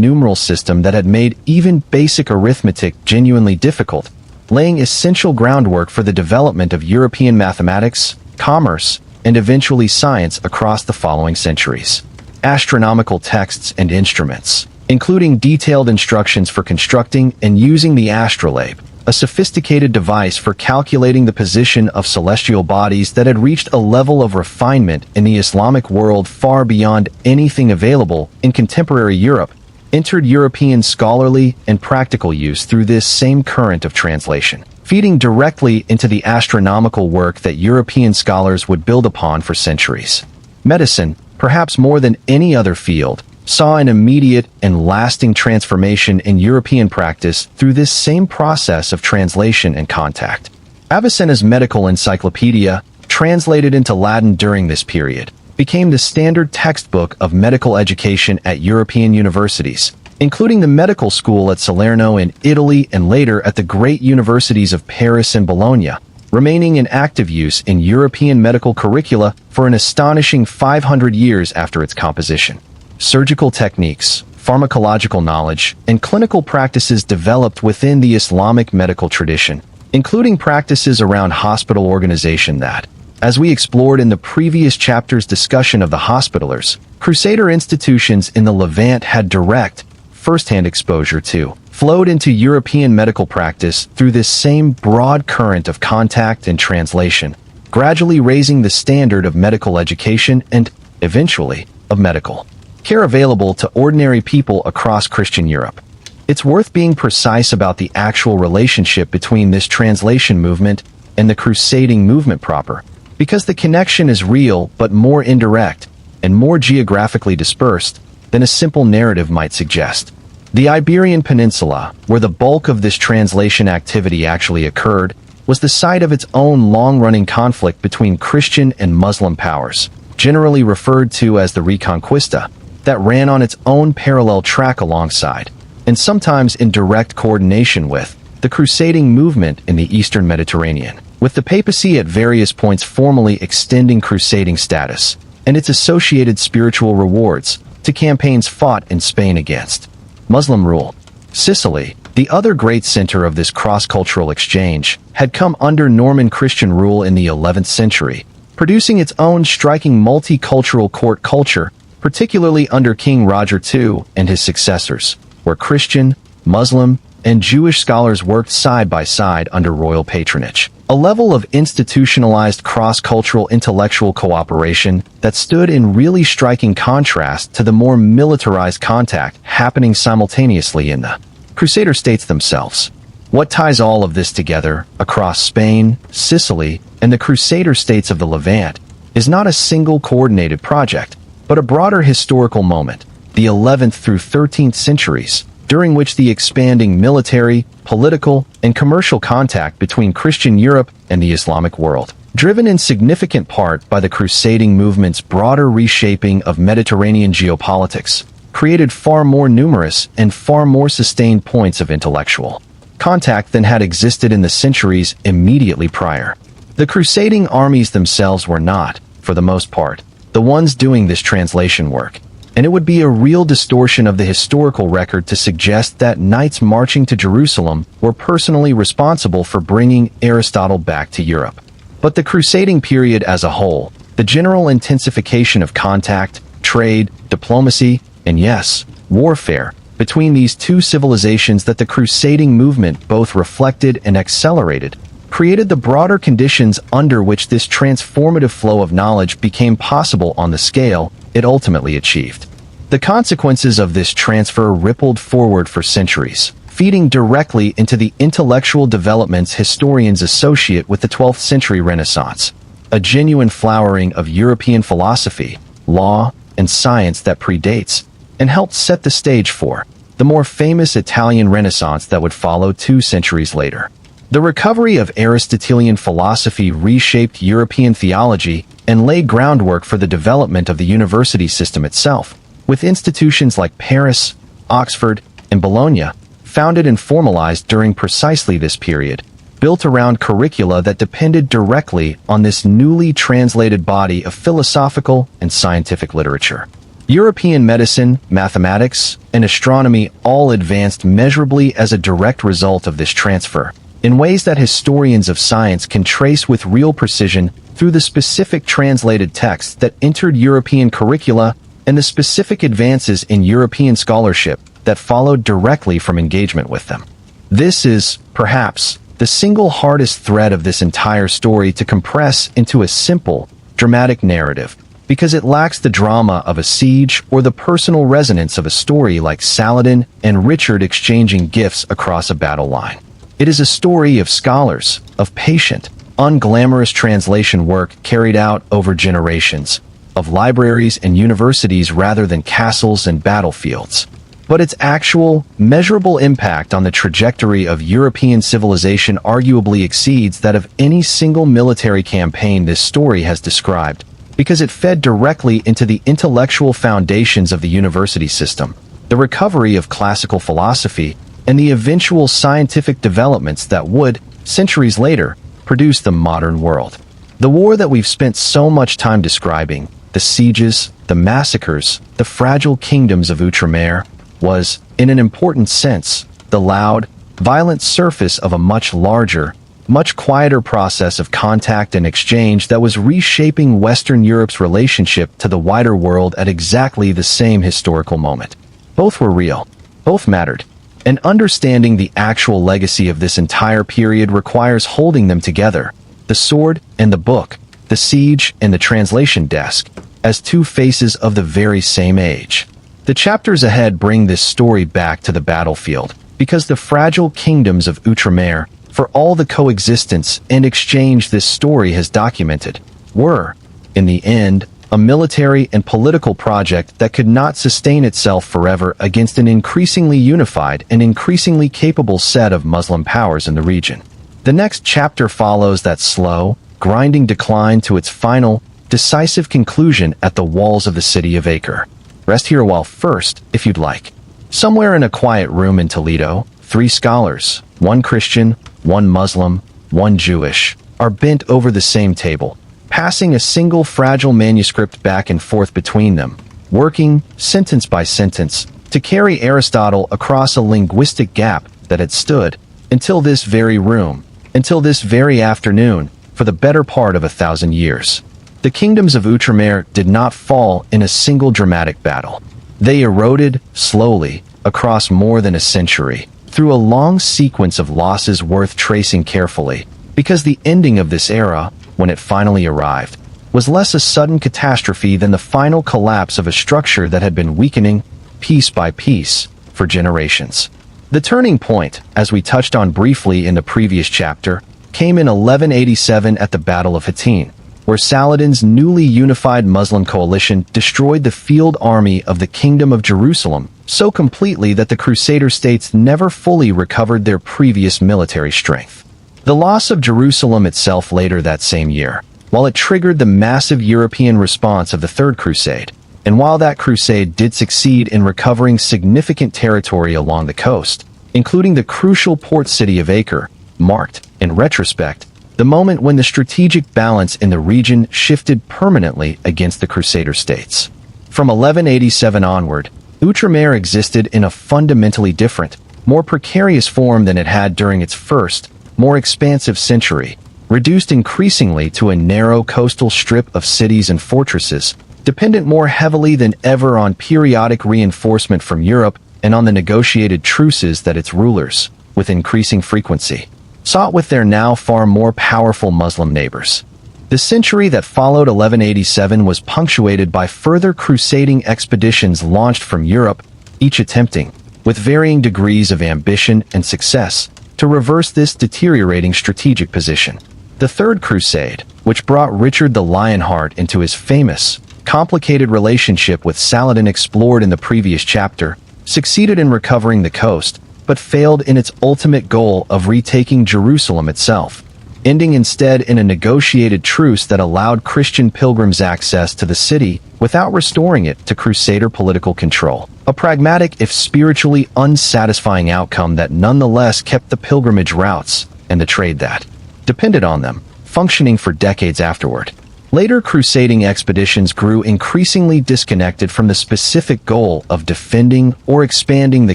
numeral system that had made even basic arithmetic genuinely difficult, laying essential groundwork for the development of European mathematics, commerce, and eventually science across the following centuries. Astronomical texts and instruments, including detailed instructions for constructing and using the astrolabe, a sophisticated device for calculating the position of celestial bodies that had reached a level of refinement in the Islamic world far beyond anything available in contemporary Europe, entered European scholarly and practical use through this same current of translation, feeding directly into the astronomical work that European scholars would build upon for centuries. Medicine, perhaps more than any other field, saw an immediate and lasting transformation in European practice through this same process of translation and contact. Avicenna's medical encyclopedia, translated into Latin during this period, became the standard textbook of medical education at European universities, including the medical school at Salerno in Italy and later at the great universities of Paris and Bologna, remaining in active use in European medical curricula for an astonishing 500 years after its composition. Surgical techniques, pharmacological knowledge, and clinical practices developed within the Islamic medical tradition, including practices around hospital organization that, as we explored in the previous chapter's discussion of the Hospitallers, Crusader institutions in the Levant had direct, first-hand exposure to, flowed into European medical practice through this same broad current of contact and translation, gradually raising the standard of medical education and, eventually, of medical care available to ordinary people across Christian Europe. It's worth being precise about the actual relationship between this translation movement and the crusading movement proper, because the connection is real but more indirect and more geographically dispersed than a simple narrative might suggest. The Iberian Peninsula, where the bulk of this translation activity actually occurred, was the site of its own long-running conflict between Christian and Muslim powers, generally referred to as the Reconquista, that ran on its own parallel track alongside, and sometimes in direct coordination with, the crusading movement in the Eastern Mediterranean, with the papacy at various points formally extending crusading status, and its associated spiritual rewards, to campaigns fought in Spain against Muslim rule. Sicily, the other great center of this cross-cultural exchange, had come under Norman Christian rule in the 11th century, producing its own striking multicultural court culture, particularly under King Roger II and his successors, where Christian, Muslim, and Jewish scholars worked side by side under royal patronage. A level of institutionalized cross-cultural intellectual cooperation that stood in really striking contrast to the more militarized contact happening simultaneously in the Crusader states themselves. What ties all of this together across Spain, Sicily, and the Crusader states of the Levant is not a single coordinated project, but a broader historical moment, the 11th through 13th centuries, during which the expanding military, political, and commercial contact between Christian Europe and the Islamic world, driven in significant part by the crusading movement's broader reshaping of Mediterranean geopolitics, created far more numerous and far more sustained points of intellectual contact than had existed in the centuries immediately prior. The crusading armies themselves were not, for the most part, the ones doing this translation work, and it would be a real distortion of the historical record to suggest that knights marching to Jerusalem were personally responsible for bringing Aristotle back to Europe. But the crusading period as a whole, the general intensification of contact, trade, diplomacy, and yes, warfare, between these two civilizations that the crusading movement both reflected and accelerated, created the broader conditions under which this transformative flow of knowledge became possible on the scale it ultimately achieved. The consequences of this transfer rippled forward for centuries, feeding directly into the intellectual developments historians associate with the 12th century Renaissance, a genuine flowering of European philosophy, law, and science that predates and helped set the stage for the more famous Italian Renaissance that would follow 2 centuries later. The recovery of Aristotelian philosophy reshaped European theology and laid groundwork for the development of the university system itself, with institutions like Paris, Oxford, and Bologna founded and formalized during precisely this period, built around curricula that depended directly on this newly translated body of philosophical and scientific literature. European medicine, mathematics, and astronomy all advanced measurably as a direct result of this transfer, in ways that historians of science can trace with real precision through the specific translated texts that entered European curricula and the specific advances in European scholarship that followed directly from engagement with them. This is, perhaps, the single hardest thread of this entire story to compress into a simple, dramatic narrative, because it lacks the drama of a siege or the personal resonance of a story like Saladin and Richard exchanging gifts across a battle line. It is a story of scholars, of patient, unglamorous translation work carried out over generations, of libraries and universities rather than castles and battlefields. But its actual, measurable impact on the trajectory of European civilization arguably exceeds that of any single military campaign this story has described, because it fed directly into the intellectual foundations of the university system, the recovery of classical philosophy, and the eventual scientific developments that would, centuries later, produce the modern world. The war that we've spent so much time describing, the sieges, the massacres, the fragile kingdoms of Outremer, was, in an important sense, the loud, violent surface of a much larger, much quieter process of contact and exchange that was reshaping Western Europe's relationship to the wider world at exactly the same historical moment. Both were real. Both mattered. And understanding the actual legacy of this entire period requires holding them together, the sword and the book, the siege and the translation desk, as 2 faces of the very same age. The chapters ahead bring this story back to the battlefield, because the fragile kingdoms of Outremer, for all the coexistence and exchange this story has documented, were, in the end, a military and political project that could not sustain itself forever against an increasingly unified and increasingly capable set of Muslim powers in the region. The next chapter follows that slow, grinding decline to its final, decisive conclusion at the walls of the city of Acre. Rest here a while first, if you'd like. Somewhere in a quiet room in Toledo, 3 scholars, 1 Christian, 1 Muslim, 1 Jewish, are bent over the same table, passing a single fragile manuscript back and forth between them, working, sentence by sentence, to carry Aristotle across a linguistic gap that had stood, until this very room, until this very afternoon, for the better part of 1,000 years. The kingdoms of Outremer did not fall in a single dramatic battle. They eroded, slowly, across more than a century, through a long sequence of losses worth tracing carefully, because the ending of this era, when it finally arrived, was less a sudden catastrophe than the final collapse of a structure that had been weakening, piece by piece, for generations. The turning point, as we touched on briefly in the previous chapter, came in 1187 at the Battle of Hattin, where Saladin's newly unified Muslim coalition destroyed the field army of the Kingdom of Jerusalem so completely that the Crusader states never fully recovered their previous military strength. The loss of Jerusalem itself later that same year, while it triggered the massive European response of the Third Crusade, and while that crusade did succeed in recovering significant territory along the coast, including the crucial port city of Acre, marked, in retrospect, the moment when the strategic balance in the region shifted permanently against the Crusader states. From 1187 onward, Outremer existed in a fundamentally different, more precarious form than it had during its first, more expansive century, reduced increasingly to a narrow coastal strip of cities and fortresses, dependent more heavily than ever on periodic reinforcement from Europe and on the negotiated truces that its rulers, with increasing frequency, sought with their now far more powerful Muslim neighbors. The century that followed 1187 was punctuated by further crusading expeditions launched from Europe, each attempting, with varying degrees of ambition and success, to reverse this deteriorating strategic position. The Third Crusade, which brought Richard the Lionheart into his famous, complicated relationship with Saladin explored in the previous chapter, succeeded in recovering the coast, but failed in its ultimate goal of retaking Jerusalem itself, ending instead in a negotiated truce that allowed Christian pilgrims access to the city without restoring it to Crusader political control. A pragmatic if spiritually unsatisfying outcome that nonetheless kept the pilgrimage routes, and the trade that depended on them, functioning for decades afterward. Later crusading expeditions grew increasingly disconnected from the specific goal of defending or expanding the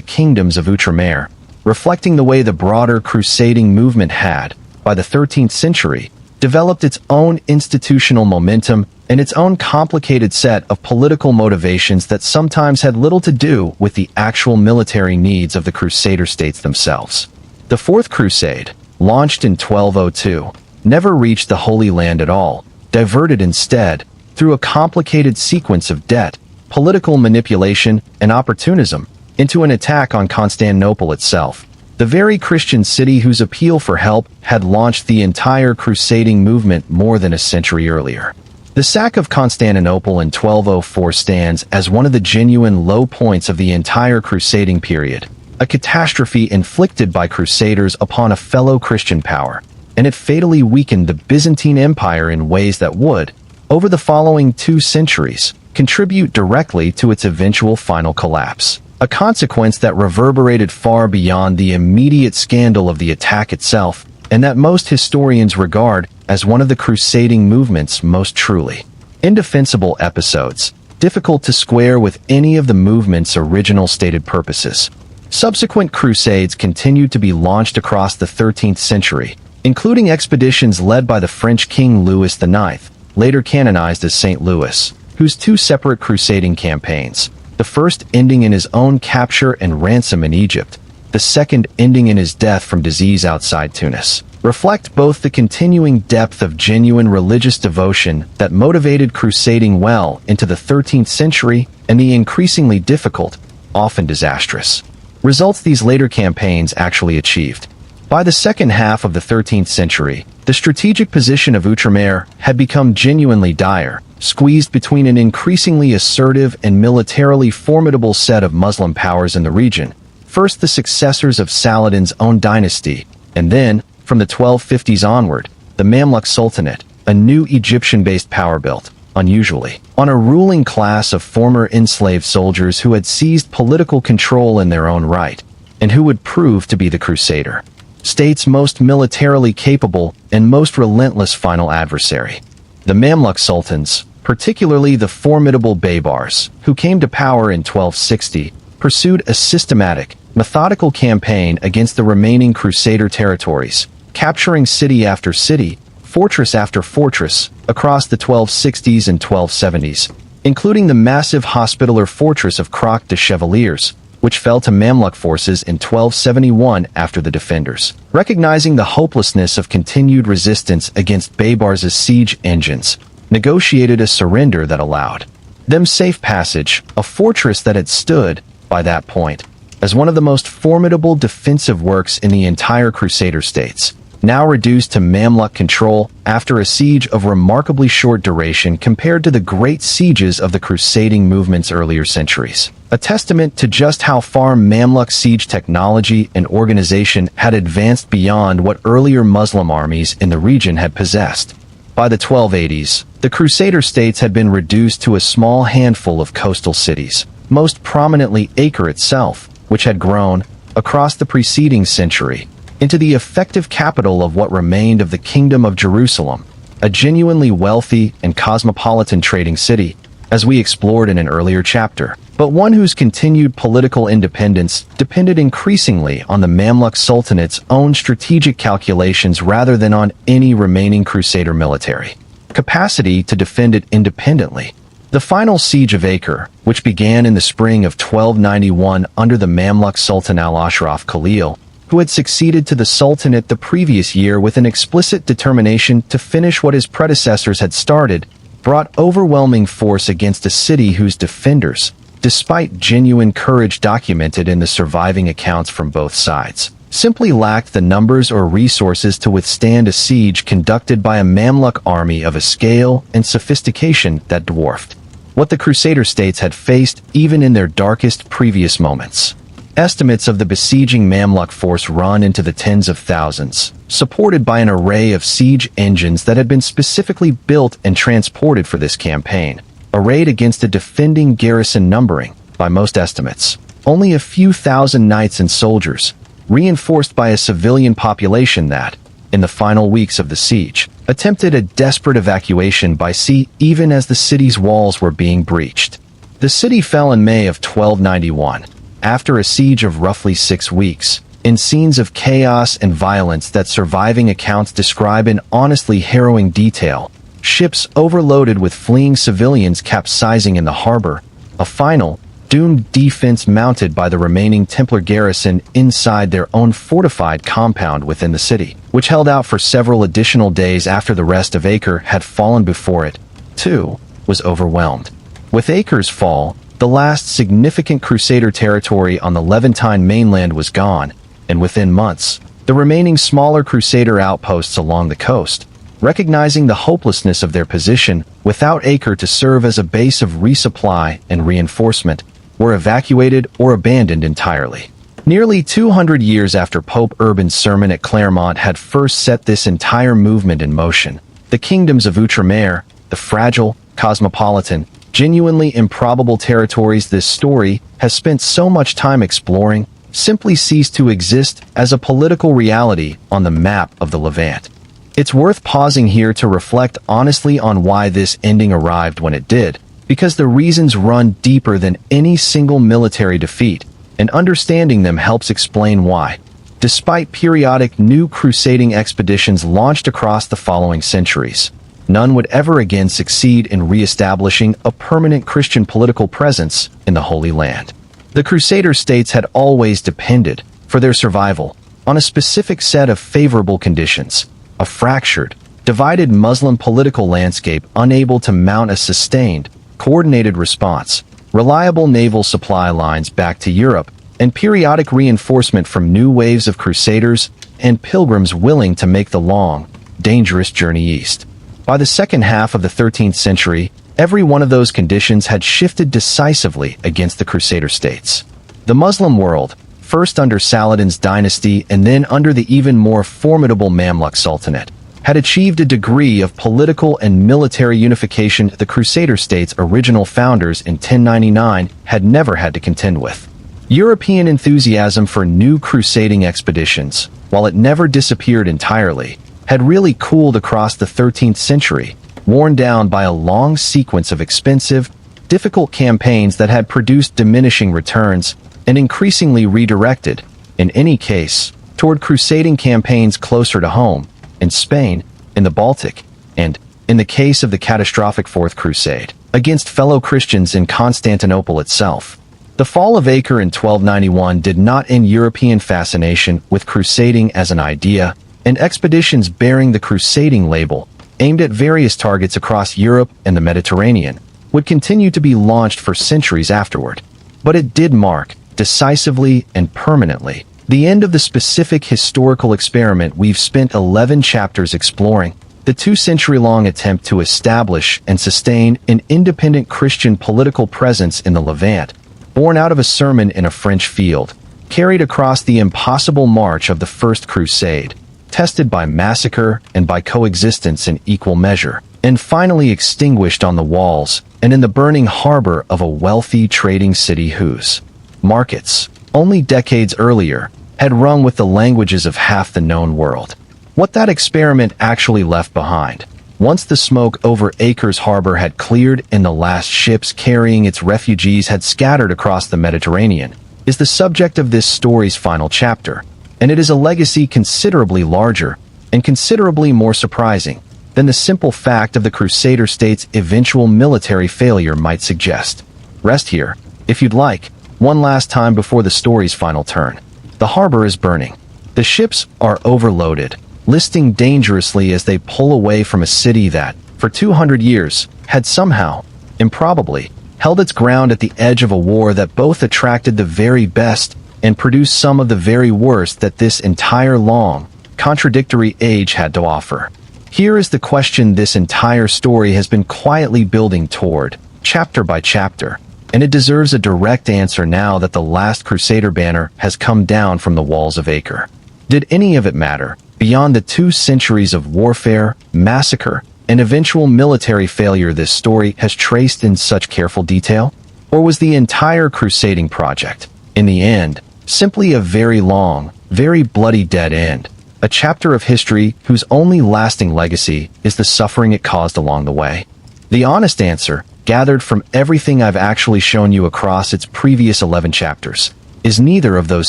kingdoms of Outremer, reflecting the way the broader crusading movement had, by the 13th century, developed its own institutional momentum and its own complicated set of political motivations that sometimes had little to do with the actual military needs of the Crusader states themselves. The Fourth Crusade, launched in 1202, never reached the Holy Land at all, diverted instead, through a complicated sequence of debt, political manipulation, and opportunism, into an attack on Constantinople itself, the very Christian city whose appeal for help had launched the entire crusading movement more than a century earlier. The sack of Constantinople in 1204 stands as one of the genuine low points of the entire crusading period, a catastrophe inflicted by crusaders upon a fellow Christian power, and it fatally weakened the Byzantine Empire in ways that would, over the following 2 centuries, contribute directly to its eventual final collapse. A consequence that reverberated far beyond the immediate scandal of the attack itself, and that most historians regard as one of the crusading movement's most truly indefensible episodes, difficult to square with any of the movement's original stated purposes. Subsequent crusades continued to be launched across the 13th century, including expeditions led by the French King Louis IX, later canonized as Saint Louis, whose 2 separate crusading campaigns, the first ending in his own capture and ransom in Egypt, the second ending in his death from disease outside Tunis, reflect both the continuing depth of genuine religious devotion that motivated crusading well into the 13th century and the increasingly difficult, often disastrous, results these later campaigns actually achieved. By the second half of the 13th century, the strategic position of Outremer had become genuinely dire, squeezed between an increasingly assertive and militarily formidable set of Muslim powers in the region, first the successors of Saladin's own dynasty, and then, from the 1250s onward, the Mamluk Sultanate, a new Egyptian-based power built, unusually, on a ruling class of former enslaved soldiers who had seized political control in their own right, and who would prove to be the Crusader state's most militarily capable and most relentless final adversary. The Mamluk sultans, particularly the formidable Baybars, who came to power in 1260, pursued a systematic, methodical campaign against the remaining Crusader territories, capturing city after city, fortress after fortress, across the 1260s and 1270s, including the massive Hospitaller fortress of Croc de Chevaliers, which fell to Mamluk forces in 1271 after the defenders, recognizing the hopelessness of continued resistance against Baybars' siege engines, negotiated a surrender that allowed them safe passage, a fortress that had stood, by that point, as one of the most formidable defensive works in the entire Crusader states, now reduced to Mamluk control after a siege of remarkably short duration compared to the great sieges of the crusading movement's earlier centuries. A testament to just how far Mamluk siege technology and organization had advanced beyond what earlier Muslim armies in the region had possessed. By the 1280s, the Crusader states had been reduced to a small handful of coastal cities, most prominently Acre itself, which had grown, across the preceding century, into the effective capital of what remained of the Kingdom of Jerusalem, a genuinely wealthy and cosmopolitan trading city, as we explored in an earlier chapter, but one whose continued political independence depended increasingly on the Mamluk Sultanate's own strategic calculations rather than on any remaining Crusader military capacity to defend it independently. The final siege of Acre, which began in the spring of 1291 under the Mamluk Sultan al-Ashraf Khalil, who had succeeded to the Sultanate the previous year with an explicit determination to finish what his predecessors had started, brought overwhelming force against a city whose defenders, despite genuine courage documented in the surviving accounts from both sides, simply lacked the numbers or resources to withstand a siege conducted by a Mamluk army of a scale and sophistication that dwarfed what the Crusader states had faced even in their darkest previous moments. Estimates of the besieging Mamluk force run into the tens of thousands, supported by an array of siege engines that had been specifically built and transported for this campaign, arrayed against a defending garrison numbering, by most estimates, only a few thousand knights and soldiers, reinforced by a civilian population that, in the final weeks of the siege, attempted a desperate evacuation by sea even as the city's walls were being breached. The city fell in May of 1291, after a siege of roughly 6 weeks, in scenes of chaos and violence that surviving accounts describe in honestly harrowing detail, ships overloaded with fleeing civilians capsizing in the harbor, a final, doomed defense mounted by the remaining Templar garrison inside their own fortified compound within the city, which held out for several additional days after the rest of Acre had fallen before it, too, was overwhelmed. With Acre's fall, the last significant Crusader territory on the Levantine mainland was gone, and within months, the remaining smaller Crusader outposts along the coast, recognizing the hopelessness of their position without Acre to serve as a base of resupply and reinforcement, were evacuated or abandoned entirely. Nearly 200 years after Pope Urban's sermon at Clermont had first set this entire movement in motion, the kingdoms of Outremer, the fragile, cosmopolitan, genuinely improbable territories this story has spent so much time exploring, simply ceased to exist as a political reality on the map of the Levant. It's worth pausing here to reflect honestly on why this ending arrived when it did, because the reasons run deeper than any single military defeat, and understanding them helps explain why. Despite periodic new crusading expeditions launched across the following centuries, none would ever again succeed in re-establishing a permanent Christian political presence in the Holy Land. The Crusader states had always depended, for their survival, on a specific set of favorable conditions: a fractured, divided Muslim political landscape unable to mount a sustained, coordinated response, reliable naval supply lines back to Europe, and periodic reinforcement from new waves of crusaders and pilgrims willing to make the long, dangerous journey east. By the second half of the 13th century, every one of those conditions had shifted decisively against the Crusader states. The Muslim world, first under Saladin's dynasty and then under the even more formidable Mamluk Sultanate, had achieved a degree of political and military unification the Crusader states' original founders in 1099 had never had to contend with. European enthusiasm for new crusading expeditions, while it never disappeared entirely, had really cooled across the 13th century, worn down by a long sequence of expensive, difficult campaigns that had produced diminishing returns and increasingly redirected, in any case, toward crusading campaigns closer to home, in Spain, in the Baltic, and, in the case of the catastrophic Fourth Crusade, against fellow Christians in Constantinople itself. The fall of Acre in 1291 did not end European fascination with crusading as an idea, and expeditions bearing the crusading label, aimed at various targets across Europe and the Mediterranean, would continue to be launched for centuries afterward. But it did mark, decisively and permanently, the end of the specific historical experiment we've spent 11 chapters exploring, the 2-century-long attempt to establish and sustain an independent Christian political presence in the Levant, born out of a sermon in a French field, carried across the impossible march of the First Crusade, tested by massacre and by coexistence in equal measure, and finally extinguished on the walls and in the burning harbor of a wealthy trading city whose markets, only decades earlier, had rung with the languages of half the known world. What that experiment actually left behind, once the smoke over Acre's harbor had cleared and the last ships carrying its refugees had scattered across the Mediterranean, is the subject of this story's final chapter, and it is a legacy considerably larger and considerably more surprising than the simple fact of the Crusader states' eventual military failure might suggest. Rest here, if you'd like, one last time before the story's final turn. The harbor is burning. The ships are overloaded, listing dangerously as they pull away from a city that, for 200 years, had somehow, improbably, held its ground at the edge of a war that both attracted the very best and produced some of the very worst that this entire long, contradictory age had to offer. Here is the question this entire story has been quietly building toward, chapter by chapter, and it deserves a direct answer now that the last Crusader banner has come down from the walls of Acre. Did any of it matter, beyond the 2 centuries of warfare, massacre, and eventual military failure this story has traced in such careful detail? Or was the entire crusading project, in the end, simply a very long, very bloody dead end, a chapter of history whose only lasting legacy is the suffering it caused along the way? The honest answer, gathered from everything I've actually shown you across its previous 11 chapters, is neither of those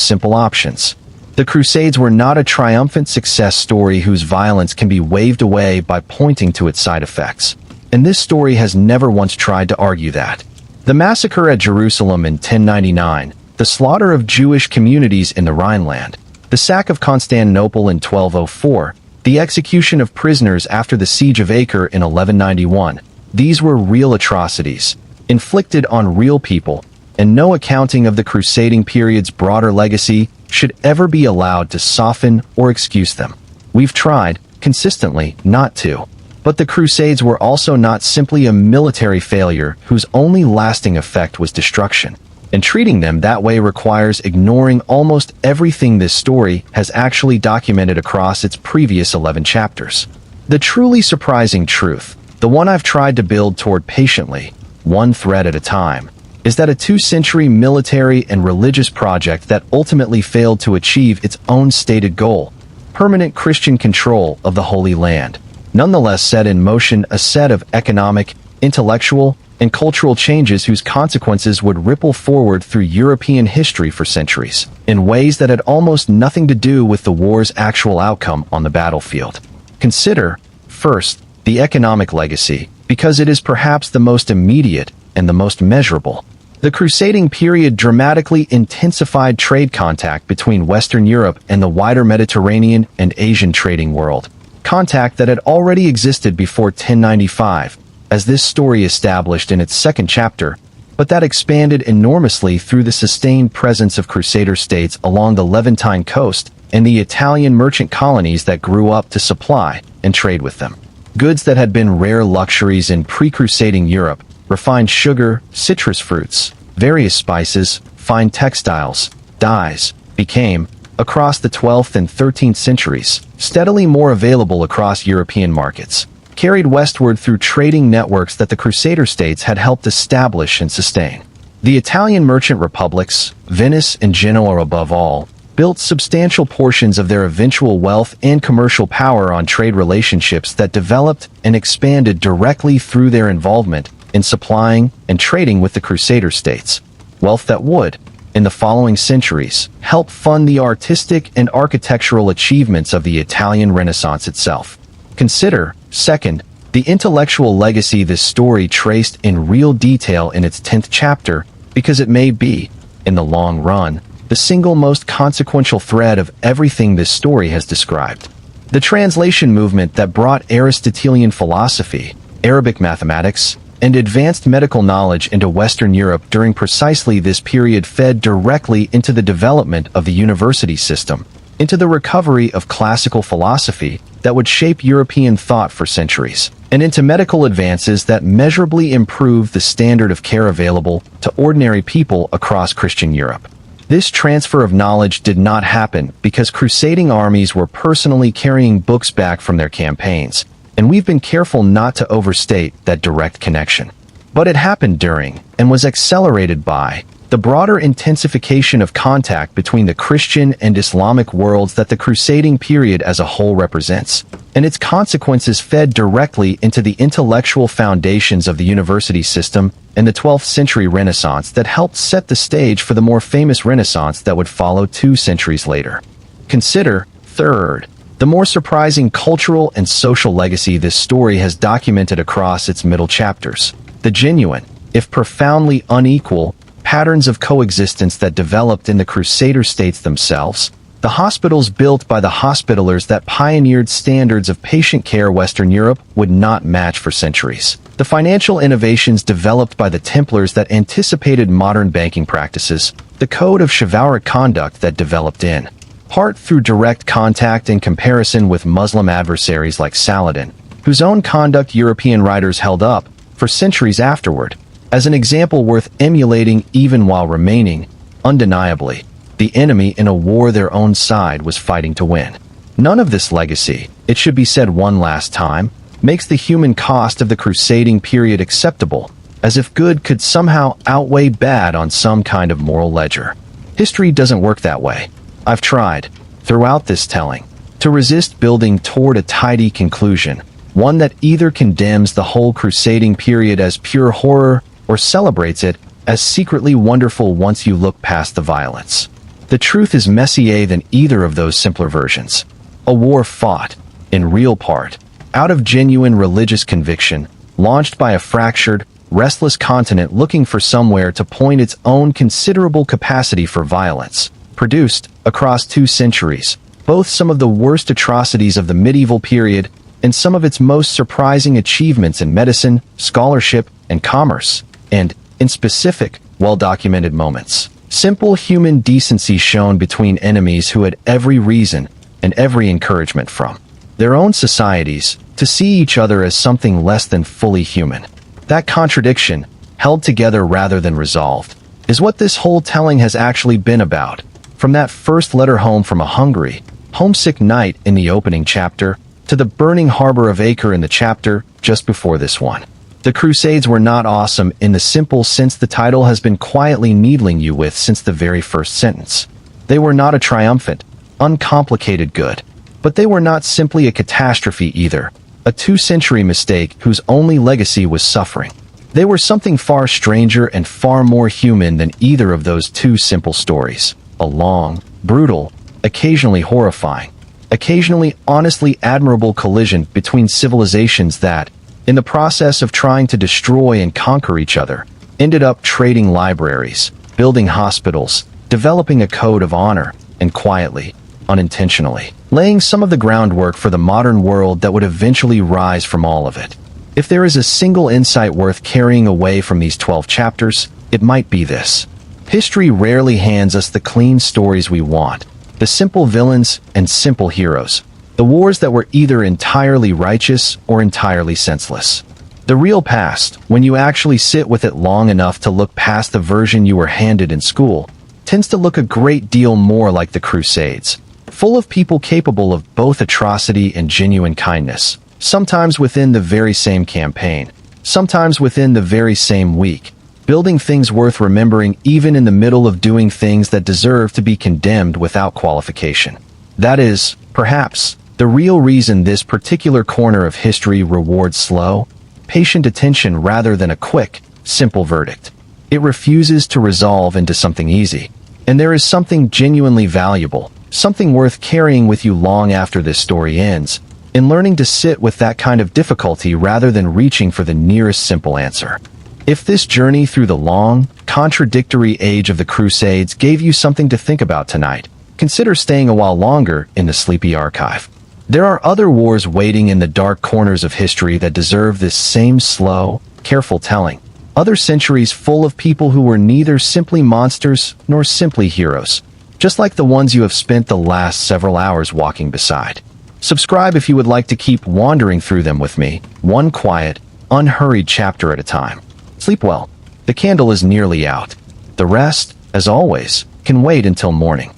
simple options. The Crusades were not a triumphant success story whose violence can be waved away by pointing to its side effects, and this story has never once tried to argue that. The massacre at Jerusalem in 1099, the slaughter of Jewish communities in the Rhineland, the sack of Constantinople in 1204, the execution of prisoners after the siege of Acre in 1191, these were real atrocities, inflicted on real people, and no accounting of the crusading period's broader legacy should ever be allowed to soften or excuse them. We've tried, consistently, not to. But the Crusades were also not simply a military failure whose only lasting effect was destruction, and treating them that way requires ignoring almost everything this story has actually documented across its previous 11 chapters. The truly surprising truth, the one I've tried to build toward patiently, one thread at a time, is that a 2-century military and religious project that ultimately failed to achieve its own stated goal, permanent Christian control of the Holy Land, nonetheless set in motion a set of economic, intellectual, and cultural changes whose consequences would ripple forward through European history for centuries, in ways that had almost nothing to do with the war's actual outcome on the battlefield. Consider, first, the economic legacy, because it is perhaps the most immediate and the most measurable. The crusading period dramatically intensified trade contact between Western Europe and the wider Mediterranean and Asian trading world, contact that had already existed before 1095, as this story established in its second chapter, but that expanded enormously through the sustained presence of Crusader states along the Levantine coast and the Italian merchant colonies that grew up to supply and trade with them. Goods that had been rare luxuries in pre-crusading Europe, refined sugar, citrus fruits, various spices, fine textiles, dyes, became, across the 12th and 13th centuries, steadily more available across European markets, carried westward through trading networks that the Crusader states had helped establish and sustain. The Italian merchant republics, Venice and Genoa above all, built substantial portions of their eventual wealth and commercial power on trade relationships that developed and expanded directly through their involvement in supplying and trading with the Crusader states, wealth that would, in the following centuries, help fund the artistic and architectural achievements of the Italian Renaissance itself. Consider, second, the intellectual legacy this story traced in real detail in its 10th chapter, because it may be, in the long run, the single most consequential thread of everything this story has described. The translation movement that brought Aristotelian philosophy, Arabic mathematics, and advanced medical knowledge into Western Europe during precisely this period fed directly into the development of the university system, into the recovery of classical philosophy that would shape European thought for centuries, and into medical advances that measurably improved the standard of care available to ordinary people across Christian Europe. This transfer of knowledge did not happen because crusading armies were personally carrying books back from their campaigns, and we've been careful not to overstate that direct connection. But it happened during, and was accelerated by, the broader intensification of contact between the Christian and Islamic worlds that the crusading period as a whole represents, and its consequences fed directly into the intellectual foundations of the university system and the 12th century Renaissance that helped set the stage for the more famous Renaissance that would follow 2 centuries later. Consider, third, the more surprising cultural and social legacy this story has documented across its middle chapters, the genuine, if profoundly unequal, patterns of coexistence that developed in the Crusader states themselves, The hospitals built by the Hospitallers that pioneered standards of patient care Western Europe would not match for centuries. The financial innovations developed by the Templars that anticipated modern banking practices, the code of chivalric conduct that developed in part through direct contact and comparison with Muslim adversaries like Saladin, whose own conduct European writers held up for centuries afterward, as an example worth emulating even while remaining, undeniably, the enemy in a war their own side was fighting to win. None of this legacy, it should be said one last time, makes the human cost of the crusading period acceptable, as if good could somehow outweigh bad on some kind of moral ledger. History doesn't work that way. I've tried, throughout this telling, to resist building toward a tidy conclusion, one that either condemns the whole crusading period as pure horror or celebrates it as secretly wonderful once you look past the violence. The truth is messier than either of those simpler versions. A war fought, in real part, out of genuine religious conviction, launched by a fractured, restless continent looking for somewhere to point its own considerable capacity for violence, produced, across 2 centuries, both some of the worst atrocities of the medieval period and some of its most surprising achievements in medicine, scholarship, and commerce, and, in specific, well-documented moments. Simple human decency shown between enemies who had every reason and every encouragement from their own societies to see each other as something less than fully human. That contradiction, held together rather than resolved, is what this whole telling has actually been about. From that first letter home from a hungry, homesick knight in the opening chapter, to the burning harbor of Acre in the chapter just before this one. The Crusades were not awesome in the simple sense the title has been quietly needling you with since the very first sentence. They were not a triumphant, uncomplicated good. But they were not simply a catastrophe either, a 2-century mistake whose only legacy was suffering. They were something far stranger and far more human than either of those 2 simple stories. A long, brutal, occasionally horrifying, occasionally honestly admirable collision between civilizations that, in the process of trying to destroy and conquer each other, ended up trading libraries, building hospitals, developing a code of honor, and quietly, unintentionally, laying some of the groundwork for the modern world that would eventually rise from all of it. If there is a single insight worth carrying away from these 12 chapters, it might be this. History rarely hands us the clean stories we want, the simple villains and simple heroes, the wars that were either entirely righteous or entirely senseless. The real past, when you actually sit with it long enough to look past the version you were handed in school, tends to look a great deal more like the Crusades, full of people capable of both atrocity and genuine kindness, sometimes within the very same campaign, sometimes within the very same week, building things worth remembering even in the middle of doing things that deserve to be condemned without qualification. That is, perhaps, the real reason this particular corner of history rewards slow, patient attention rather than a quick, simple verdict. It refuses to resolve into something easy. And there is something genuinely valuable, something worth carrying with you long after this story ends, in learning to sit with that kind of difficulty rather than reaching for the nearest simple answer. If this journey through the long, contradictory age of the Crusades gave you something to think about tonight, consider staying a while longer in the sleepy archive. There are other wars waiting in the dark corners of history that deserve this same slow, careful telling. Other centuries full of people who were neither simply monsters nor simply heroes, just like the ones you have spent the last several hours walking beside. Subscribe if you would like to keep wandering through them with me, one quiet, unhurried chapter at a time. Sleep well. The candle is nearly out. The rest, as always, can wait until morning.